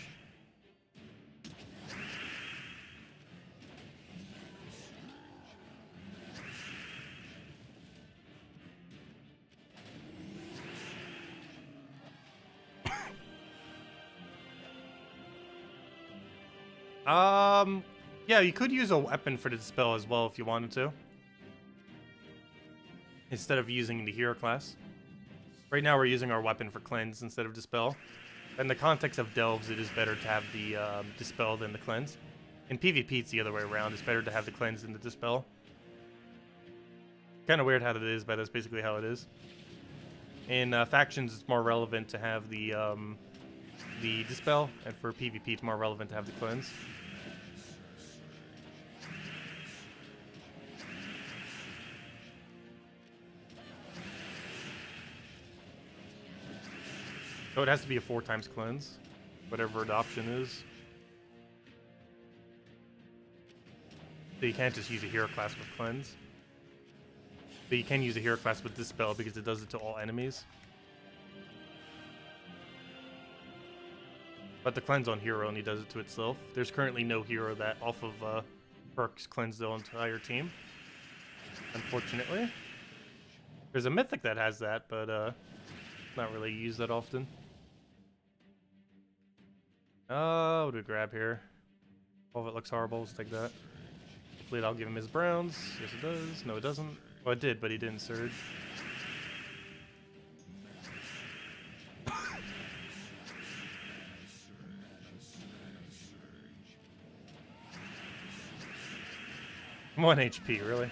Yeah, you could use a weapon for the Dispel as well if you wanted to. Instead of using the hero class. Right now we're using our weapon for Cleanse instead of Dispel. In the context of Delves, it is better to have the Dispel than the Cleanse. In PvP, it's the other way around. It's better to have the Cleanse than the Dispel. Kind of weird how it is, but that's basically how it is. In factions, it's more relevant to have the Dispel, and for PvP, it's more relevant to have the Cleanse. So it has to be a 4 times cleanse, whatever the option is. So you can't just use a hero class with cleanse. But you can use a hero class with Dispel because it does it to all enemies. But the cleanse on hero only does it to itself. There's currently no hero that off of perks cleanse the entire team. Unfortunately. There's a mythic that has that, but not really used that often. What do we grab here? All of it looks horrible, let's take that. Hopefully I'll give him his browns. Yes it does. No it doesn't. Well it did, but he didn't surge. One HP, really?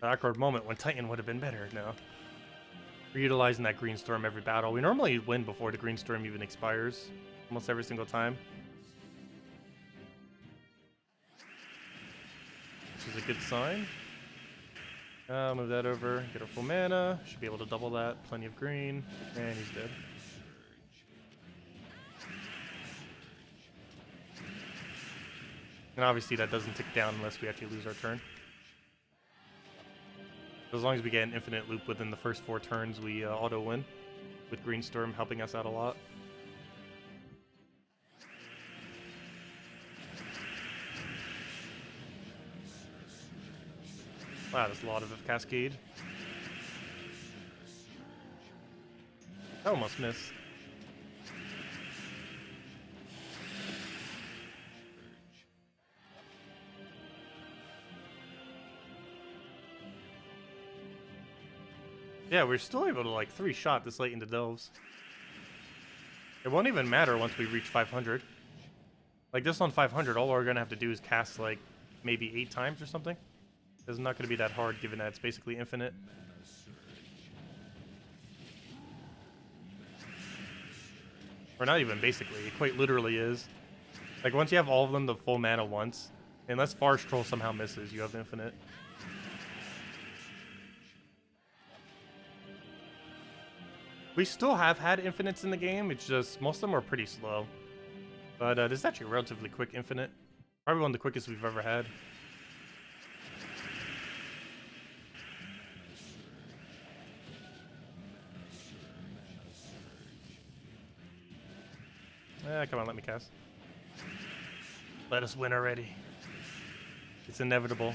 An awkward moment when Titan would have been better. No. We're utilizing that Green Storm every battle. We normally win before the Green Storm even expires. Almost every single time. Which is a good sign. Move that over. Get our full mana. Should be able to double that. Plenty of green. And he's dead. And obviously that doesn't tick down unless we actually lose our turn. So as long as we get an infinite loop within the first 4 turns, we auto-win. With Green Storm helping us out a lot. Wow, there's a lot of Cascade. I almost missed. Yeah, we're still able to like 3-shot this late into delves. It won't even matter once we reach 500. Like this on 500, all we're gonna have to do is cast like maybe 8 times or something. It's not gonna be that hard given that it's basically infinite. Or not even basically, it quite literally is. Like once you have all of them the full mana once, unless Forest Troll somehow misses, you have infinite. We still have had infinites in the game, it's just most of them are pretty slow. But this is actually a relatively quick infinite. Probably one of the quickest we've ever had. Come on, let me cast. Let us win already. It's inevitable.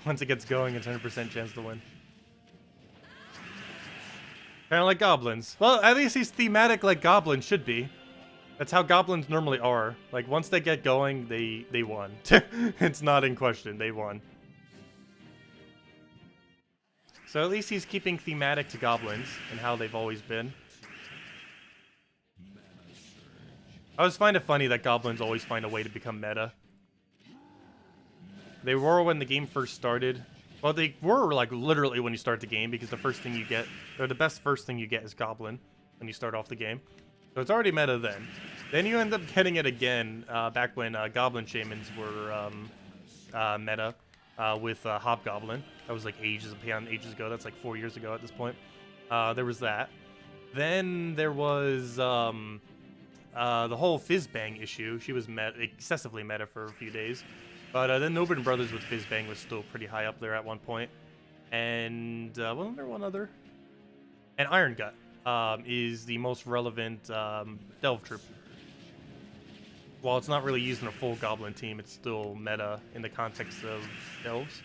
Once it gets going, it's 100% chance to win. Kind of like goblins. Well, at least he's thematic like goblins should be. That's how goblins normally are. Like, once they get going, they won. It's not in question. They won. So at least he's keeping thematic to goblins and how they've always been. I always find it funny that goblins always find a way to become meta. They were when the game first started. Well, they were like literally when you start the game because the first thing you get, or the best first thing you get is goblin when you start off the game. So it's already meta then. Then you end up getting it again back when goblin shamans were meta with hobgoblin. That was like ages ago. That's like 4 years ago at this point. There was that. Then there was the whole Fizzbang issue. She was excessively meta for a few days. But then Noburn Brothers with Fizzbang was still pretty high up there at one point. And wasn't there one other? And Iron Gut is the most relevant Delve troop. While it's not really used in a full Goblin team, it's still meta in the context of Delves.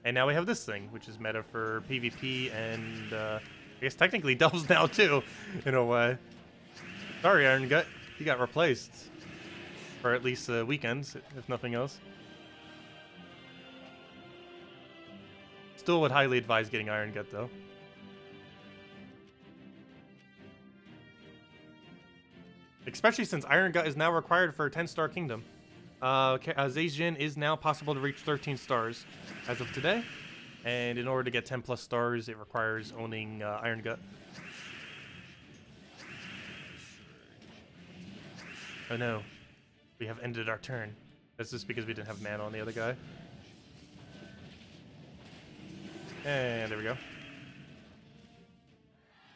And now we have this thing, which is meta for PvP and I guess technically Delves now too, in a way. Sorry, Iron Gut, you got replaced. For at least weekends, if nothing else. Still would highly advise getting Iron Gut though. Especially since Iron Gut is now required for a 10-star kingdom. Zayjin is now possible to reach 13 stars as of today. And in order to get 10 plus stars, it requires owning Iron Gut. Oh no. We have ended our turn. That's just because we didn't have mana on the other guy. And there we go.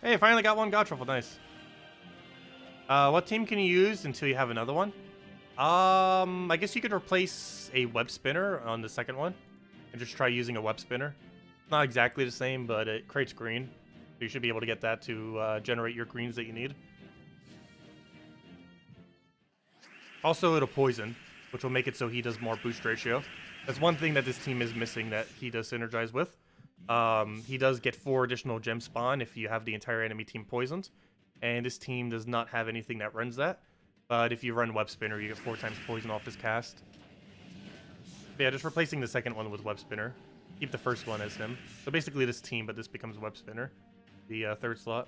Hey, finally got one God Truffle. Nice. What team can you use until you have another one? I guess you could replace a web spinner on the second one and just try using a web spinner. Not exactly the same, but it creates green. So you should be able to get that to generate your greens that you need. Also, it'll poison, which will make it so he does more boost ratio. That's one thing that this team is missing that he does synergize with. He does get 4 additional gem spawn if you have the entire enemy team poisoned. And this team does not have anything that runs that. But if you run Web Spinner, you get 4 times poison off his cast. But yeah, just replacing the second one with Web Spinner. Keep the first one as him. So basically this team, but this becomes Web Spinner. The third slot.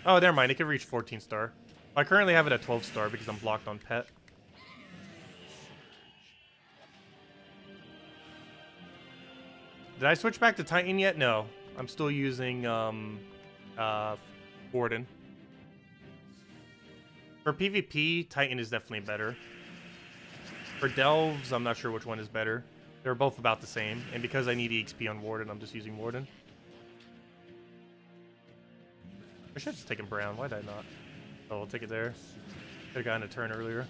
Oh, never mind. It can reach 14 star. I currently have it at 12 star because I'm blocked on pet. Did I switch back to Titan yet? No. I'm still using Warden. For PvP, Titan is definitely better. For Delves, I'm not sure which one is better. They're both about the same. And because I need EXP on Warden, I'm just using Warden. I should have just taken Brown. Why did I not? Oh, I'll take it there. Could have gotten a turn earlier.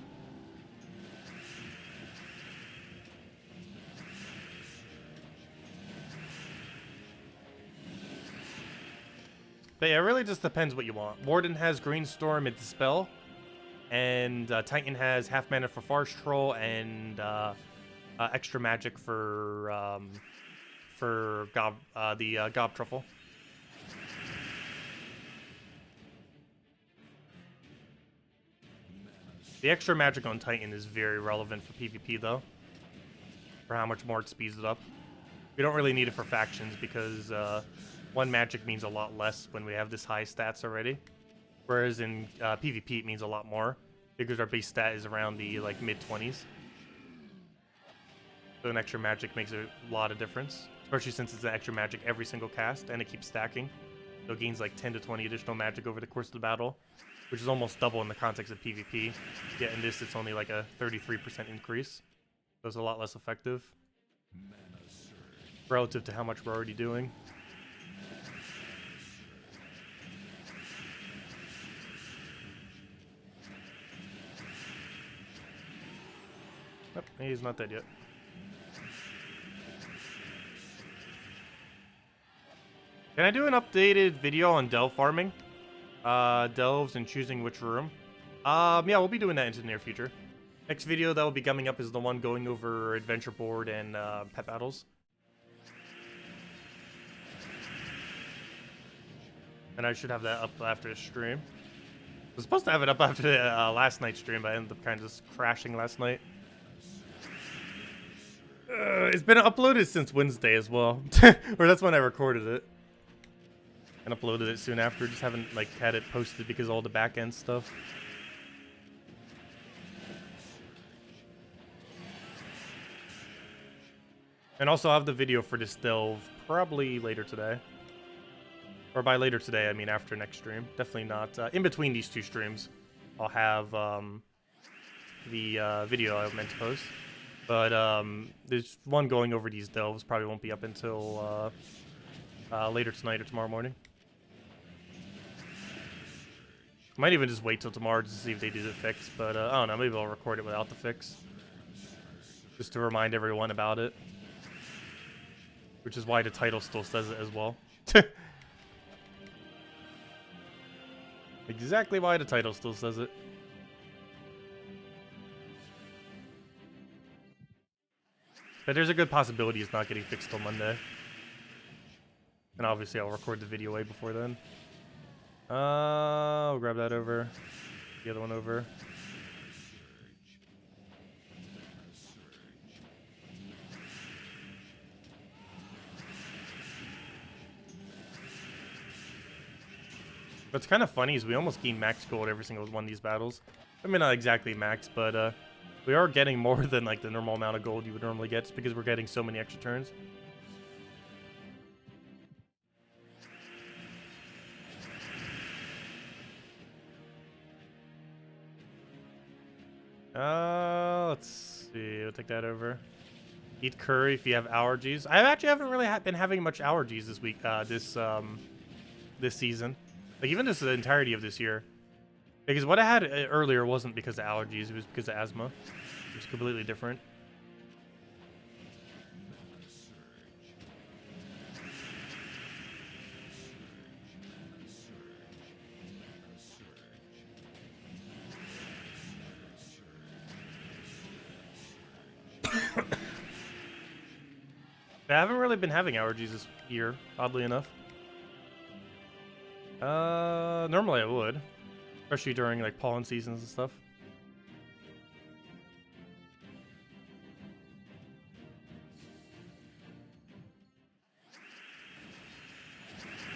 But yeah, it really just depends what you want. Warden has Green Storm and Dispel. And Titan has half mana for Forest Troll and extra magic for the Gob Truffle. The extra magic on Titan is very relevant for PvP though. For how much more it speeds it up. We don't really need it for factions because one magic means a lot less when we have this high stats already. Whereas in PvP it means a lot more because our base stat is around the like mid-20s. So an extra magic makes a lot of difference, especially since it's an extra magic every single cast and it keeps stacking. So it gains like 10 to 20 additional magic over the course of the battle, which is almost double in the context of PvP. Yet in this it's only like a 33% increase. So it's a lot less effective relative to how much we're already doing. Nope, he's not dead yet. Can I do an updated video on delve farming? Delves and choosing which room. Yeah, we'll be doing that into the near future. Next video that will be coming up is the one going over adventure board and pet battles. And I should have that up after the stream. I was supposed to have it up after the last night's stream, but I ended up kind of just crashing last night. It's been uploaded since Wednesday as well. Or that's when I recorded it. And uploaded it soon after. Just haven't like had it posted because of all the back end stuff. And also I'll have the video for this delve probably later today. Or by later today, I mean after next stream. Definitely not. In between these two streams, I'll have the video I meant to post. But there's one going over these delves. Probably won't be up until later tonight or tomorrow morning. Might even just wait till tomorrow to see if they do the fix. But I don't know. Maybe I'll record it without the fix. Just to remind everyone about it. Which is why the title still says it as well. Exactly why the title still says it. But there's a good possibility it's not getting fixed till Monday. And obviously I'll record the video way before then. I'll grab that over. The other one over. What's kind of funny is we almost gain max gold every single one of these battles. I mean, not exactly max, but we are getting more than like the normal amount of gold you would normally get just because we're getting so many extra turns. Let's see. We'll take that over. Eat curry if you have allergies. I actually haven't really been having much allergies this week, this season. Like, even this the entirety of this year. Because what I had earlier wasn't because of allergies, it was because of asthma. It was completely different. I haven't really been having allergies this year, oddly enough. Normally I would. Especially during like pollen seasons and stuff.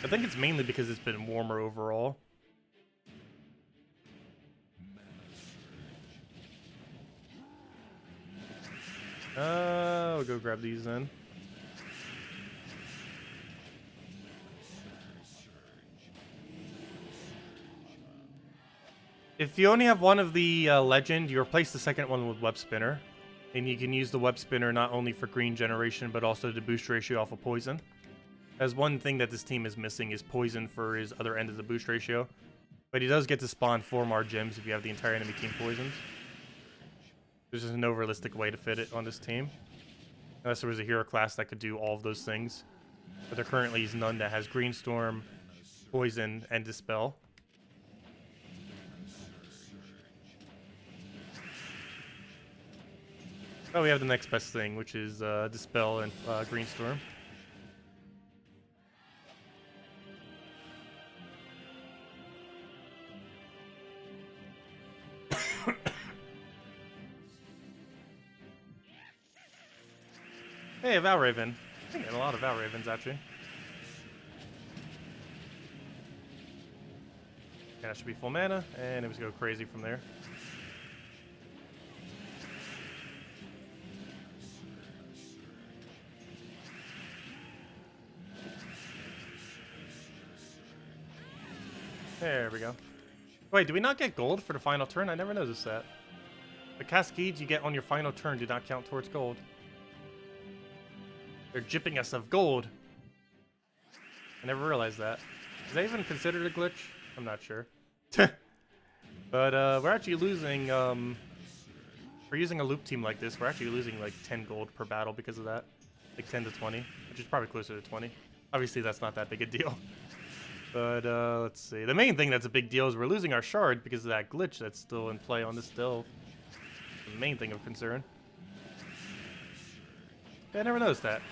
I think it's mainly because it's been warmer overall. We'll go grab these then. If you only have one of the legend, you replace the second one with web spinner. And you can use the web spinner not only for green generation, but also to boost ratio off of poison. As one thing that this team is missing is poison for his other end of the boost ratio. But he does get to spawn 4 more gems if you have the entire enemy team poisoned. There's just no realistic way to fit it on this team. Unless there was a hero class that could do all of those things. But there currently is none that has Green Storm, Poison, and Dispel. Oh, we have the next best thing, which is Dispel and Green Storm. Hey, Valraven. I'm getting a lot of Val Ravens, actually. Yeah, that should be full mana, and it was go crazy from there. There we go. Wait, do we not get gold for the final turn? I never noticed that. The cascades you get on your final turn do not count towards gold. They're gypping us of gold. I never realized that. Is that even considered a glitch? I'm not sure. But we're actually losing, we're using a loop team like this, we're actually losing like 10 gold per battle because of that. Like 10 to 20, which is probably closer to 20. Obviously that's not that big a deal. But let's see. The main thing that's a big deal is we're losing our shard because of that glitch that's still in play on this delve. The main thing of concern. I never noticed that.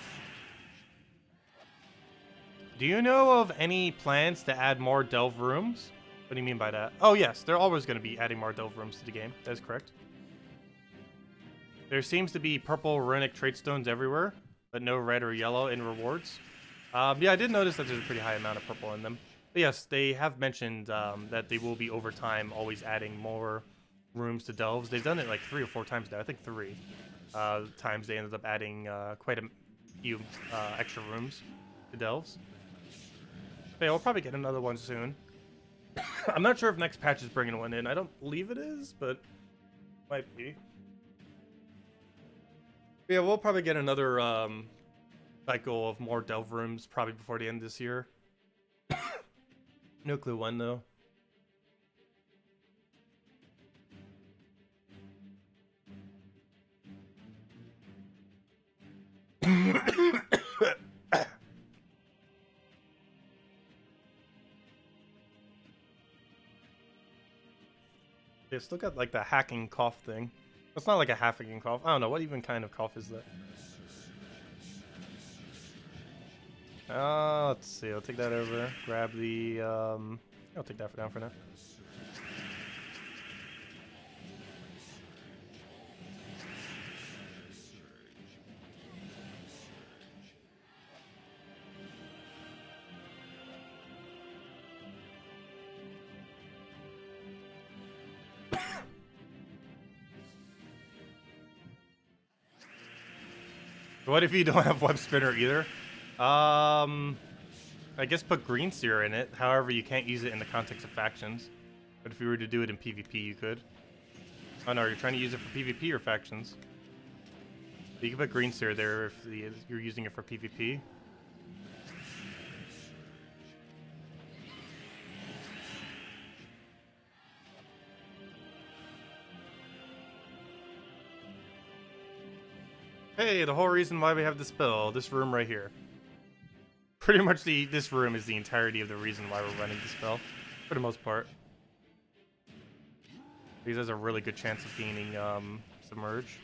Do you know of any plans to add more delve rooms? What do you mean by that? Oh yes, they're always going to be adding more delve rooms to the game. That is correct. There seems to be purple runic trait stones everywhere, but no red or yellow in rewards. Yeah, I did notice that there's a pretty high amount of purple in them. But yes, they have mentioned that they will be over time always adding more rooms to delves. They've done it like 3 or 4 times now. I think 3 times they ended up adding quite a few extra rooms to delves. But yeah, we'll probably get another one soon. I'm not sure if next patch is bringing one in. I don't believe it is, but might be. But yeah, we'll probably get another cycle of more delve rooms probably before the end of this year. No clue when though. They still got like the hacking cough thing. It's not like a hacking cough. I don't know what even kind of cough is that. Let's see. I'll take that over. Grab the. I'll take that down for now. What if you don't have web spinner either? I guess put green seer in it. However, you can't use it in the context of factions. But if you were to do it in PvP, you could. Oh no, you're trying to use it for PvP or factions? You can put green seer there if you're using it for PvP. Hey, the whole reason why we have this spell, this room right here. Pretty much this room is the entirety of the reason why we're running the spell, for the most part. Because there's a really good chance of gaining Submerge.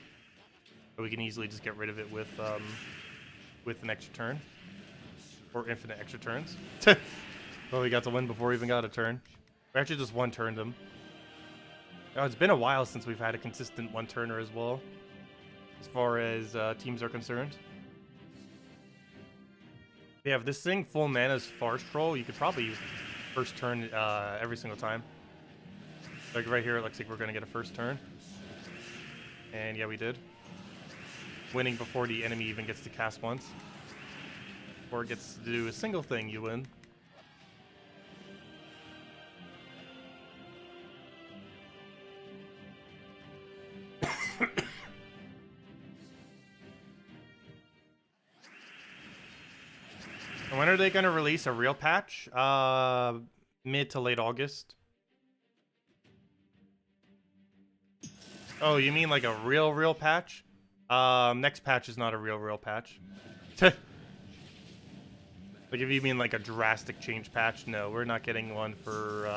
But we can easily just get rid of it with an extra turn. Or infinite extra turns. Well, we got to win before we even got a turn. We actually just one-turned them. Now, it's been a while since we've had a consistent one-turner as well. As far as teams are concerned. Yeah, if this thing full mana is Forest Troll, you could probably use first turn every single time. Like right here, it looks like we're gonna get a first turn. And yeah, we did. Winning before the enemy even gets to cast once. Before it gets to do a single thing, you win. When are they going to release a real patch? Mid to late August. Oh, you mean like a real patch? Next patch is not a real patch. Like if you mean like a drastic change patch, no, we're not getting one for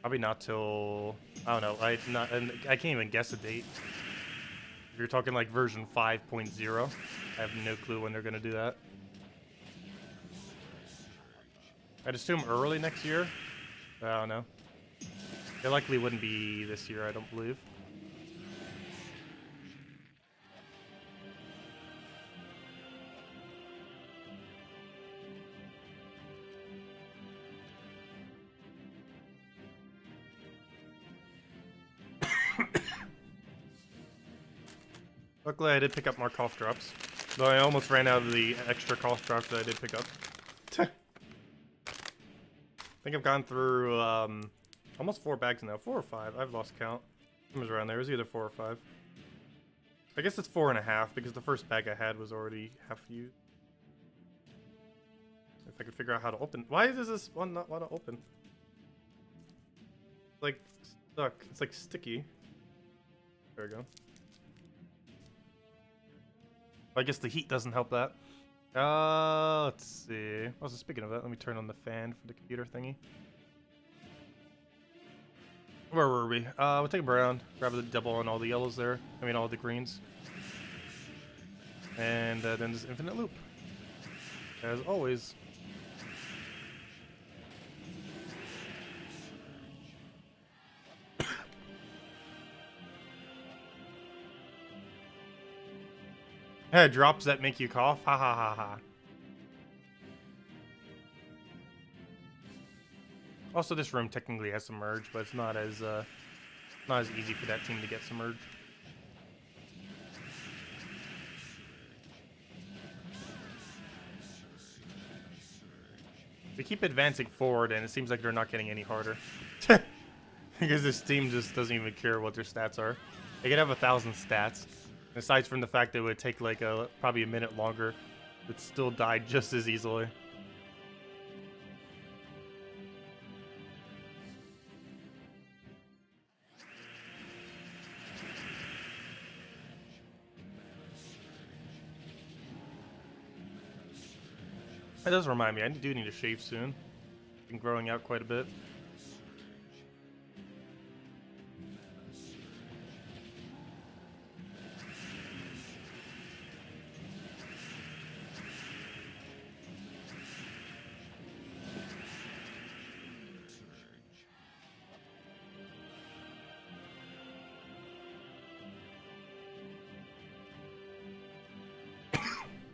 probably not till, I don't know, I can't even guess a date. If you're talking like version 5.0, I have no clue when they're going to do that. I'd assume early next year. I don't know. It likely wouldn't be this year, I don't believe. Luckily, I did pick up more cough drops. Though I almost ran out of the extra cough drops that I did pick up. I think I've gone through almost 4 bags now. 4 or 5. I've lost count. It was around there. It was either 4 or 5. I guess it's 4.5 because the first bag I had was already half used. If I could figure out how to open. Why does this one not want to open? It's like stuck. It's like sticky. There we go. I guess the heat doesn't help that. Let's see. Also, speaking of that, let me turn on the fan for the computer thingy. Where were we? We'll take a around, grab the double on all the yellows there. I mean, all the greens. And then this infinite loop. As always. Drops that make you cough. Ha ha ha ha. Also, this room technically has submerge, but it's not as easy for that team to get submerged. We keep advancing forward, and it seems like they're not getting any harder. Because this team just doesn't even care what their stats are. They could have 1,000 stats. Aside from the fact that it would take like probably a minute longer, it still died just as easily. That does remind me, I do need to shave soon. Been growing out quite a bit.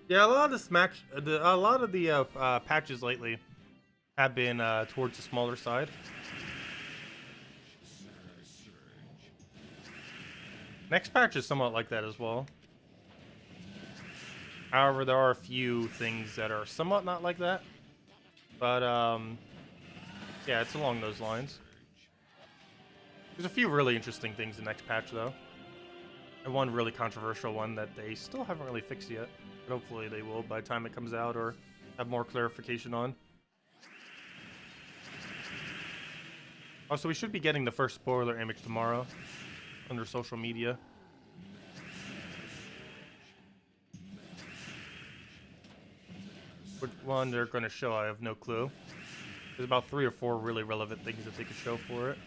Yeah, a lot of the patches lately have been towards the smaller side. Next patch is somewhat like that as well. However, there are a few things that are somewhat not like that. But yeah, it's along those lines. There's a few really interesting things in next patch though. And one really controversial one that they still haven't really fixed yet. But hopefully they will by the time it comes out or have more clarification on. Also, we should be getting the first spoiler image tomorrow under social media. Which one they're going to show, I have no clue. There's about 3 or 4 really relevant things that they could show for it.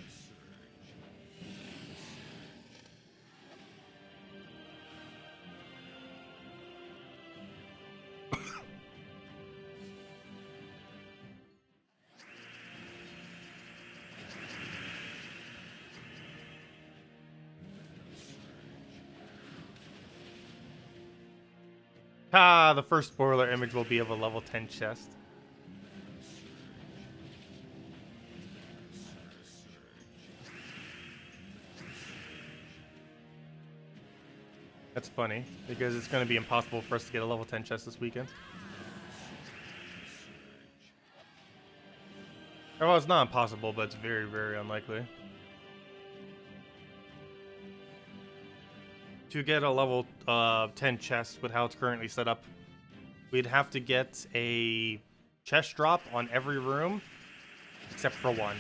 The first spoiler image will be of a level 10 chest. That's funny, because it's going to be impossible for us to get a level 10 chest this weekend. Well, it's not impossible, but it's very, very unlikely. To get a level 10 chest with how it's currently set up, we'd have to get a chest drop on every room except for one,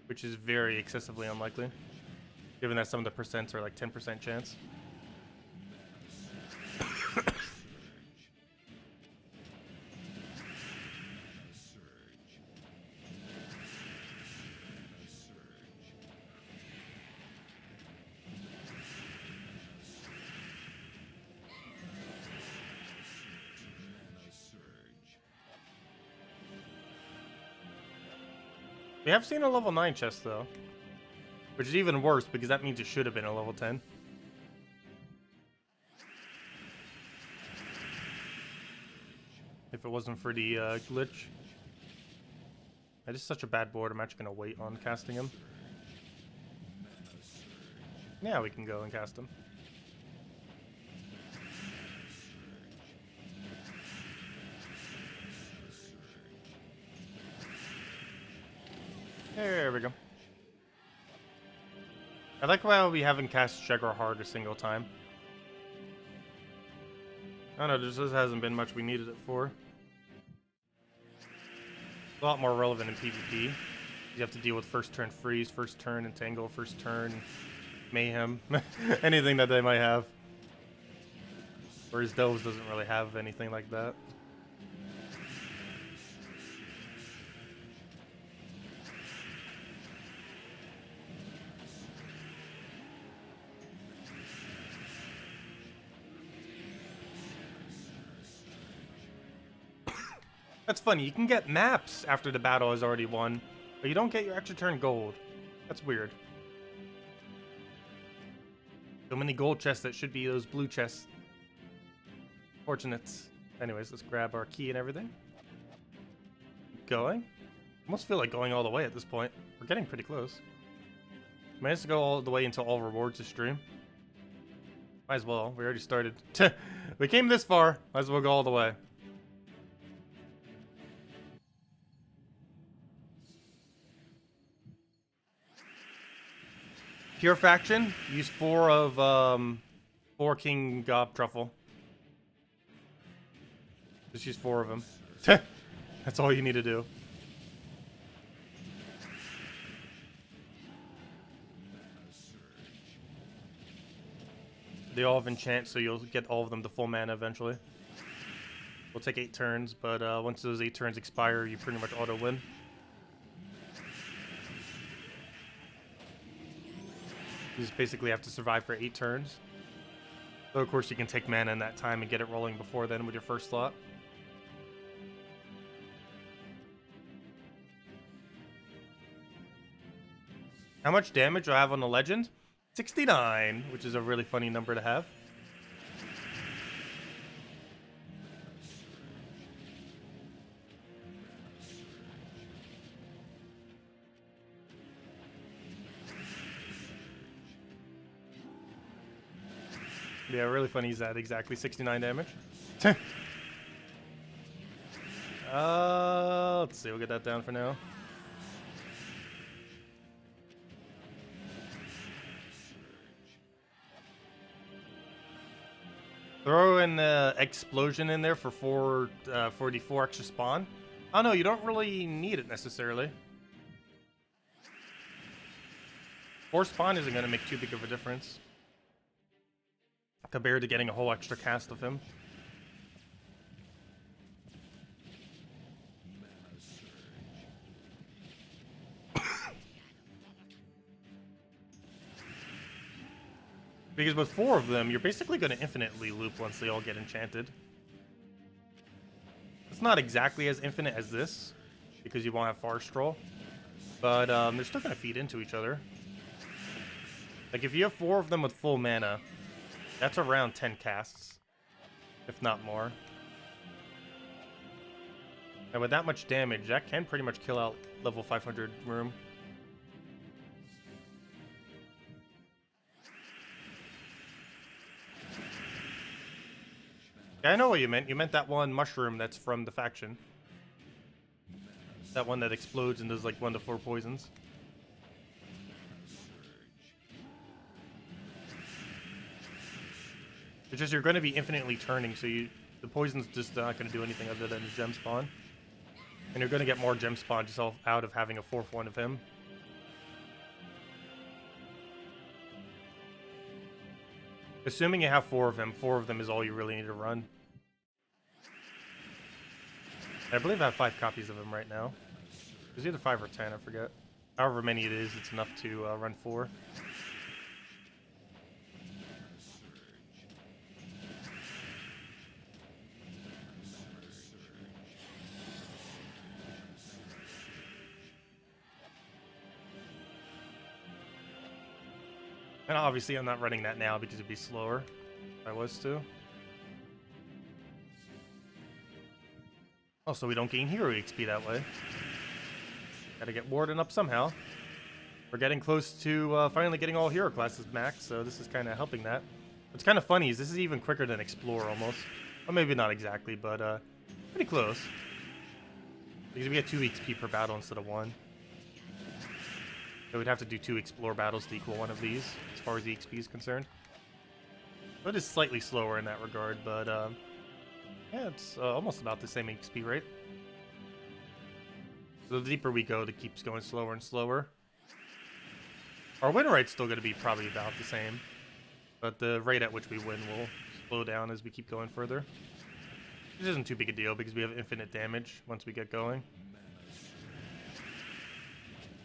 which is very excessively unlikely, given that some of the percents are like 10% chance. We have seen a level 9 chest though, which is even worse because that means it should have been a level 10. If it wasn't for the glitch. That is such a bad board, I'm actually going to wait on casting him. Yeah, we can go and cast him. There we go. I like how we haven't cast Sheggar hard a single time. I don't know, this hasn't been much we needed it for. A lot more relevant in PvP. You have to deal with first turn freeze, first turn entangle, first turn mayhem, anything that they might have. Whereas Delves doesn't really have anything like that. That's funny, you can get maps after the battle is already won, but you don't get your extra turn gold. That's weird. So many gold chests that should be those blue chests. Fortunate. Anyways, let's grab our key and everything. Keep going. Almost feel like going all the way at this point. We're getting pretty close. Managed to go all the way until all rewards is stream. Might as well, we already started. We came this far, might as well go all the way. Pure faction, use 4 of 4 King Gob Truffle. Just use 4 of them. That's all you need to do. They all have enchant, so you'll get all of them to full mana eventually. We'll take 8 turns, but once those 8 turns expire, you pretty much auto win. You just basically have to survive for 8 turns. Though of course you can take mana in that time and get it rolling before then with your first slot. How much damage do I have on the legend? 69, which is a really funny number to have. Yeah, really funny he's at exactly 69 damage. Let's see, we'll get that down for now. Throw an explosion in there for 44 extra spawn. Oh no, you don't really need it necessarily. 4 spawn isn't going to make too big of a difference compared to getting a whole extra cast of him. Because with 4 of them, you're basically going to infinitely loop once they all get enchanted. It's not exactly as infinite as this, because you won't have Forest Stroll, but they're still going to feed into each other. Like, if you have 4 of them with full mana, that's around 10 casts, if not more. And with that much damage, that can pretty much kill out level 500 room. Yeah, I know what you meant. You meant that one mushroom that's from the faction. That one that explodes and does like 1 to 4 poisons. It's just you're going to be infinitely turning, so the poison's just not going to do anything other than gem spawn. And you're going to get more gem spawn just out of having a 4th one of him. Assuming you have 4 of him, 4 of them is all you really need to run. I believe I have 5 copies of him right now. It's either 5 or 10, I forget. However many it is, it's enough to run 4. And obviously I'm not running that now because it'd be slower if I was to. Also, we don't gain hero XP that way. Gotta get Warden up somehow. we're getting close to finally getting all hero classes max, so this is kind of helping that. What's kind of funny is this is even quicker than Explore almost. Well, maybe not exactly, but pretty close. Because we get 2 XP per battle instead of 1. So we'd have to do 2 Explore battles to equal one of these, as far as the XP is concerned. So it is slightly slower in that regard, but yeah, it's almost about the same XP rate. So the deeper we go, it keeps going slower and slower. Our win rate's still going to be probably about the same, but the rate at which we win will slow down as we keep going further. Which isn't too big a deal because we have infinite damage once we get going.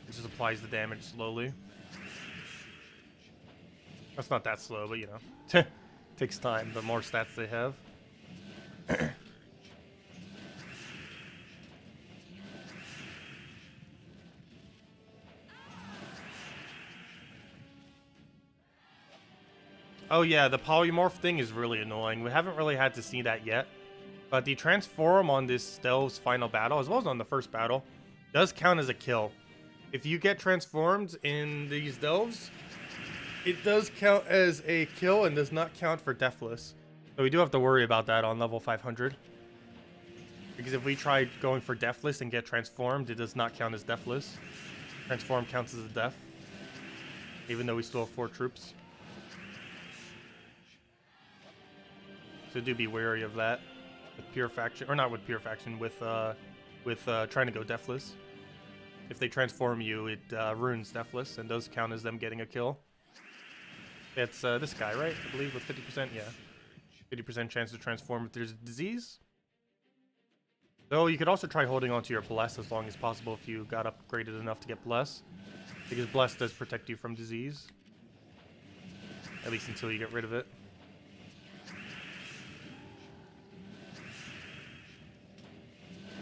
It just applies the damage slowly. That's not that slow, but you know, takes time the more stats they have. Oh yeah, the polymorph thing is really annoying. We haven't really had to see that yet. But the transform on this Delve's final battle, as well as on the first battle, does count as a kill. If you get transformed in these Delves, it does count as a kill and does not count for Deathless. So we do have to worry about that on level 500. Because if we try going for Deathless and get transformed, it does not count as Deathless. Transform counts as a death. Even though we still have 4 troops. So do be wary of that with Pure Faction, or not with Pure Faction, with trying to go Deathless. If they transform you, it ruins Deathless, and those count as them getting a kill. It's this guy, right? I believe with 50%, yeah. 50% chance to transform if there's a disease. Though you could also try holding on to your Bless as long as possible if you got upgraded enough to get Bless. Because Bless does protect you from disease. At least until you get rid of it.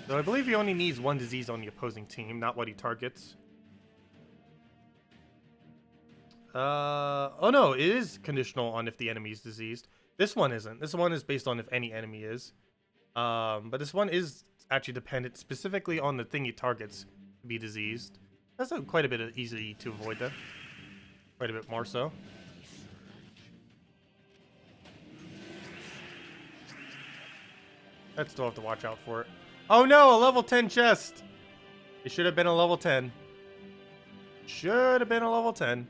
So I believe he only needs 1 disease on the opposing team, not what he targets. Oh no, it is conditional on if the enemy is diseased. This one isn't. This one is based on if any enemy is. But this one is actually dependent specifically on the thing he targets to be diseased. That's quite a bit easy to avoid that. Quite a bit more so. I'd still have to watch out for it. Oh no, a level 10 chest! It should have been a level 10. Should have been a level 10.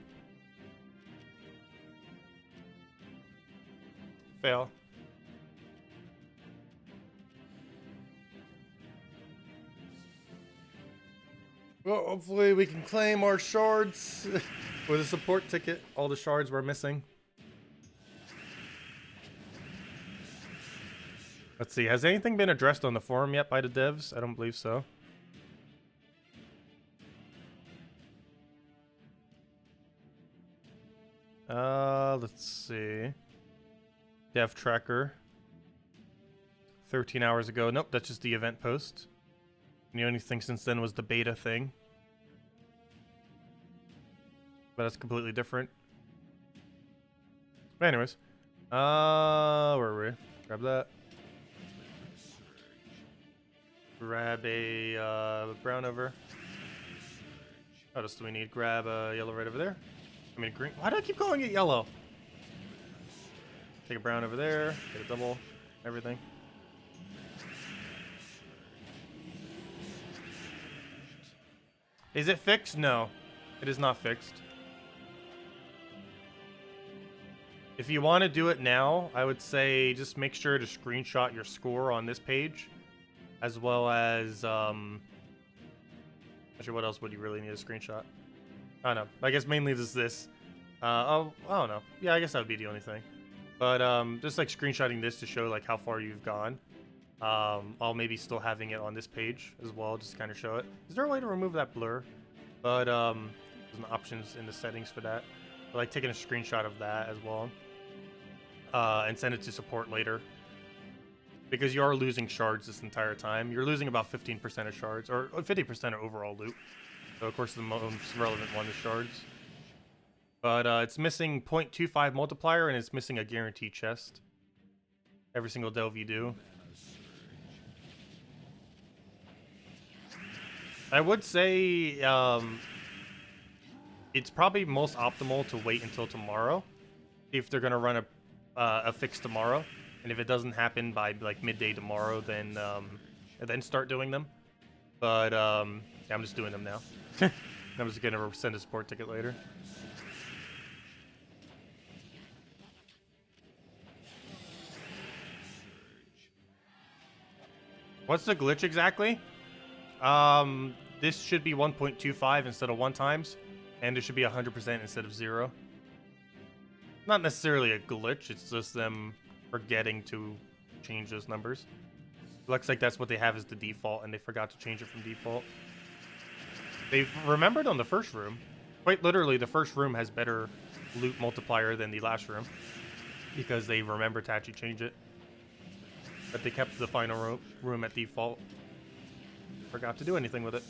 Fail. Well, hopefully we can claim our shards with a support ticket. All the shards we're missing. Let's see, has anything been addressed on the forum yet by the devs? I don't believe so. Let's see. Dev tracker. 13 hours ago. Nope, that's just the event post. And the only thing since then was the beta thing. But that's completely different. But anyways. Where are we? Grab that. Grab a brown over. What else do we need? Grab a yellow right over there. I mean green. Why do I keep calling it yellow? Take a brown over there. Get a double. Everything. Is it fixed? No. It is not fixed. If you want to do it now, I would say just make sure to screenshot your score on this page. As well as, actually, what else would you really need a screenshot? I don't know. I guess mainly this. Oh, I don't know. Yeah, I guess that would be the only thing. But, just like screenshotting this to show like how far you've gone. I'll maybe still having it on this page as well, just to kind of show it. Is there a way to remove that blur? But, there's an options in the settings for that. But, like taking a screenshot of that as well. And send it to support later. Because you are losing shards this entire time. You're losing about 15% of shards, or 50% of overall loot. So, of course, the most relevant one is shards. But it's missing 0.25 multiplier, and it's missing a guaranteed chest. Every single delve you do. I would say, it's probably most optimal to wait until tomorrow if they're gonna run a fix tomorrow, and if it doesn't happen by like midday tomorrow, then start doing them. But yeah, I'm just doing them now. I'm just gonna send a support ticket later. What's the glitch exactly? This should be 1.25 instead of 1 times, and it should be 100% instead of 0. Not necessarily a glitch, it's just them forgetting to change those numbers. Looks like that's what they have as the default, and they forgot to change it from default. They've remembered on the first room. Quite literally, the first room has better loot multiplier than the last room, because they remembered to actually change it. But they kept the final room at default. Forgot to do anything with it.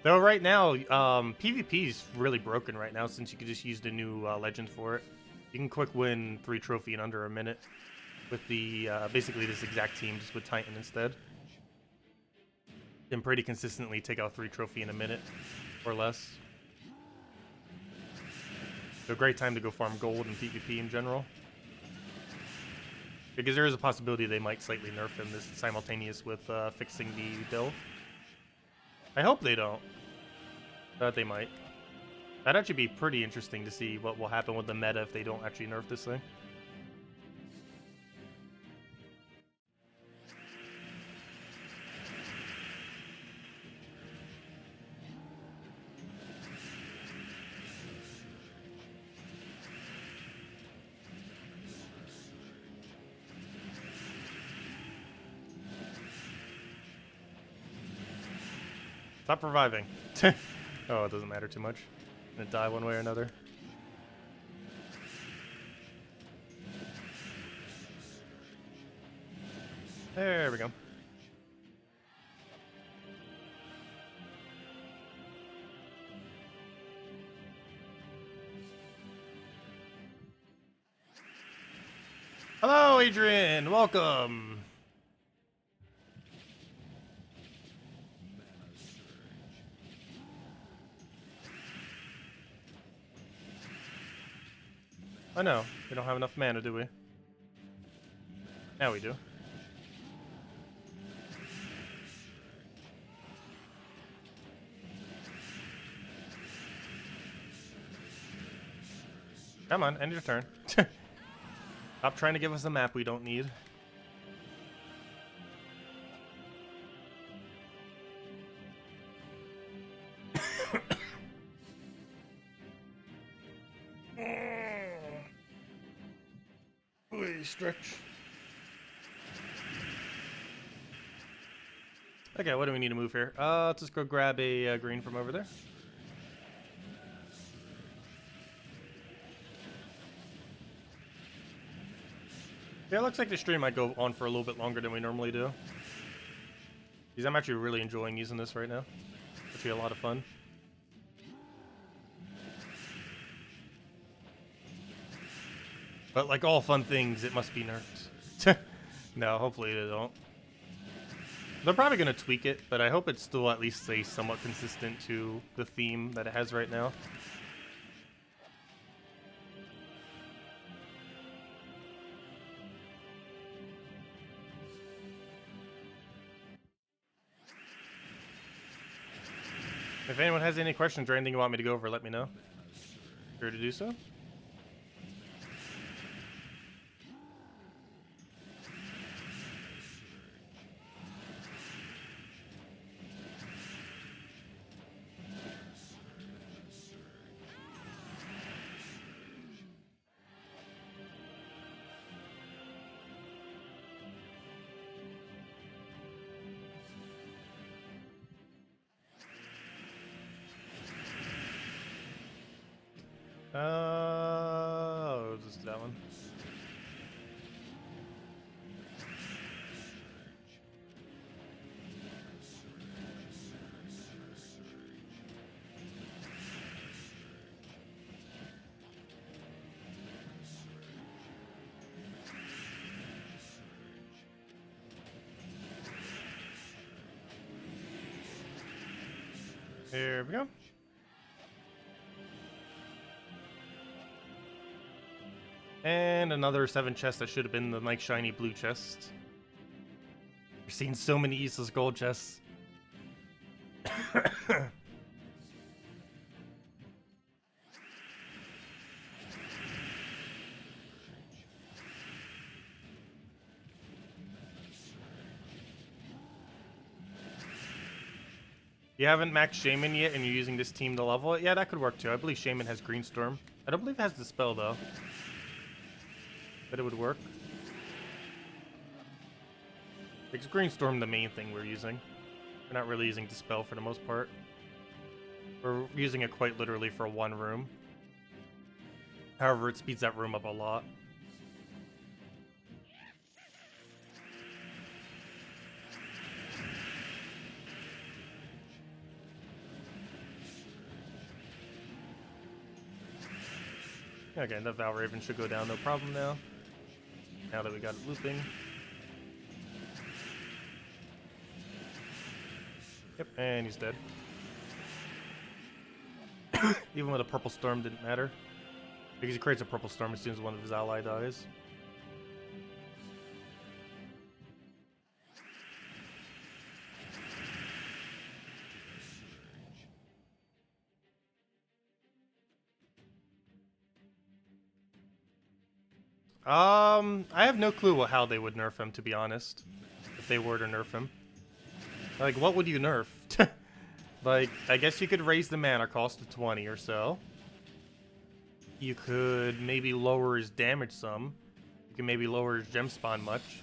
Though right now, PvP is really broken right now since you can just use the new legend for it. You can quick win 3 trophy in under a minute with the basically this exact team, just with Titan instead. Can pretty consistently take out 3 trophy in a minute or less. So a great time to go farm gold and PvP in general. Because there is a possibility they might slightly nerf him this simultaneous with fixing the delve. I hope they don't. But they might. That'd actually be pretty interesting to see what will happen with the meta if they don't actually nerf this thing. Stop reviving. Oh, it doesn't matter too much. I'm gonna die one way or another. There we go. Hello, Adrian. Welcome. I know. We don't have enough mana, do we? Now we do. Come on, end your turn. Stop trying to give us a map we don't need. Stretch. Okay, what do we need to move here? Let's just go grab a green from over there. Yeah, it looks like the stream might go on for a little bit longer than we normally do. Because I'm actually really enjoying using this right now. It's actually a lot of fun. But like all fun things, it must be nerfed. No, hopefully they don't. They're probably going to tweak it, but I hope it still at least stays somewhat consistent to the theme that it has right now. If anyone has any questions or anything you want me to go over, let me know. Sure to do so. Just that one. Here we go. And another 7 chest that should have been the nice shiny blue chest. You're seeing so many useless gold chests. You haven't maxed Shaman yet and you're using this team to level it? Yeah, that could work too. I believe Shaman has Green Storm. I don't believe it has Dispel though. But it would work. It's Green Storm the main thing we're using. We're not really using Dispel for the most part. We're using it quite literally for one room. However, it speeds that room up a lot. Okay, the Valraven should go down no problem now. Now that we got it looping. Yep, and he's dead. Even with a purple storm didn't matter. Because he creates a purple storm as soon as one of his ally dies. I have no clue how they would nerf him, to be honest. If they were to nerf him. Like, what would you nerf? Like, I guess you could raise the mana cost to 20 or so. You could maybe lower his damage some. You can maybe lower his gem spawn much.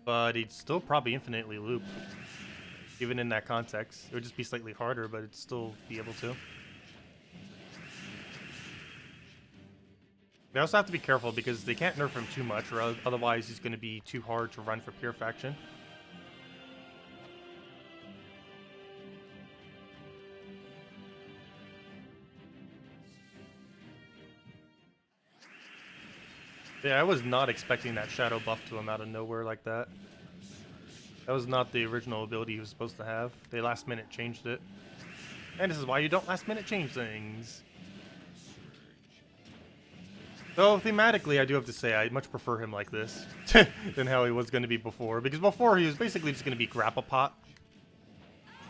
But he'd still probably infinitely loop. Even in that context. It would just be slightly harder, but it'd still be able to. They also have to be careful because they can't nerf him too much, or otherwise he's going to be too hard to run for pure faction. Yeah, I was not expecting that shadow buff to him out of nowhere like that. That was not the original ability he was supposed to have. They last minute changed it. And this is why you don't last minute change things. Though thematically, I do have to say I much prefer him like this than how he was going to be before. Because before he was basically just going to be Grapple Pot.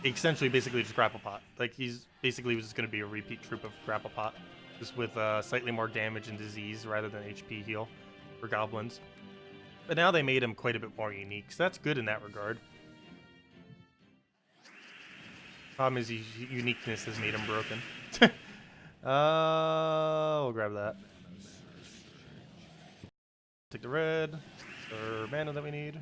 Essentially, basically just Grapple Pot. Like he's basically just going to be a repeat troop of Grapple Pot, just with slightly more damage and disease rather than HP heal for goblins. But now they made him quite a bit more unique, so that's good in that regard. Problem is, his uniqueness has made him broken. We'll grab that. Take the red, or mana that we need.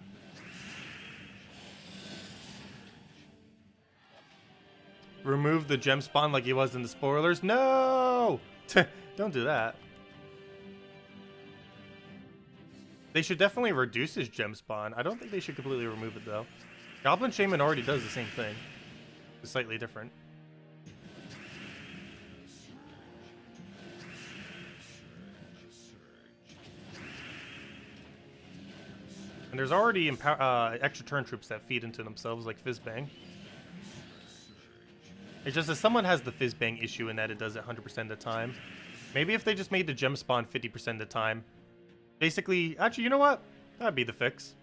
Remove the gem spawn like he was in the spoilers. No! Don't do that. They should definitely reduce his gem spawn. I don't think they should completely remove it though. Goblin Shaman already does the same thing. It's slightly different. And there's already extra turn troops that feed into themselves, like Fizzbang. It's just that someone has the Fizzbang issue in that it does it 100% of the time. Maybe if they just made the gem spawn 50% of the time. Basically, actually, you know what? That'd be the fix.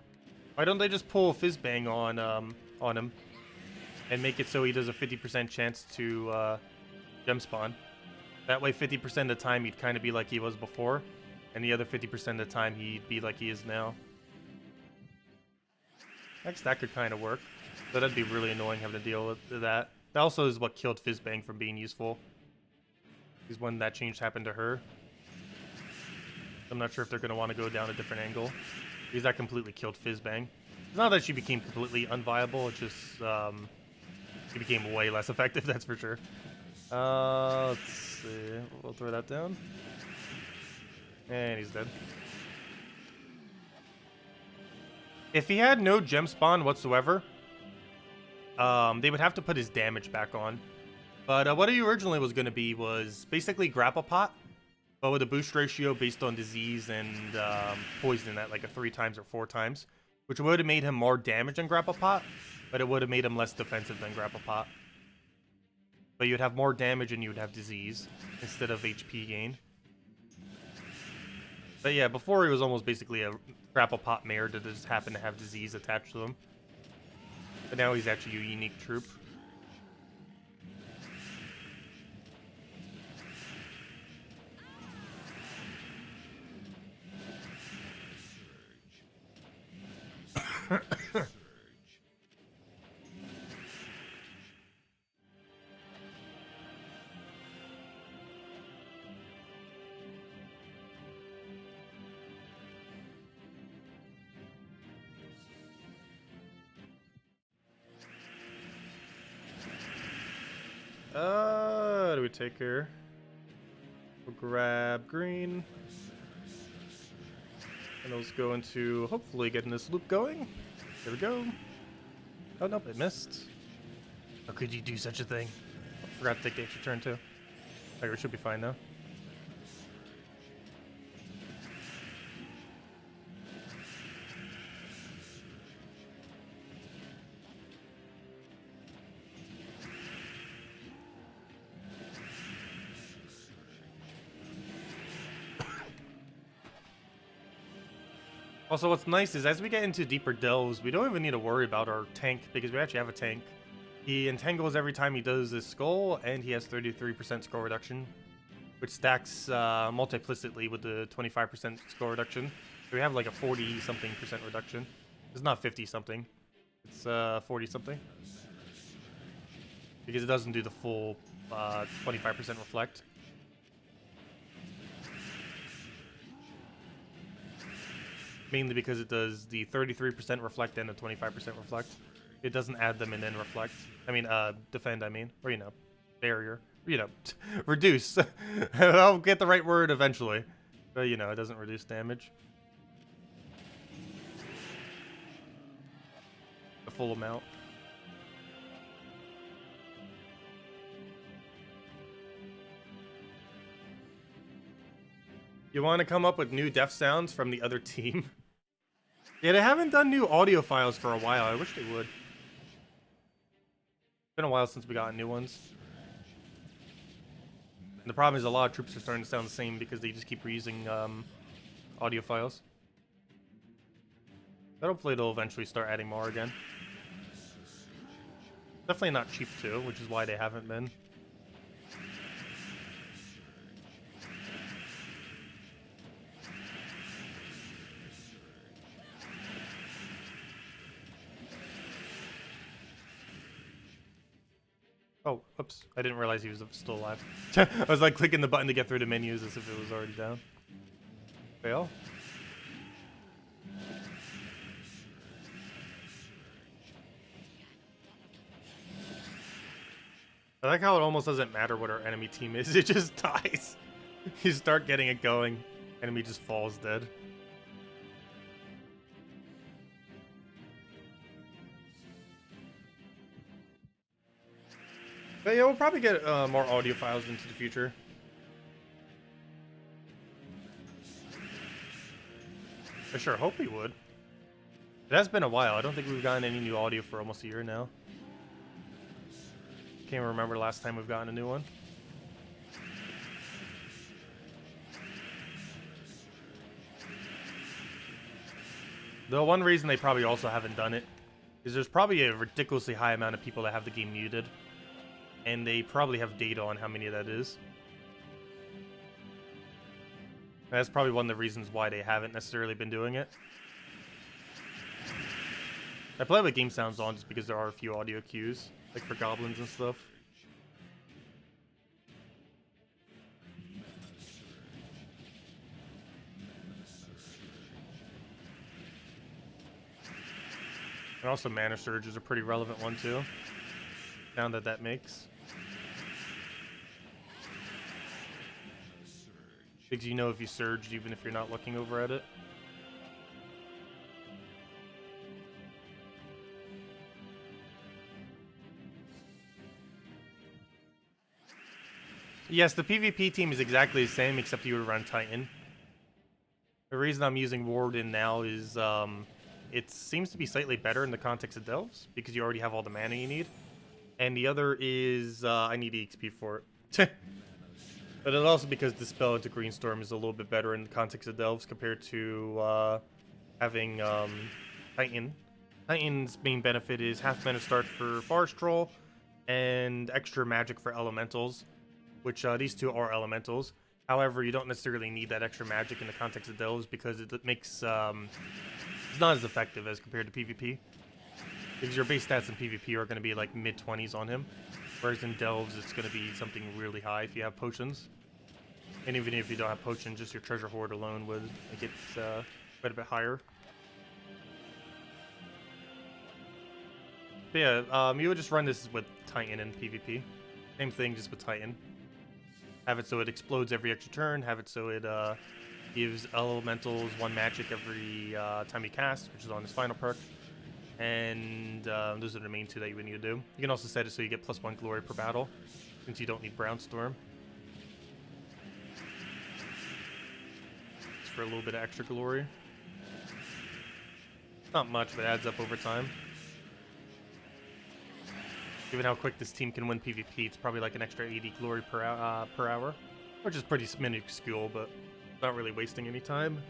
Why don't they just pull Fizzbang on him and make it so he does a 50% chance to gem spawn? That way, 50% of the time he'd kind of be like he was before, and the other 50% of the time he'd be like he is now. Next, that could kind of work. But that'd be really annoying having to deal with that. That also is what killed Fizzbang from being useful. Because when that change happened to her. I'm not sure if they're going to want to go down a different angle. Because that completely killed Fizzbang. It's not that she became completely unviable, it's just she became way less effective, that's for sure. Let's see. We'll throw that down. And he's dead. If he had no gem spawn whatsoever, they would have to put his damage back on. But what he originally was going to be was basically Grapple Pot, but with a boost ratio based on disease and poison at like a 3 times or 4 times, which would have made him more damage than Grapple Pot, but it would have made him less defensive than Grapple Pot. But you'd have more damage and you would have disease instead of HP gain. But yeah, before he was almost basically a grapple pot mare that just happened to have disease attached to him. But now he's actually a unique troop. What do we take here? We'll grab green. And let's go into hopefully getting this loop going. There we go. Oh, nope, it missed. How could you do such a thing? I forgot to take the extra turn too. Alright, we should be fine though. Also, what's nice is as we get into deeper delves, we don't even need to worry about our tank because we actually have a tank. He entangles every time he does his skull, and he has 33% skull reduction, which stacks multiplicitly with the 25% skull reduction. So we have like a 40-something% reduction. It's not 50-something. It's 40-something. Because it doesn't do the full 25% reflect. Mainly because it does the 33% reflect and the 25% reflect. It doesn't add them and then reflect. I mean, defend, I mean. Or, you know, barrier. You know, reduce. I'll get the right word eventually. But, you know, it doesn't reduce damage. The full amount. You want to come up with new death sounds from the other team? Yeah, they haven't done new audio files for a while. I wish they would. It's been a while since we got new ones. And the problem is a lot of troops are starting to sound the same because they just keep reusing audio files. But hopefully they'll eventually start adding more again. Definitely not cheap too, which is why they haven't been. Oh, oops. I didn't realize he was still alive. I was like clicking the button to get through the menus as if it was already down. Fail. I like how it almost doesn't matter what our enemy team is, it just dies. You start getting it going, enemy just falls dead. But yeah, we'll probably get more audio files into the future. I sure hope we would. It has been a while. I don't think we've gotten any new audio for almost a year now. Can't remember the last time we've gotten a new one. The one reason they probably also haven't done it is there's probably a ridiculously high amount of people that have the game muted. And they probably have data on how many that is. That's probably one of the reasons why they haven't necessarily been doing it. I play with game sounds on just because there are a few audio cues, like for goblins and stuff. And also mana surge is a pretty relevant one too. Sound that makes. Because you know if you surged even if you're not looking over at it. Yes, the PvP team is exactly the same except you would run Titan. The reason I'm using Warden now is it seems to be slightly better in the context of Delves because you already have all the mana you need. And the other is I need EXP for it. But it's also because Dispel into Greenstorm is a little bit better in the context of Delves compared to having Titan. Titan's main benefit is half mana start for Forest Troll and extra magic for elementals, which these two are elementals. However, you don't necessarily need that extra magic in the context of Delves because it makes it's not as effective as compared to PvP. Because your base stats in PvP are going to be like mid-20s on him, whereas in Delves it's going to be something really high if you have potions. And even if you don't have potions, just your treasure hoard alone would make it quite a bit higher. But yeah, you would just run this with Titan in PvP. Same thing, just with Titan. Have it so it explodes every extra turn. Have it so it gives elementals 1 magic every time you cast, which is on his final perk. And those are the main 2 that you would need to do. You can also set it so you get +1 glory per battle, since you don't need Brownstorm. Just for a little bit of extra glory. Not much, but it adds up over time. Given how quick this team can win PvP, it's probably like an extra 80 glory per hour, which is pretty minuscule, but not really wasting any time.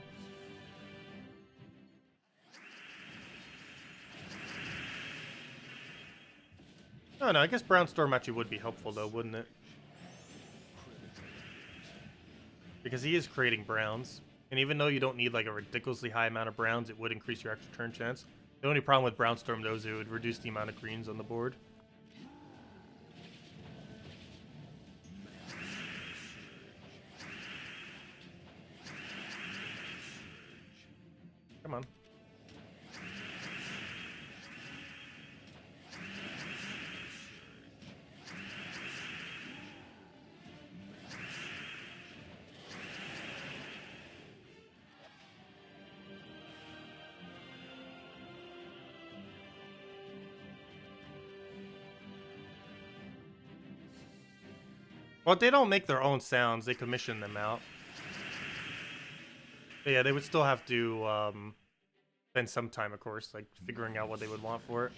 Oh, no, I guess Brownstorm actually would be helpful, though, wouldn't it? Because he is creating browns. And even though you don't need, like, a ridiculously high amount of browns, it would increase your extra turn chance. The only problem with Brownstorm, though, is it would reduce the amount of greens on the board. Come on. Well, they don't make their own sounds, they commission them out. But yeah, they would still have to spend some time, of course, like figuring out what they would want for it.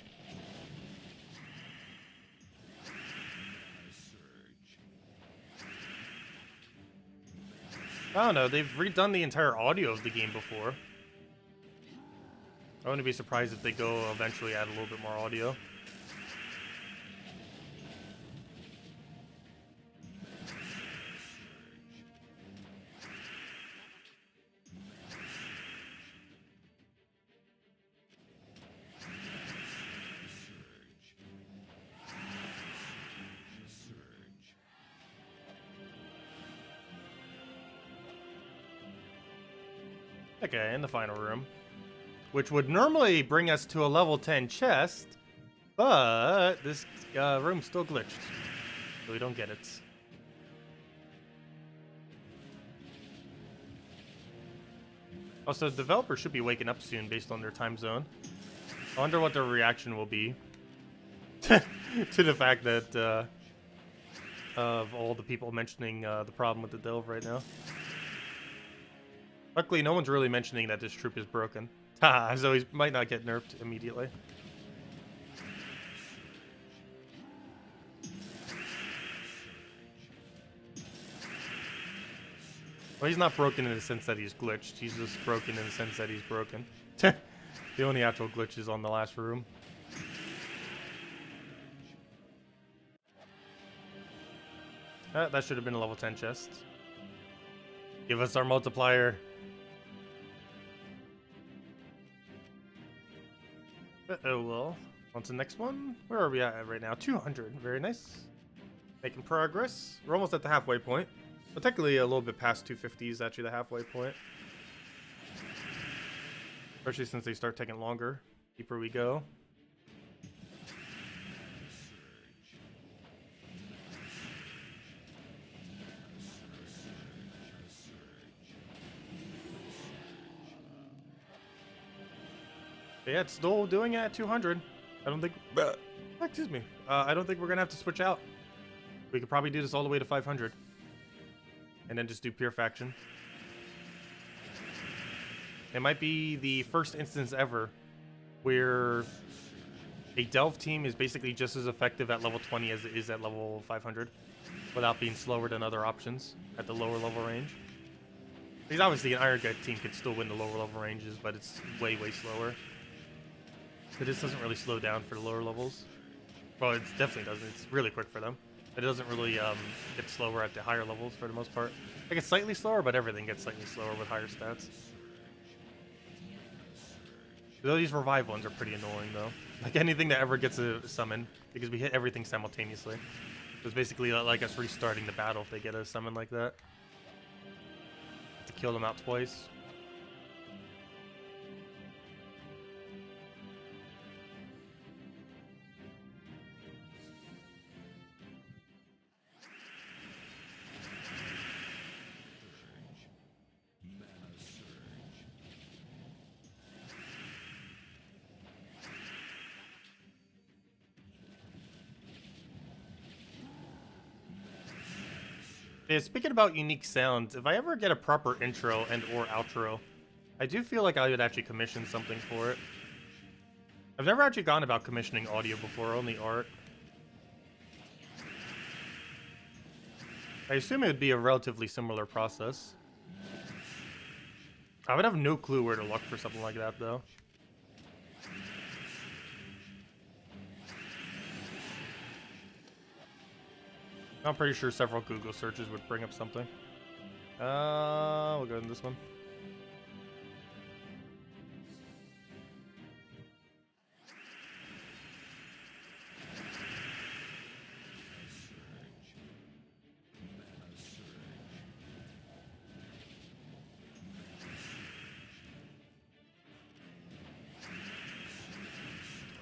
I don't know, they've redone the entire audio of the game before. I wouldn't be surprised if they go eventually add a little bit more audio. Okay, in the final room, which would normally bring us to a level 10 chest, but this room's still glitched, so we don't get it. Also, developers should be waking up soon based on their time zone. I wonder what their reaction will be to the fact that of all the people mentioning the problem with the delve right now. Luckily, no one's really mentioning that this troop is broken. Haha, so he might not get nerfed immediately. Well, he's not broken in the sense that he's glitched. He's just broken in the sense that he's broken. The only actual glitch is on the last room. That should have been a level 10 chest. Give us our multiplier. Oh well. On to the next one. Where are we at right now? 200. Very nice. Making progress. We're almost at the halfway point. But technically a little bit past 250 is actually the halfway point. Especially since they start taking longer. Deeper we go. But yeah, it's still doing it at 200. I don't think... excuse me. I don't think we're going to have to switch out. We could probably do this all the way to 500. And then just do pure faction. It might be the first instance ever where A Delve team is basically just as effective at level 20 as it is at level 500, without being slower than other options at the lower level range. Because obviously an Iron Gut team could still win the lower level ranges, but it's way, way slower. But this doesn't really slow down for the lower levels. Well, it definitely doesn't. It's really quick for them. But it doesn't really get slower at the higher levels for the most part. It gets slightly slower, but everything gets slightly slower with higher stats. Though these revive ones are pretty annoying, though. Like anything that ever gets a summon, because we hit everything simultaneously. So it's basically like us restarting the battle if they get a summon like that. Have to kill them out twice. Yeah, speaking about unique sounds, if I ever get a proper intro and or outro, I do feel like I would actually commission something for it. I've never actually gone about commissioning audio before, only art. I assume it would be a relatively similar process. I would have no clue where to look for something like that, though. I'm pretty sure several Google searches would bring up something. We'll go into this one.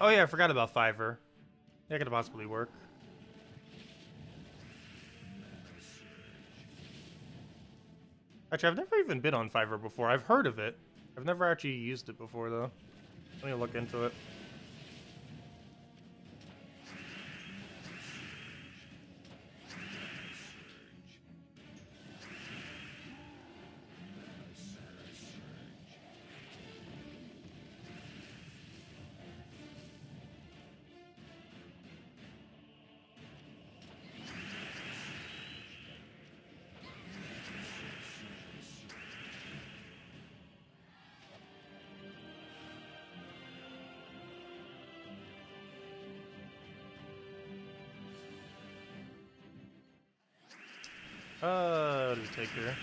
Oh yeah, I forgot about Fiverr. That could possibly work. Actually, I've never even been on Fiverr before. I've heard of it. I've never actually used it before, though. Let me look into it. What do we take here?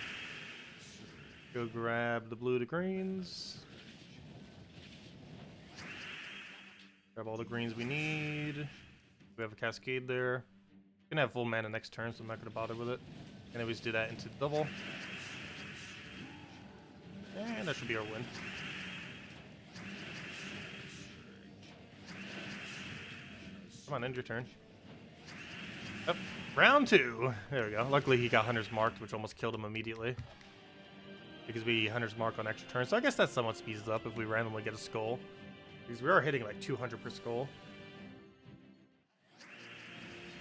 Go grab the blue to greens. Grab all the greens we need. We have a cascade there. Gonna have full mana next turn, so I'm not gonna bother with it. Can always do that into double. And that should be our win. Come on, end your turn. Yep. Round 2. There we go. Luckily he got Hunter's Marked, which almost killed him immediately. Because we Hunter's Mark on extra turns. So I guess that somewhat speeds it up if we randomly get a skull. Because we are hitting like 200 per skull.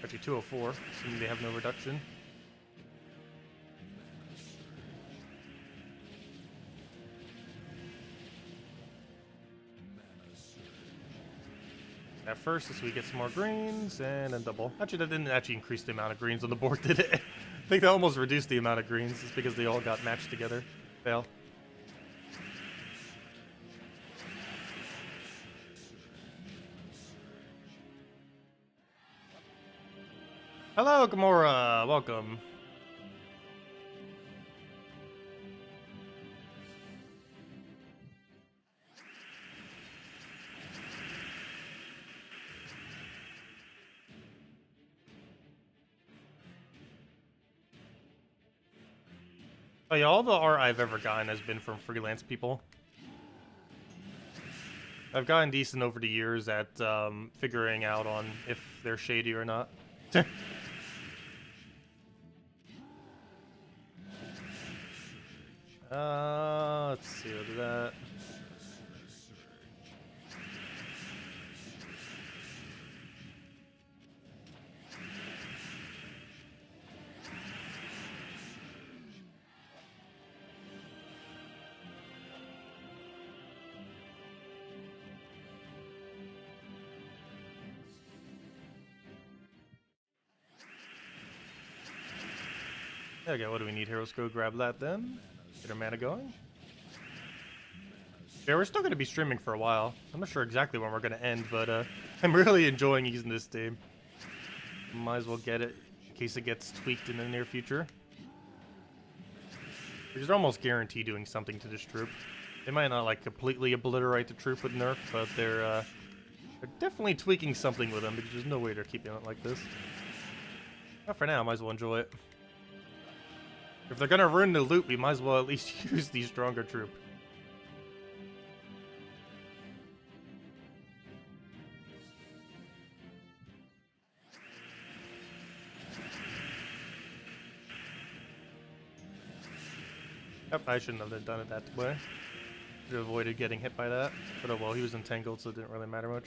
Actually 204, assuming they have no reduction. At first, as we get some more greens, and then double. Actually, that didn't actually increase the amount of greens on the board, did it? I think that almost reduced the amount of greens, just because they all got matched together. Fail. Hello, Gamora. Welcome. Oh yeah, all the art I've ever gotten has been from freelance people. I've gotten decent over the years at figuring out on if they're shady or not. Let's see, what is that? Okay, what do we need here? Let's go grab that then. Get our mana going. Yeah, we're still going to be streaming for a while. I'm not sure exactly when we're going to end, but I'm really enjoying using this team. Might as well get it in case it gets tweaked in the near future. Because they're almost guaranteed doing something to this troop. They might not like completely obliterate the troop with nerf, but they're definitely tweaking something with them because there's no way they're keeping it like this. Not for now, might as well enjoy it. If they're going to ruin the loot, we might as well at least use the stronger troop. Yep, I shouldn't have done it that way. Should have avoided getting hit by that. But oh well, he was entangled, so it didn't really matter much.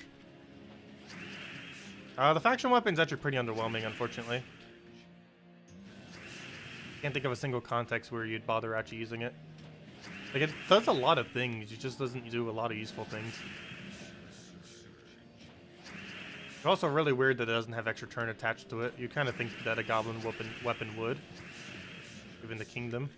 The faction weapon's actually pretty underwhelming, unfortunately. Can't think of a single context where you'd bother actually using it. Like, it does a lot of things, it just doesn't do a lot of useful things. It's also really weird that it doesn't have extra turn attached to it. You kind of think that a goblin weapon would. Given the kingdom.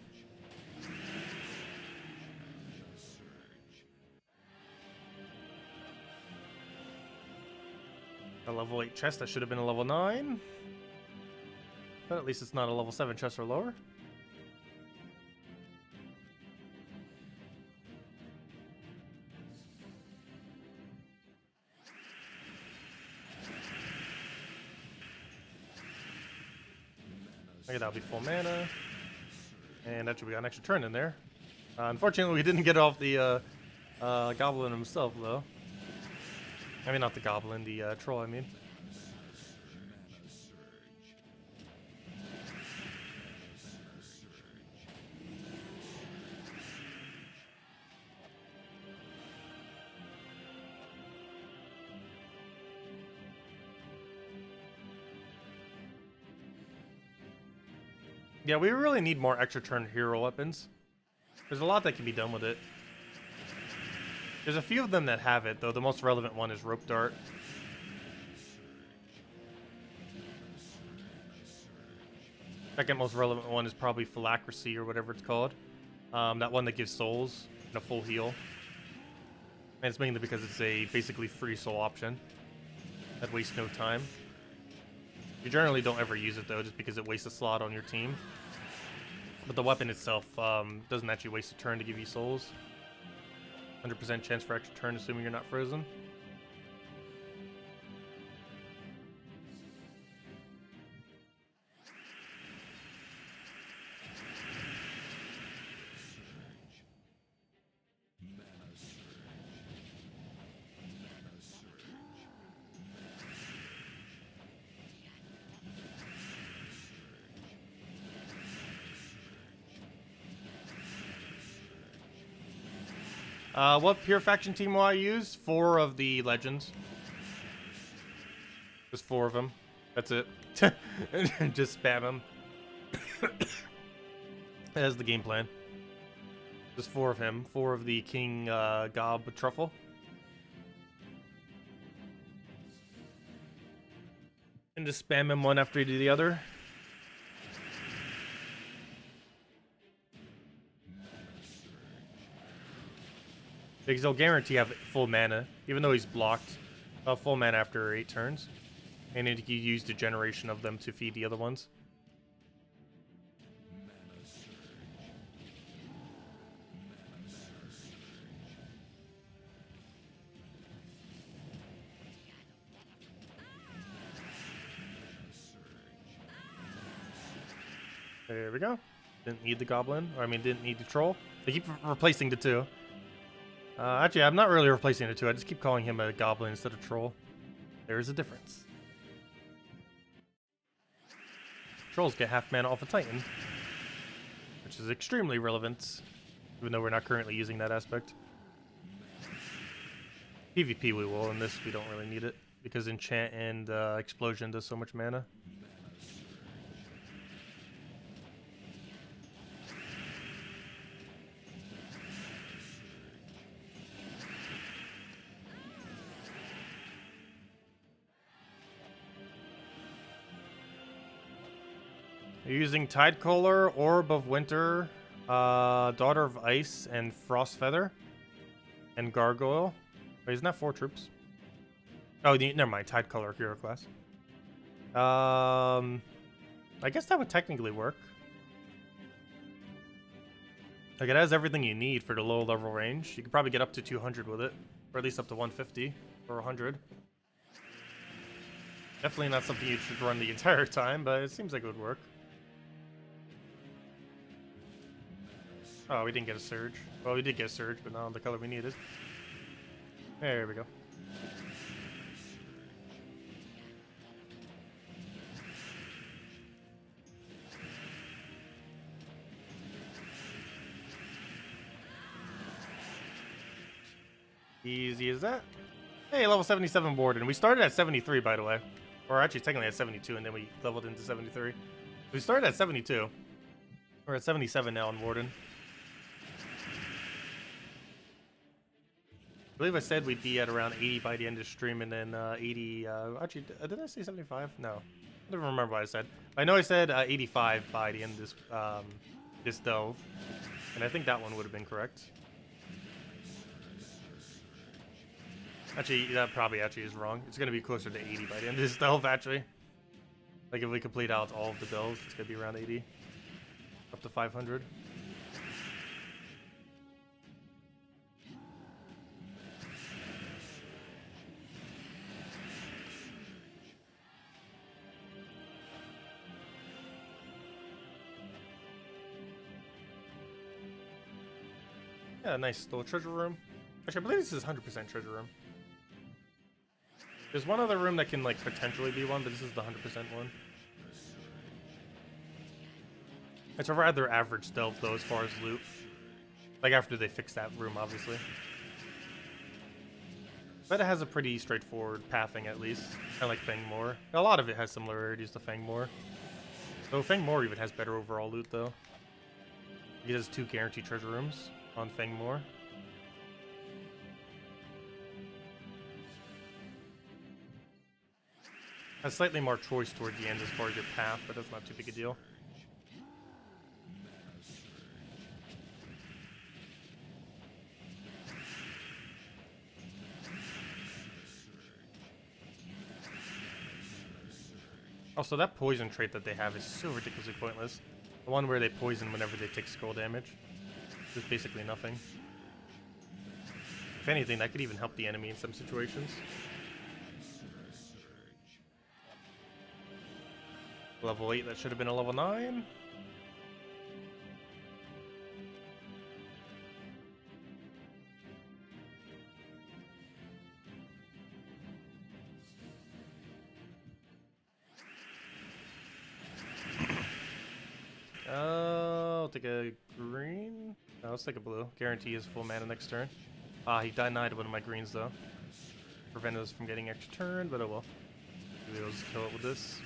A level 8 chest that should have been a level 9. But at least it's not a level 7 chest or lower. Okay, that'll be full mana. And actually we got an extra turn in there. Unfortunately we didn't get off the goblin himself though. I mean, not the goblin, the troll, I mean. Yeah, we really need more extra turn hero weapons. There's a lot that can be done with it. There's a few of them that have it, though the most relevant one is Rope Dart. Second most relevant one is probably Phylacracy or whatever it's called. That one that gives souls and a full heal. And it's mainly because it's a basically free soul option that wastes no time. You generally don't ever use it though, just because it wastes a slot on your team. But the weapon itself doesn't actually waste a turn to give you souls. 100% chance for extra turn, assuming you're not frozen. What pure faction team will I use? 4 of the legends. Just 4 of them. That's it. Just spam them. That's the game plan. Just 4 of him. 4 of the King Gob Truffle. And just spam him one after the other. Because they'll guarantee have full mana, even though he's blocked. Full mana after 8 turns. And then you use the generation of them to feed the other ones. There we go. Didn't need the goblin, or I mean didn't need the troll. They keep replacing the 2. Actually, I'm not really replacing the 2. I just keep calling him a goblin instead of troll. There is a difference. Trolls get half mana off a Titan, which is extremely relevant, even though we're not currently using that aspect. PvP we will, in this we don't really need it, because Enchant and Explosion does so much mana. You're using Tidecaller, Orb of Winter, Daughter of Ice, and Frost Feather, and Gargoyle. Wait, isn't that 4 troops? Oh, never mind. Tidecaller hero class. I guess that would technically work. Like, it has everything you need for the low level range. You could probably get up to 200 with it, or at least up to 150 or 100. Definitely not something you should run the entire time, but it seems like it would work. Oh, we didn't get a surge. Well, we did get a surge, but not on the color we needed. There we go. Easy as that. Hey, level 77 Warden. We started at 73, by the way. Or actually, technically at 72, and then we leveled into 73. We started at 72. We're at 77 now on Warden. I believe I said we'd be at around 80 by the end of the stream, and then 80... actually, did I say 75? No. I don't remember what I said. I know I said 85 by the end of this, this delve. And I think that one would have been correct. Actually, that probably actually is wrong. It's going to be closer to 80 by the end of this delve, actually. Like, if we complete out all of the delves, it's going to be around 80. Up to 500. Yeah, nice little treasure room. Actually, I believe this is 100% treasure room. There's one other room that can, like, potentially be one, but this is the 100% one. It's a rather average delve, though, as far as loot. Like, after they fix that room, obviously. But it has a pretty straightforward pathing, at least. Kind of like Fangmoor. A lot of it has similarities to Fangmoor. Though Fangmoor even has better overall loot, though. It has 2 guaranteed treasure rooms on Fangmoor. Has slightly more choice toward the end as far as your path, but that's not too big a deal. Also, that poison trait that they have is so ridiculously pointless. The one where they poison whenever they take skull damage. Just basically nothing. If anything, that could even help the enemy in some situations. Level 8, that should have been a level 9. I'll take a green. No, let's take a blue. Guarantee is full mana next turn. He denied one of my greens though. Prevented us from getting extra turn, but oh well. Maybe we'll just kill it with this.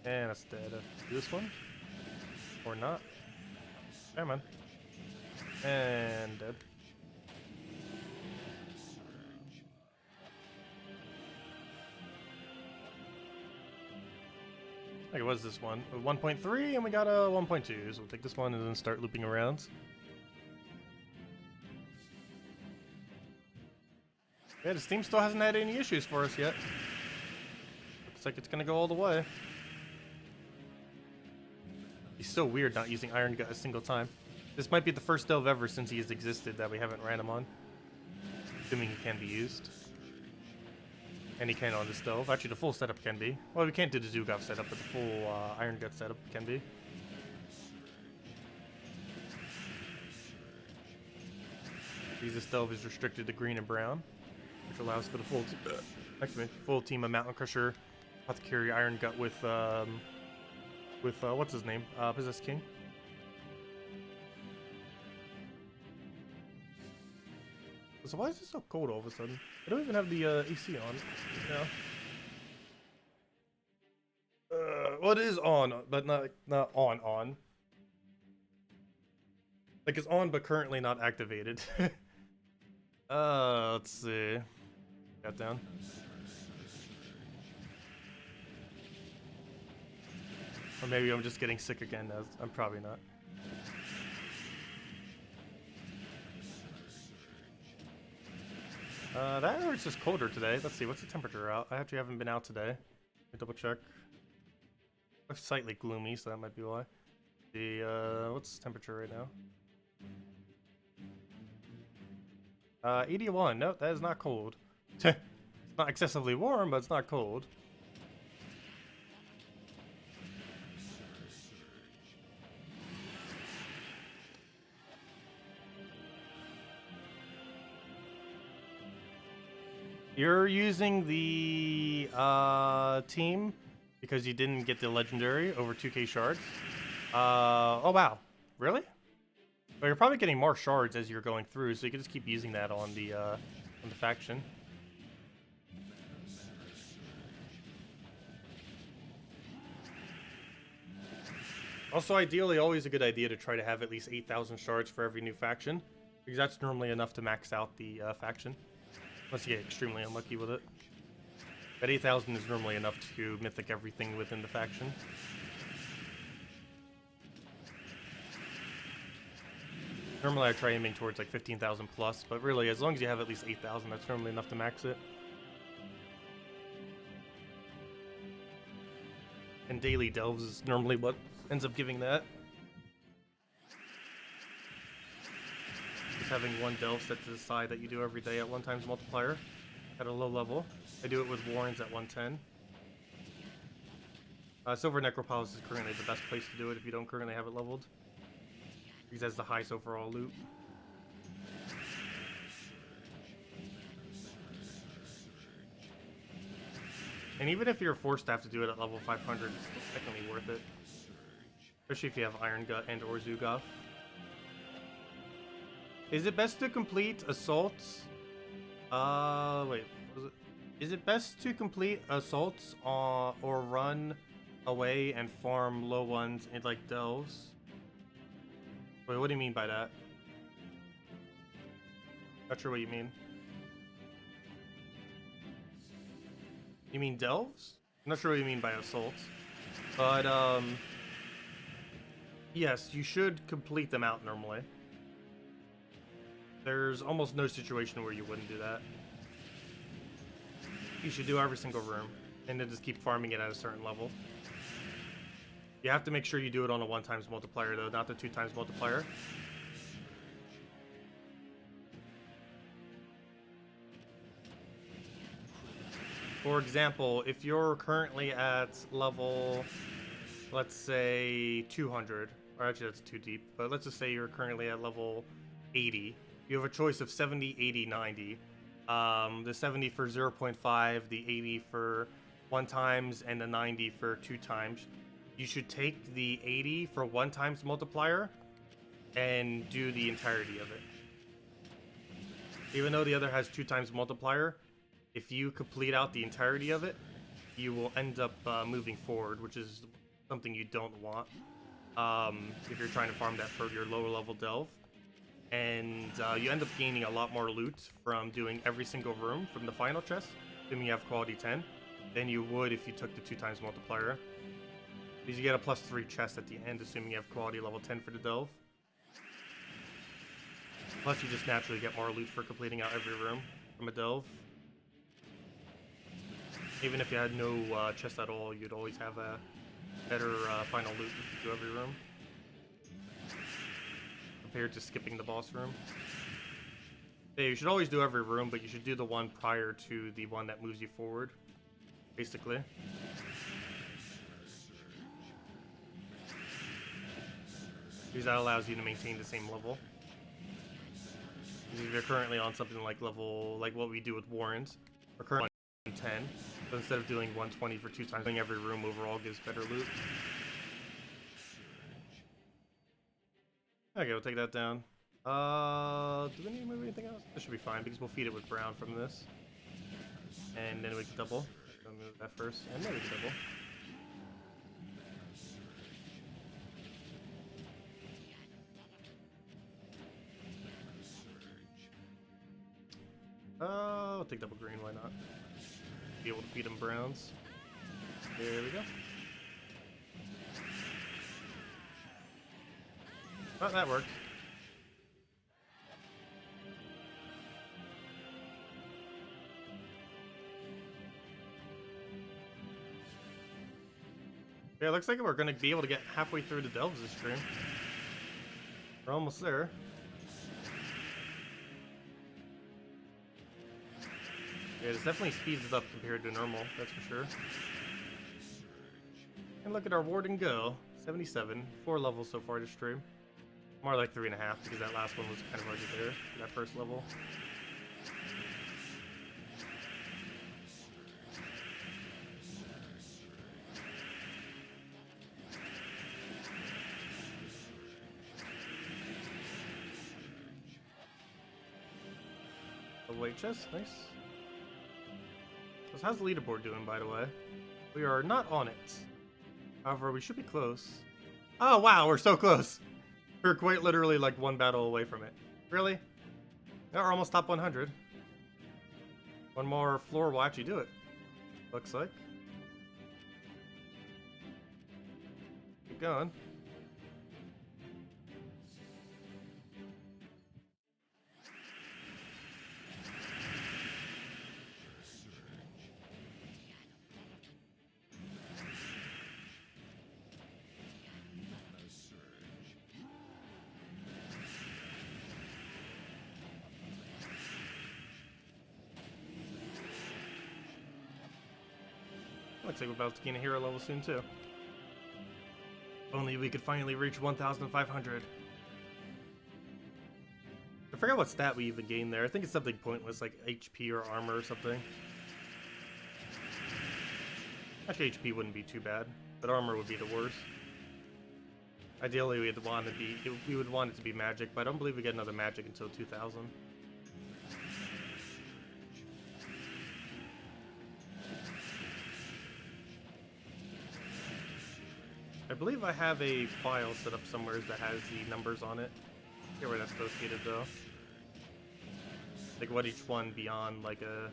And that's dead. Do this one. Or not. Come on. And dead. Okay, what is this one? 1.3 and we got a 1.2. So we'll take this one and then start looping around. Yeah, this team still hasn't had any issues for us yet. Looks like it's gonna go all the way. He's so weird not using Iron Gut a single time. This might be the first delve ever since he has existed that we haven't ran him on. Assuming he can be used. And he can on this delve. Actually, the full setup can be. Well, we can't do the Zugov setup, but the full Iron Gut setup can be. Because this delve is restricted to green and brown, which allows for the full team of Mountain Crusher, Apothecary, Iron Gut with what's his name? Possessed King. So why is it so cold all of a sudden? I don't even have the AC on. Yeah. Well, it is on, but not on. Like it's on, but currently not activated. Let's see. Got down. Or maybe I'm just getting sick again. I'm probably not. That or it's just colder today. Let's see, what's the temperature out? I actually haven't been out today. Let me double check. Looks slightly gloomy, so that might be why. What's the temperature right now? 81. No, that is not cold. It's not excessively warm, but it's not cold. You're using the team because you didn't get the legendary over 2k shards. Oh wow, really? Well, you're probably getting more shards as you're going through, so you can just keep using that on the faction. Also, ideally, always a good idea to try to have at least 8,000 shards for every new faction, because that's normally enough to max out the faction. Unless you get extremely unlucky with it. But 8,000 is normally enough to mythic everything within the faction. Normally I try aiming towards like 15,000 plus, but really as long as you have at least 8,000, that's normally enough to max it. And daily delves is normally what ends up giving that. Just having one delve set to the side that you do every day at 1 times multiplier at a low level. I do it with Wardens at 110. Silver Necropolis is currently the best place to do it if you don't currently have it leveled, because that's the highest overall loot. And even if you're forced to have to do it at level 500, it's definitely worth it. Especially if you have Iron Gut and or Zugoth. Is it best to complete assaults? Wait, what was it? Is it best to complete assaults or run away and farm low ones in like delves? Wait, what do you mean by that? Not sure what you mean. You mean delves? I'm not sure what you mean by assaults. But, yes, you should complete them out normally. There's almost no situation where you wouldn't do that. You should do every single room, and then just keep farming it at a certain level. You have to make sure you do it on a 1 times multiplier though, not the 2 times multiplier. For example, if you're currently at level, let's say 200, or actually that's too deep, but let's just say you're currently at level 80. You have a choice of 70, 80, 90. The 70 for 0.5, the 80 for 1 times, and the 90 for 2 times. You should take the 80 for 1 times multiplier and do the entirety of it. Even though the other has 2 times multiplier, if you complete out the entirety of it, you will end up moving forward, which is something you don't want if you're trying to farm that for your lower level delve. And you end up gaining a lot more loot from doing every single room from the final chest, assuming you have quality 10, than you would if you took the 2 times multiplier. Because you get a +3 chest at the end, assuming you have quality level 10 for the delve. Plus you just naturally get more loot for completing out every room from a delve. Even if you had no chest at all, you'd always have a better final loot if you do every room, compared to skipping the boss room. Yeah, you should always do every room, but you should do the one prior to the one that moves you forward, basically. Because that allows you to maintain the same level. Because if you're currently on something like level, like what we do with Wardens, we're currently on 10, so instead of doing 120 for 2 times, doing every room overall gives better loot. Okay, we'll take that down. Do we need to move anything else? This should be fine because we'll feed it with brown from this. And then we can double. So move that first, and then we can double. I'll take double green, why not? Be able to feed them browns. There we go. Oh, that worked. Yeah, looks like we're gonna be able to get halfway through the delves this stream. We're almost there. Yeah, this definitely speeds it up compared to normal, that's for sure. And look at our Warden go. 77. 4 levels so far this stream. More like 3.5 because that last one was kind of already there, that first level. The weight chest, nice. So how's the leaderboard doing, by the way? We are not on it. However, we should be close. Oh wow, we're so close! We're quite literally like one battle away from it. Really? Yeah, we're almost top 100. One more floor will actually do it. Looks like. Keep going. Looks like we're about to gain a hero level soon too. If only we could finally reach 1,500. I forgot what stat we even gained there. I think it's something pointless, like HP or armor or something. Actually, HP wouldn't be too bad, but armor would be the worst. Ideally, we would want it to be magic, but I don't believe we get another magic until 2,000. I believe I have a file set up somewhere that has the numbers on it. I forget where that's located though. Like what each one beyond like a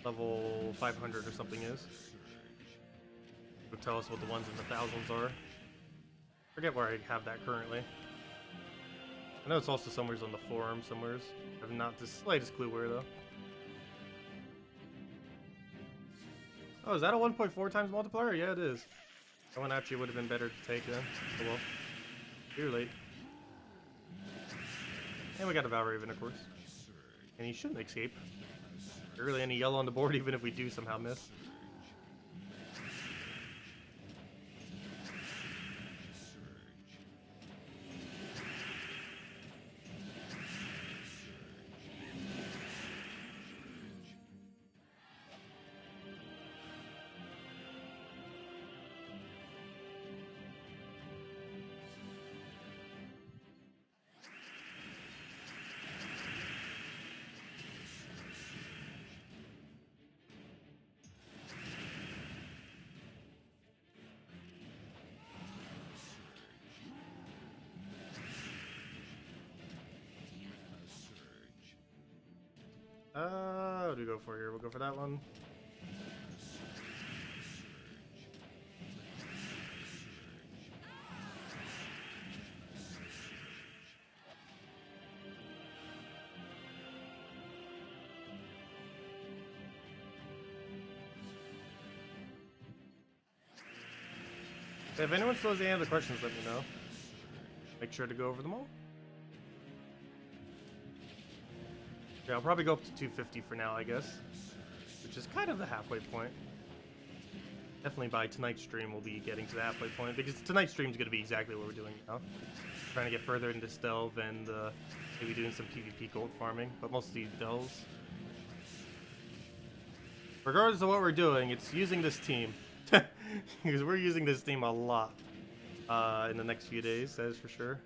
level 500 or something is. It would tell us what the ones in the thousands are. Forget where I have that currently. I know it's also somewhere on the forum somewhere. I have not the slightest clue where though. Oh, is that a 1.4 times multiplier? Yeah, it is. That one actually would have been better to take then. Oh well. Too late. And we got a Valraven, of course. And he shouldn't escape. There's really any yellow on the board, even if we do somehow miss. What do we go for here? We'll go for that one. If anyone still has any other questions, let me know. Make sure to go over them all. Yeah, I'll probably go up to 250 for now, I guess. Which is kind of the halfway point. Definitely by tonight's stream we'll be getting to the halfway point, because tonight's stream is going to be exactly what we're doing now. Trying to get further into Delve and maybe doing some PvP gold farming, but mostly Delves. Regardless of what we're doing, it's using this team. Because we're using this team a lot in the next few days, that is for sure.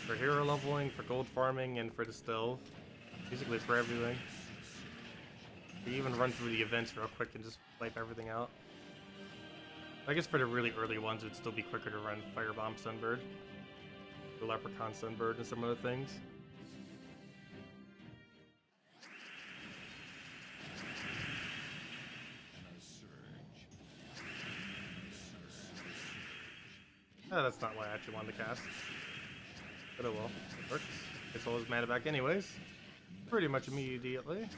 For hero leveling, for gold farming, and for the Delve. Basically for everything. We even run through the events real quick and just wipe everything out. I guess for the really early ones, it would still be quicker to run Firebomb Sunbird, the Leprechaun Sunbird, and some other things. Oh, that's not what I actually wanted to cast. But oh well, it works. Gets all his mana back anyways. Pretty much immediately.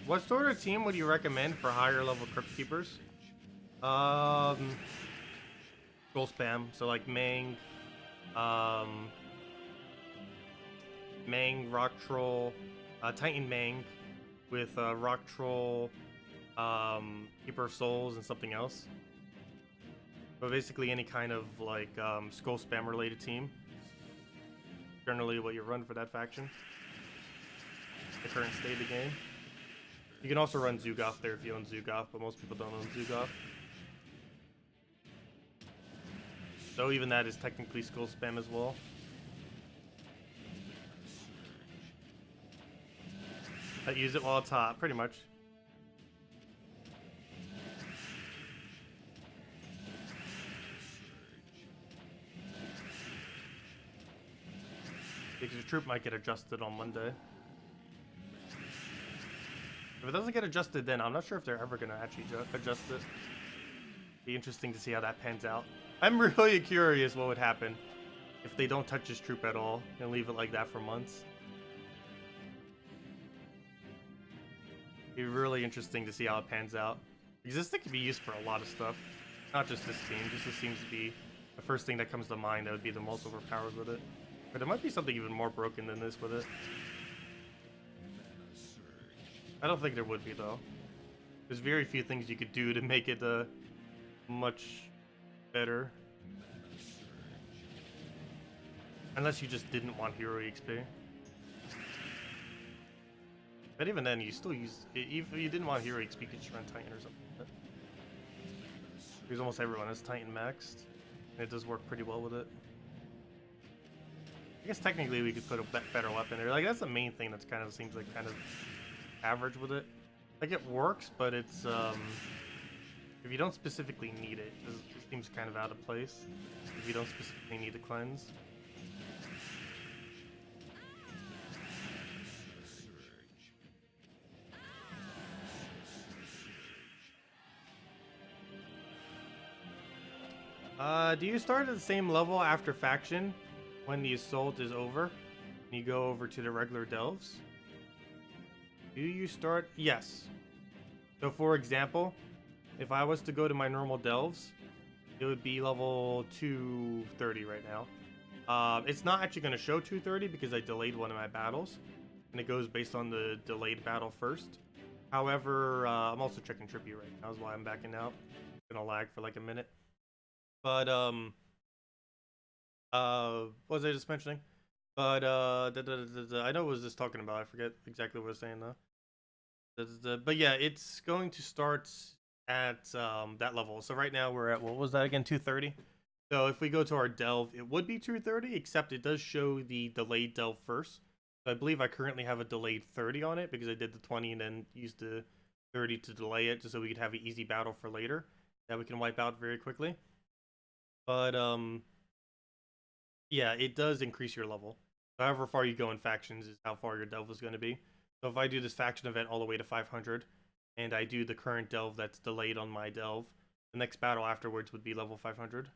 What sort of team would you recommend for higher level Crypt Keepers? Goal spam. So like Mang, Mang, Rock Troll, Titan Mang with Rock Troll, Keeper of Souls, and something else. But basically any kind of like skull spam related team. Generally what you run for that faction. The current state of the game. You can also run Zugoff there if you own Zugoff, but most people don't own Zugoff. So even that is technically skull spam as well. I use it while it's hot, pretty much. Because your troop might get adjusted on Monday. If it doesn't get adjusted then, I'm not sure if they're ever going to actually adjust it. Be interesting to see how that pans out. I'm really curious what would happen if they don't touch his troop at all and leave it like that for months. Be really interesting to see how it pans out. Because this thing can be used for a lot of stuff. Not just this team. This seems to be the first thing that comes to mind that would be the most overpowered with it. But there might be something even more broken than this with it. I don't think there would be though. There's very few things you could do to make it much better. Unless you just didn't want hero XP. But even then, you still use... If you didn't want hero XP, you could just run Titan or something. Because almost everyone has Titan maxed. And it does work pretty well with it. I guess technically we could put a better weapon there. Like, that's the main thing that's kind of seems like kind of average with it. Like, it works, but it's... if you don't specifically need it, it seems kind of out of place. If you don't specifically need the cleanse. Do you start at the same level after faction when the assault is over and you go over to the regular delves? Do you start? Yes. So for example, if I was to go to my normal delves, it would be level 230 right now. It's not actually going to show 230 because I delayed one of my battles, and it goes based on the delayed battle first. However, I'm also checking Trippy right now, is why I'm backing out. It's gonna lag for like a minute. But what was I just mentioning? But I know what was this talking about. I forget exactly what I was saying though. But yeah, it's going to start at that level. So right now we're at, what was that again? 230. So if we go to our delve, it would be 230, except it does show the delayed delve first. So I believe I currently have a delayed 30 on it because I did the 20 and then used the 30 to delay it just so we could have an easy battle for later that we can wipe out very quickly. But yeah, it does increase your level. However far you go in factions is how far your delve is going to be. So if I do this faction event all the way to 500, and I do the current delve that's delayed on my delve, the next battle afterwards would be level 500.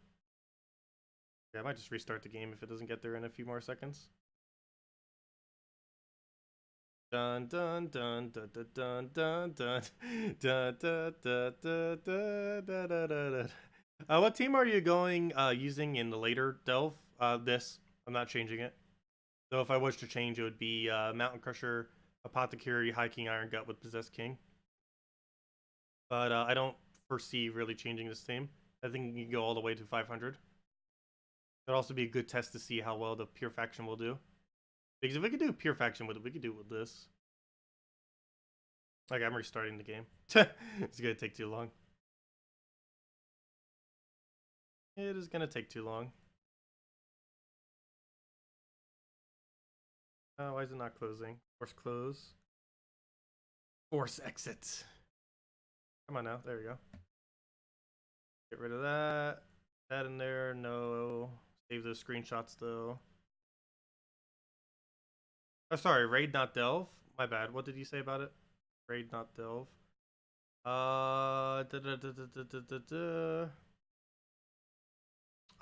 Yeah, I might just restart the game if it doesn't get there in a few more seconds. Dun dun dun dun dun dun dun dun dun dun dun dun dun dun. What team are you going using in the later delve? This. I'm not changing it. So if I was to change, it would be Mountain Crusher, Apothecary, High King, Iron Gut with Possessed King. But I don't foresee really changing this team. I think you can go all the way to 500. That'd also be a good test to see how well the Pure Faction will do. Because if we could do Pure Faction with it, we could do it with this. Like, I'm restarting the game. It's gonna take too long. It is gonna take too long. Why is it not closing? Force close. Force exit. Come on now. There we go. Get rid of that. That in there. No. Save those screenshots though. Oh, sorry. Raid not delve. My bad. What did you say about it? Raid not delve. Oh,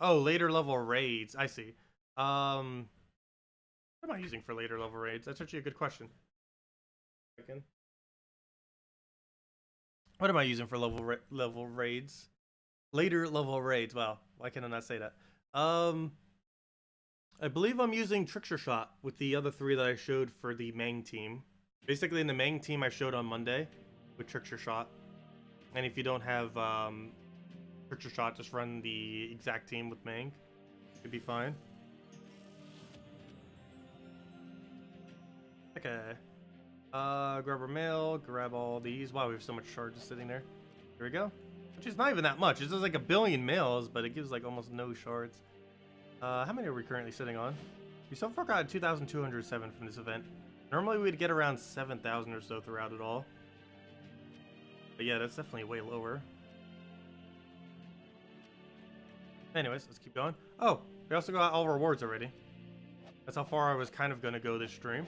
later level raids. I see. What am I using for later level raids? That's actually a good question. What am I using for level raids? Later level raids. Wow, why can I not say that? I believe I'm using Trickster Shot with the other three that I showed for the Mang team. Basically, in the Mang team I showed on Monday with Trickster Shot. And if you don't have Trickster Shot, just run the exact team with Mang. Should be fine. Okay. Grab our mail, grab all these. Wow, we have so much shards sitting there. Here we go. Which is not even that much. It's just like 1 billion mails, but it gives like almost no shards. How many are we currently sitting on? We so far got 2,207 from this event. Normally we'd get around 7,000 or so throughout it all. But yeah, that's definitely way lower. Anyways, let's keep going. Oh, we also got all rewards already. That's how far I was kind of going to go this stream.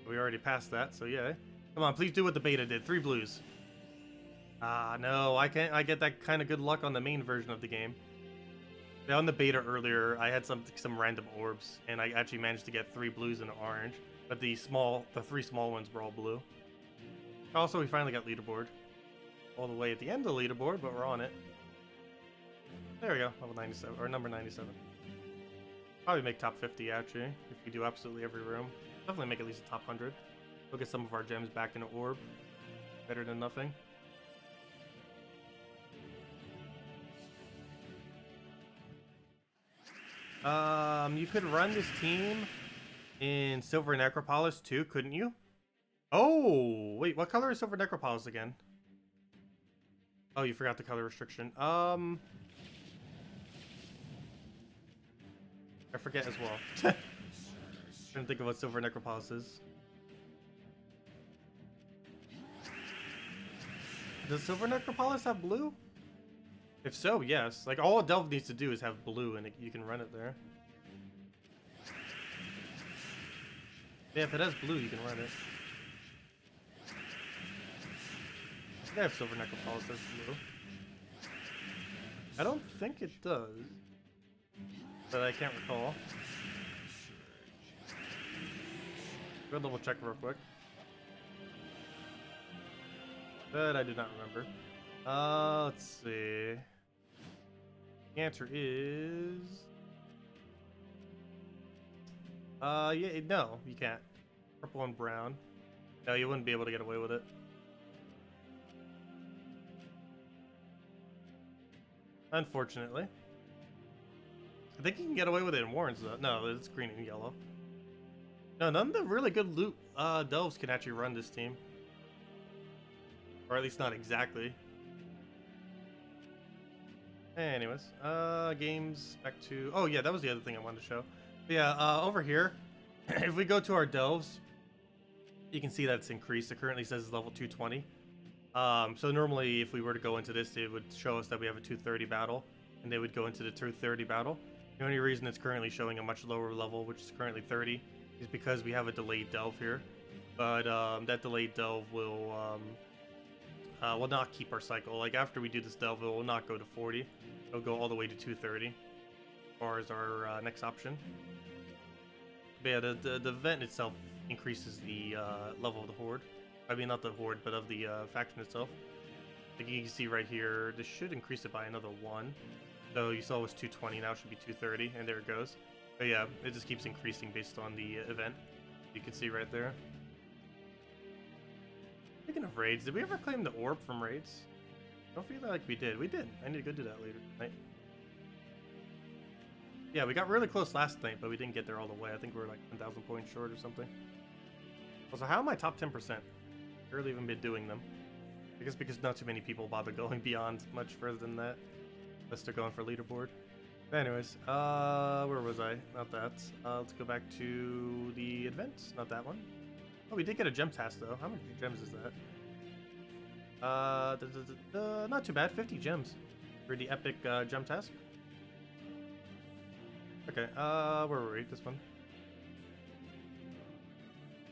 We already passed that, so yeah. Come on, please do what the beta did. 3 blues. Ah, no, I can't. I get that kind of good luck on the main version of the game. Now on the beta earlier, I had some random orbs, and I actually managed to get 3 blues and an orange. But the 3 small ones were all blue. Also, we finally got leaderboard. All the way at the end of the leaderboard, but we're on it. There we go, level 97, or number 97. Probably make top 50 actually, if we do absolutely every room. Definitely make at least a top 100. We'll get some of our gems back in an orb. Better than nothing. You could run this team in Silver Necropolis too, couldn't you? Oh, wait, what color is Silver Necropolis again? Oh, you forgot the color restriction. I forget as well. Trying to think of what Silver Necropolis is. Does Silver Necropolis have blue? If so, yes. Like, all a Delve needs to do is have blue, and you can run it there. Yeah, if it has blue, you can run it. I think I have Silver Necropolis that's blue. I don't think it does. But I can't recall. Go double check real quick. But I do not remember. Let's see. The answer is... yeah, no, you can't. Purple and brown. No, you wouldn't be able to get away with it. Unfortunately. I think you can get away with it in Warrens though. No, it's green and yellow. No, none of the really good loot delves can actually run this team. Or at least not exactly. Anyways, games back to... Oh yeah, that was the other thing I wanted to show. But yeah, over here, if we go to our delves, you can see that it's increased. It currently says it's level 220. So normally if we were to go into this, it would show us that we have a 230 battle, and they would go into the 230 battle. The only reason it's currently showing a much lower level, which is currently 30, is because we have a delayed delve here. But that delayed delve will not keep our cycle. Like after we do this delve, it will not go to 40. It'll go all the way to 230, as far as our next option. But yeah, the event itself increases the level of the horde. I mean, not the horde, but of the faction itself. Like you can see right here, this should increase it by another 1. So you saw it was 220, now it should be 230, and there it goes. But yeah, it just keeps increasing based on the event. You can see right there. Speaking of raids, did we ever claim the orb from raids? I don't feel like we did. We did. I need to go do that later tonight. Yeah, we got really close last night, but we didn't get there all the way. I think we were like 10,000 points short or something. Also, how am I top 10%? Barely even been doing them. I guess because not too many people bother going beyond much further than that. Unless they're going for leaderboard. But anyways, where was I? Not that. Let's go back to the event. Not that one. Oh, we did get a gem task though. How many gems is that? Not too bad. 50 gems for the epic gem task. Okay, where were we? This one.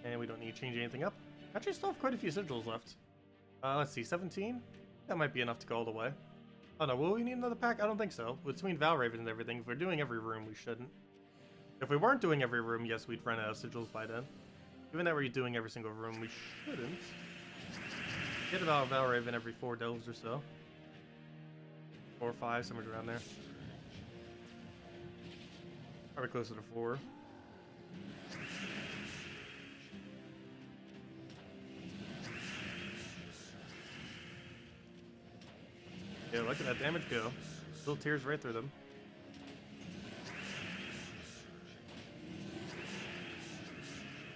And we don't need to change anything up. Actually, still have quite a few sigils left. Let's see, 17? That might be enough to go all the way. Oh no, will we need another pack? I don't think so. Between Valraven and everything, if we're doing every room, we shouldn't. If we weren't doing every room, yes, we'd run out of sigils by then. Given that we're doing every single room, we shouldn't. Get about Valraven every 4 delves or so. 4 or 5, somewhere around there. Probably closer to 4. Yeah, look at that damage go. Still tears right through them.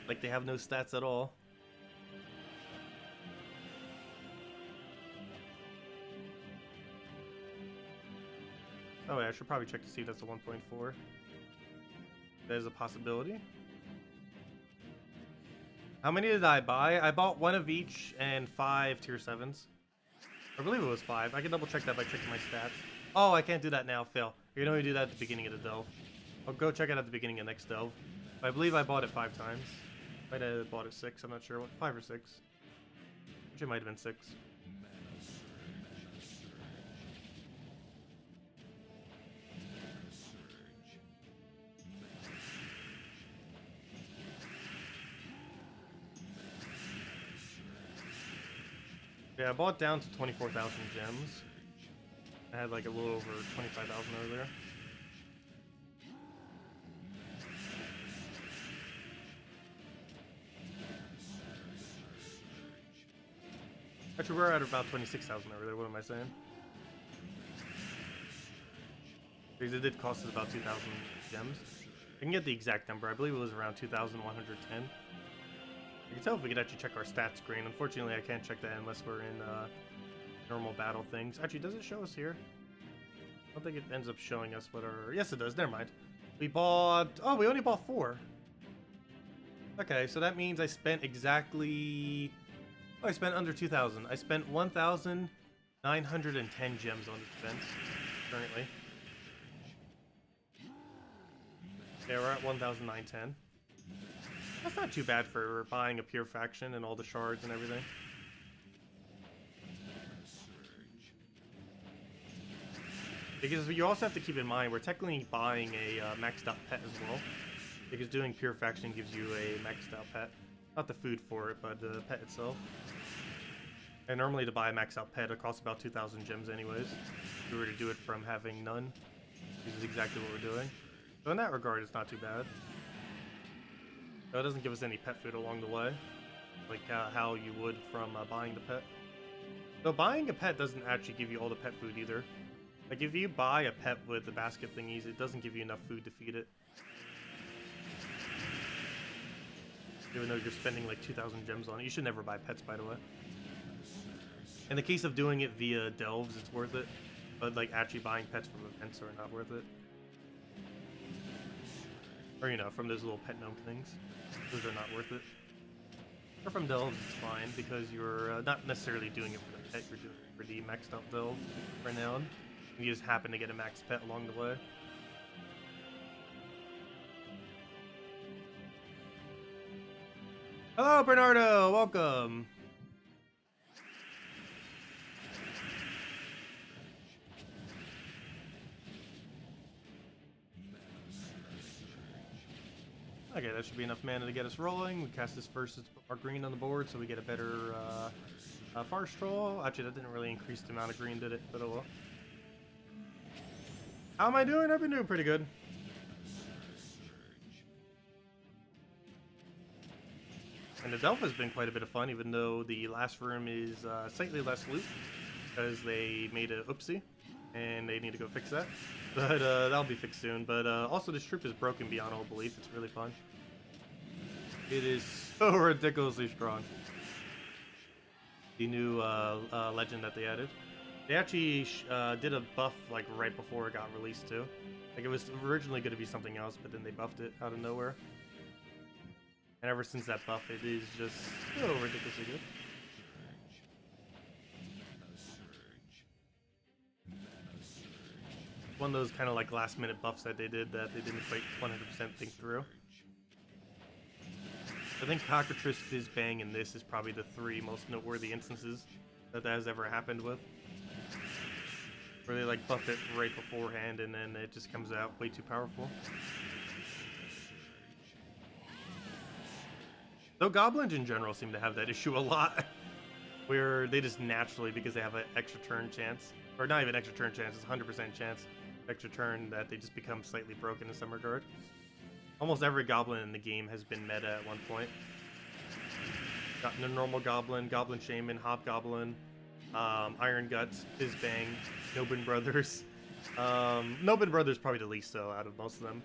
Like they have no stats at all. Oh yeah, I should probably check to see if that's a 1.4. That is a possibility. How many did I buy? I bought 1 of each and 5 tier 7s. I believe it was 5. I can double check that by checking my stats. Oh, I can't do that now, fail. You can only do that at the beginning of the delve. I'll go check it at the beginning of next delve. I believe I bought it 5 times. Might have bought it 6, I'm not sure. What, 5 or 6? Which it might have been 6. Yeah, I bought down to 24,000 gems. I had like a little over 25,000 earlier. Actually, we're at about 26,000 over there. What am I saying? Because it did cost us about 2,000 gems. I can get the exact number. I believe it was around 2,110. You can tell if we could actually check our stats screen. Unfortunately, I can't check that unless we're in normal battle things. Actually, does it show us here? I don't think it ends up showing us what our... Yes, it does. Never mind. We bought... Oh, we only bought 4. Okay, so that means I spent exactly... Oh, I spent under 2,000. I spent 1,910 gems on defense currently. Yeah, we're at 1,910. That's not too bad for buying a pure faction and all the shards and everything. Because you also have to keep in mind, we're technically buying a maxed out pet as well. Because doing pure faction gives you a maxed out pet. Not the food for it, but the pet itself. And normally to buy a maxed out pet, it costs about 2,000 gems anyways. If we were to do it from having none, this is exactly what we're doing. So in that regard, it's not too bad. Though it doesn't give us any pet food along the way, like how you would from buying the pet. Though buying a pet doesn't actually give you all the pet food either. Like if you buy a pet with the basket thingies, it doesn't give you enough food to feed it. Even though you're spending like 2,000 gems on it. You should never buy pets, by the way. In the case of doing it via delves, it's worth it. But like actually buying pets from events are not worth it. Or you know, from those little pet gnome things. Those are not worth it. Or from delves, it's fine, because you're not necessarily doing it for the pet, you're doing it for the maxed out delve renown. You just happen to get a max pet along the way. Hello, Bernardo! Welcome! Okay, that should be enough mana to get us rolling. We cast this first to put our green on the board so we get a better Forest Troll. Actually, that didn't really increase the amount of green, did it? But oh well. How am I doing? I've been doing pretty good. And the Delph has been quite a bit of fun, even though the last room is slightly less loot, because they made a oopsie, and they need to go fix that. But that'll be fixed soon. But also, this troop is broken beyond all belief. It's really fun. It is so ridiculously strong. The new legend that they added. They actually did a buff like right before it got released too. Like it was originally going to be something else, but then they buffed it out of nowhere. And ever since that buff, it is just so ridiculously good. One of those kind of like last minute buffs that they did that they didn't quite 100% think through. I think Cockatrice, Fizzbang, and this is probably the 3 most noteworthy instances that has ever happened with. Where they like buff it right beforehand and then it just comes out way too powerful. Though goblins in general seem to have that issue a lot. Where they just naturally, because they have an extra turn chance, or not even extra turn chance, it's 100% chance, extra turn, that they just become slightly broken in some regard. Almost every goblin in the game has been meta at one point. Gotten a normal goblin, goblin shaman, hobgoblin, Iron Guts, Fizzbang, Nobin Brothers. Nobin Brothers probably the least so out of most of them.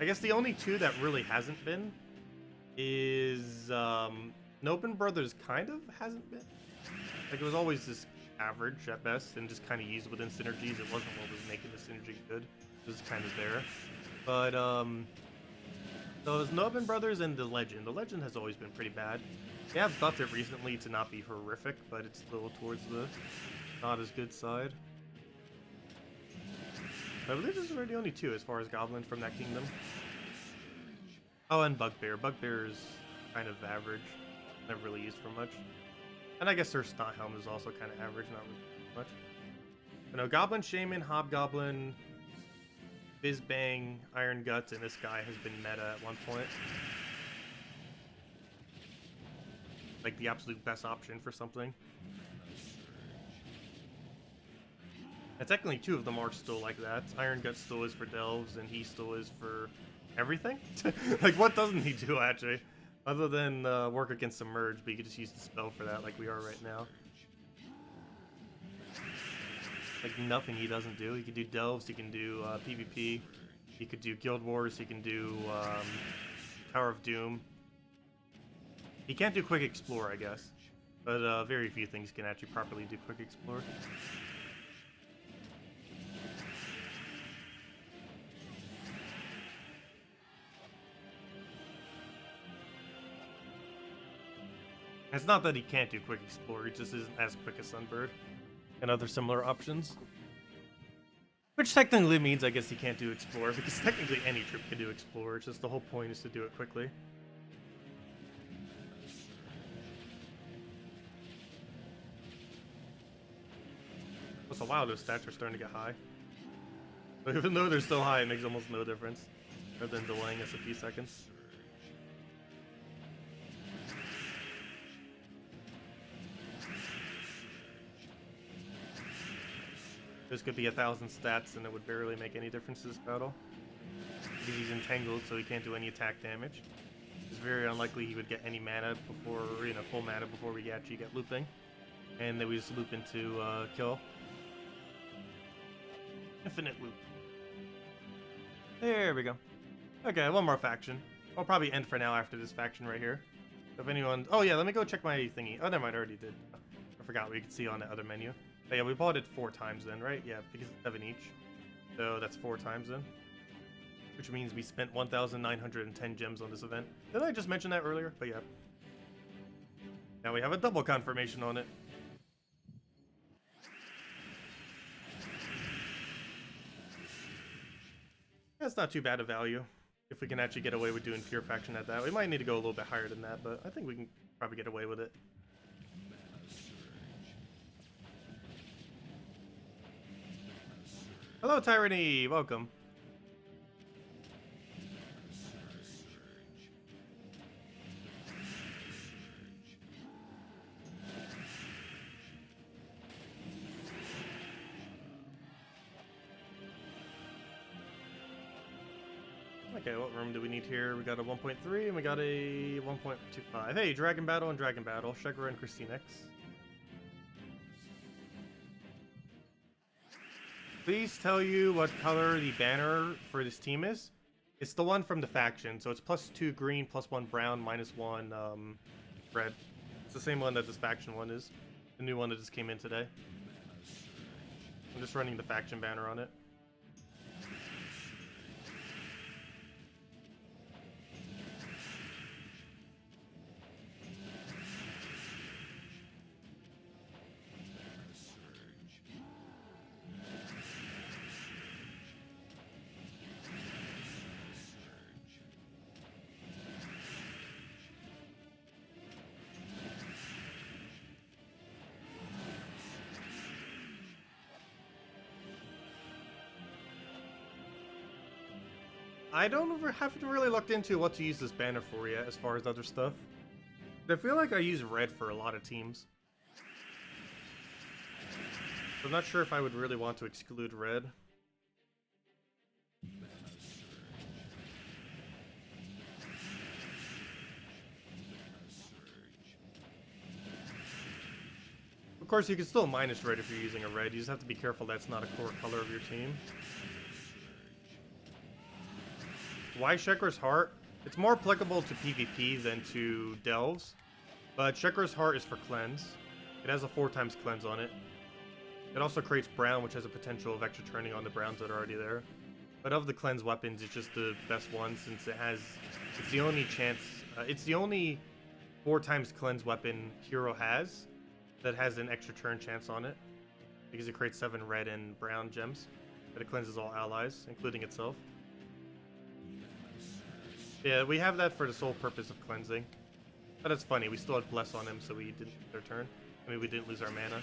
I guess the only two that really hasn't been is Nobin Brothers kind of hasn't been. Like, it was always just average at best and just kind of used within synergies. It wasn't what was making the synergy good. It was kind of there. But so it was Nobin Brothers and the Legend. The Legend has always been pretty bad. They have buffed it recently to not be horrific, but it's still towards the not as good side. I believe this are the only two as far as goblins from that kingdom. Oh, and Bugbear. Bugbear is kind of average. Never really used for much. And I guess their Snot Helm is also kind of average, not really much. But no, Goblin Shaman, Hobgoblin, Fizzbang, Iron Guts, and this guy has been meta at one point. Like the absolute best option for something. And technically two of them are still like that. Iron Guts still is for Delves, and he still is for everything. Like, what doesn't he do, actually? Other than work against Submerge, but you can just use the spell for that like we are right now. Like, nothing he doesn't do. He can do Delves, he can do PvP, he could do Guild Wars, he can do Tower of Doom. He can't do Quick Explore, I guess. But very few things can actually properly do Quick Explore. It's not that he can't do Quick Explore, he just isn't as quick as Sunbird and other similar options. Which technically means I guess he can't do Explore, because technically any troop can do Explore, it's just the whole point is to do it quickly. Also, wow, those stats are starting to get high. But even though they're still high, it makes almost no difference, other than delaying us a few seconds. This could be 1,000 stats and it would barely make any difference to this battle. Because he's entangled, so he can't do any attack damage. It's very unlikely he would get any mana before, you know, full mana before we actually get looping. And then we just loop into kill. Infinite loop. There we go. Okay, one more faction. I'll probably end for now after this faction right here. If anyone... Oh yeah, let me go check my thingy. Oh, never mind, I already did. I forgot what you could see on the other menu. But yeah, we bought it 4 times then, right? Yeah, because it's 7 each. So that's 4 times then. Which means we spent 1,910 gems on this event. Did I just mention that earlier? But yeah. Now we have a double confirmation on it. That's not too bad a value. If we can actually get away with doing pure faction at that. We might need to go a little bit higher than that, but I think we can probably get away with it. Hello, Tyranny! Welcome. Okay, what room do we need here? We got a 1.3 and we got a 1.25. Hey, Dragon Battle and Dragon Battle. Sugar and Christinex. Please tell you what color the banner for this team is. It's the one from the faction, so it's +2 green, +1 brown, -1 red. It's the same one that this faction one is. The new one that just came in today. I'm just running the faction banner on it. I haven't really looked into what to use this banner for yet, as far as other stuff. I feel like I use red for a lot of teams. So I'm not sure if I would really want to exclude red. Of course, you can still minus red if you're using a red. You just have to be careful that's not a core color of your team. Why Shekar's Heart? It's more applicable to PvP than to Delves, but Shekar's Heart is for cleanse. It has a 4x cleanse on it. It also creates brown, which has a potential of extra turning on the browns that are already there. But of the cleanse weapons, it's just the best one since it's the only chance, it's the only 4x cleanse weapon hero has that has an extra turn chance on it, because it creates 7 red and brown gems, but it cleanses all allies, including itself. Yeah, we have that for the sole purpose of cleansing. But it's funny, we still had Bless on him, so we didn't lose our turn. I mean, we didn't lose our mana.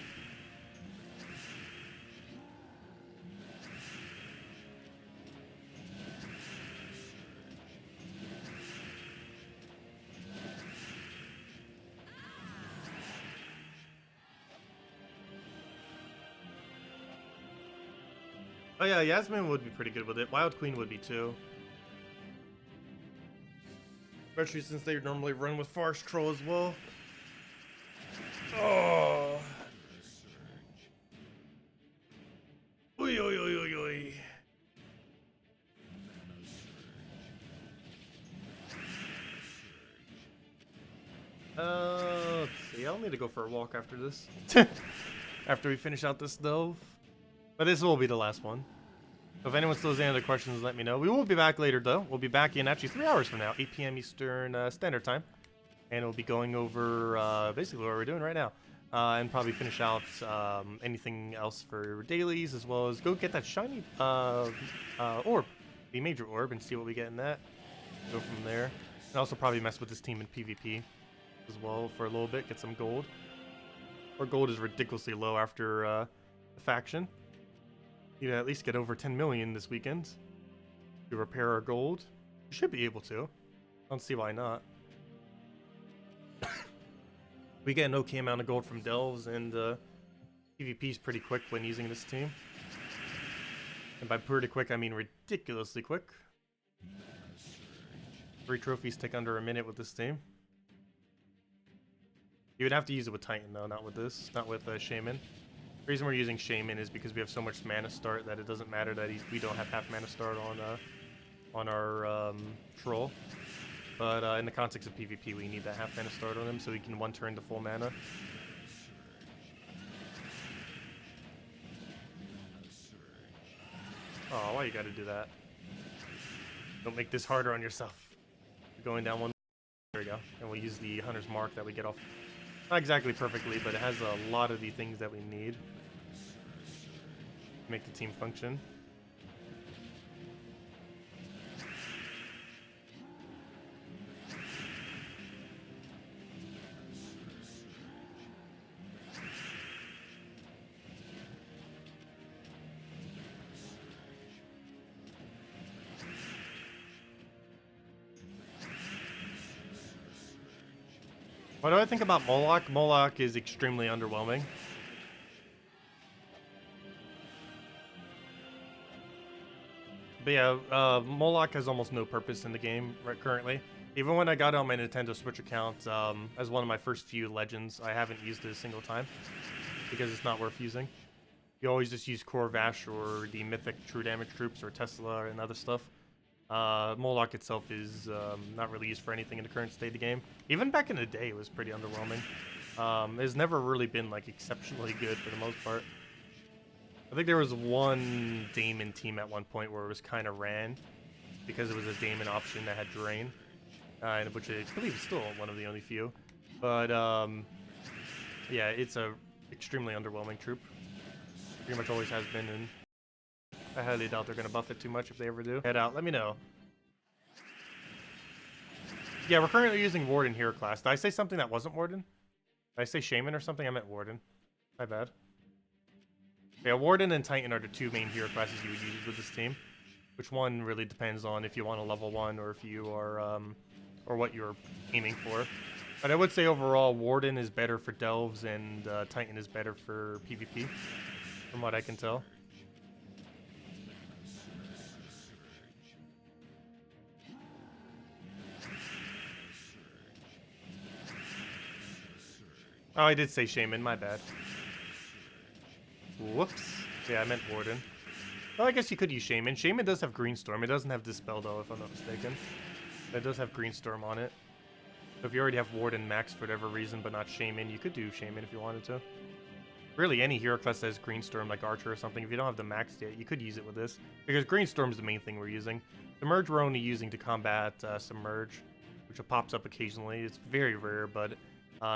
Oh yeah, Yasmin would be pretty good with it. Wild Queen would be too. Especially since they normally run with Forest Troll as well. Oh. Oi, oi, oi, oi, oi. Let's see. I'll need to go for a walk after this. After we finish out this delve. But this will be the last one. So if anyone still has any other questions, let me know. We will be back later, though. We'll be back in actually 3 hours from now, 8 p.m. Eastern Standard Time. And we'll be going over basically what we're doing right now. And probably finish out anything else for dailies, as well as go get that shiny orb, the major orb, and see what we get in that. Go from there. And also probably mess with this team in PvP as well for a little bit, get some gold. Our gold is ridiculously low after the faction. You know, at least get over 10 million this weekend to repair our gold. We should be able to. I don't see why not. We get an okay amount of gold from Delves, and PvP is pretty quick when using this team. And by pretty quick, I mean ridiculously quick. 3 trophies take under a minute with this team. You would have to use it with Titan, though, not with this. Not with Shaman. The reason we're using Shaman is because we have so much mana start that it doesn't matter that we don't have half mana start on our troll. But in the context of PvP, we need that half mana start on him so we can 1 turn to full mana. Oh, why you gotta do that? Don't make this harder on yourself. You're going down 1. There we go. And we'll use the Hunter's Mark that we get off. Not exactly perfectly, but it has a lot of the things that we need to make the team function. What do I think about Moloch? Moloch is extremely underwhelming. But yeah, Moloch has almost no purpose in the game right currently. Even when I got it on my Nintendo Switch account as one of my first few legends, I haven't used it a single time because it's not worth using. You always just use Core Vash or the mythic True Damage troops or Tesla and other stuff. Moloch itself is not really used for anything in the current state of the game. Even back in the day, it was pretty underwhelming. It's never really been like exceptionally good for the most part. I think there was one Daemon team at one point where it was kind of ran because it was a Daemon option that had Drain, which I believe is still one of the only few. But yeah, it's a extremely underwhelming troop. Pretty much always has been, and I highly doubt they're going to buff it too much if they ever do. Head out, let me know. Yeah, we're currently using Warden hero class. Did I say something that wasn't Warden? Did I say Shaman or something? I meant Warden. My bad. Yeah, Warden and Titan are the 2 main hero classes you would use with this team. which one really depends on if you want a level 1 or if you are, or what you're aiming for. But I would say overall, Warden is better for delves and Titan is better for PvP, from what I can tell. Oh, I did say Shaman, my bad. Whoops. Yeah, I meant Warden. Well, I guess you could use Shaman. Shaman does have Greenstorm. It doesn't have Dispel, though, if I'm not mistaken. It does have Greenstorm on it. So if you already have Warden max for whatever reason, but not Shaman, you could do Shaman if you wanted to. Really, any hero class that has Greenstorm, like Archer or something, if you don't have the max yet, you could use it with this. Because Greenstorm is the main thing we're using. Submerge we're only using to combat Submerge, which pops up occasionally. It's very rare, but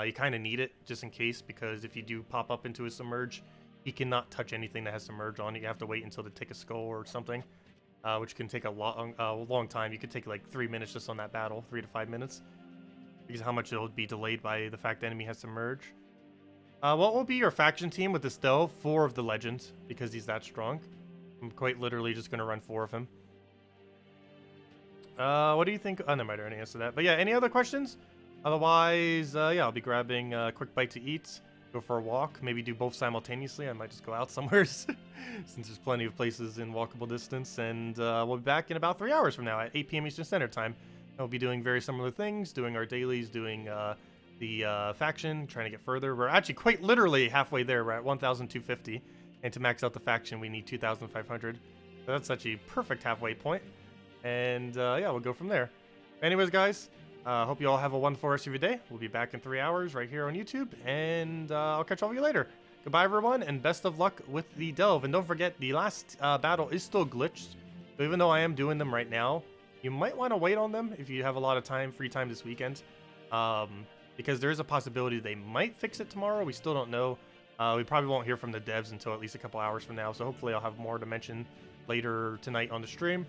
you kind of need it just in case, because if you do pop up into a Submerge, he cannot touch anything that has Submerge on it. You have to wait until they take a skull or something, which can take a long time. You could take like 3 minutes just on that battle, 3 to 5 minutes, because how much it'll be delayed by the fact the enemy has Submerge. What will be your faction team with this delve? 4 of the legends, because he's that strong. I'm quite literally just going to run 4 of him. What do you think? Oh, no, I might already answer that. But yeah, any other questions? Otherwise, yeah, I'll be grabbing a quick bite to eat, go for a walk, maybe do both simultaneously. I might just go out somewhere since there's plenty of places in walkable distance. And we'll be back in about 3 hours from now at 8 p.m. Eastern Standard Time. We'll be doing very similar things, doing our dailies, doing the faction, trying to get further. We're actually quite literally halfway there. We're at 1,250. And to max out the faction, we need 2,500. So that's actually a perfect halfway point. And yeah, we'll go from there. Anyways, guys, hope you all have a wonderful rest of your day. We'll be back in 3 hours right here on YouTube, and I'll catch all of you later. Goodbye, everyone, and best of luck with the delve. And don't forget, the last battle is still glitched. So even though I am doing them right now, you might want to wait on them if you have a lot of free time this weekend, because there is a possibility they might fix it tomorrow. We still don't know. We probably won't hear from the devs until at least a couple hours from now, so hopefully I'll have more to mention later tonight on the stream.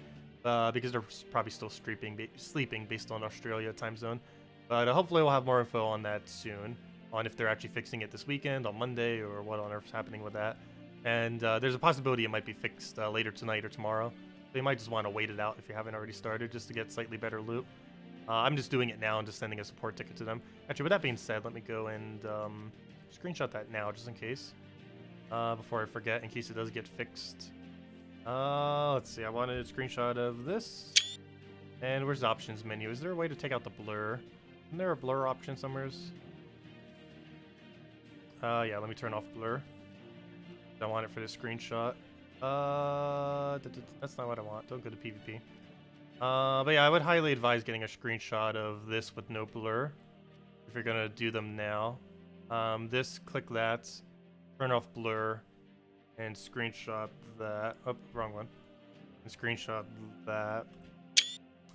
Because they're probably still sleeping based on Australia time zone. But hopefully we'll have more info on that soon, on if they're actually fixing it this weekend, on Monday, or what on earth's happening with that. And there's a possibility it might be fixed later tonight or tomorrow. So you might just want to wait it out if you haven't already started, just to get slightly better loot. I'm just doing it now and just sending a support ticket to them. Actually, with that being said, let me go and screenshot that now, just in case. Before I forget, in case it does get fixed. Let's see, I wanted a screenshot of this. And where's the options menu? Is there a way to take out the blur? Isn't there a blur option somewhere? Yeah, let me turn off blur. Don't want it for this screenshot. That's not what I want. Don't go to PvP. But yeah, I would highly advise getting a screenshot of this with no blur if you're gonna do them now. Click that, turn off blur, and screenshot that. Oh, wrong one. And screenshot that,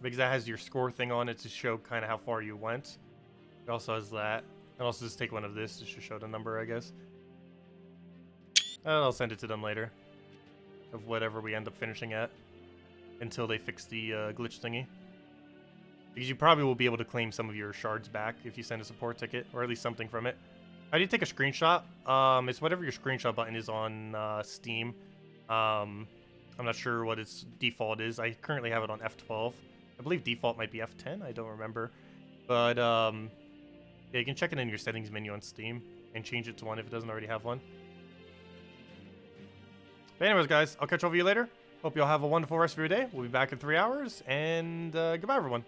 because that has your score thing on it to show kind of how far you went. It also has that. And also just take one of this just to show the number, I guess. And I'll send it to them later, of whatever we end up finishing at, until they fix the glitch thingy. Because you probably will be able to claim some of your shards back if you send a support ticket, or at least something from it. I did take a screenshot. It's whatever your screenshot button is on Steam. I'm not sure what its default is. I currently have it on F12. I believe default might be F10. I don't remember. But yeah, you can check it in your settings menu on Steam and change it to one if it doesn't already have one. But anyways, guys, I'll catch up with you later. Hope you all have a wonderful rest of your day. We'll be back in 3 hours, and goodbye, everyone.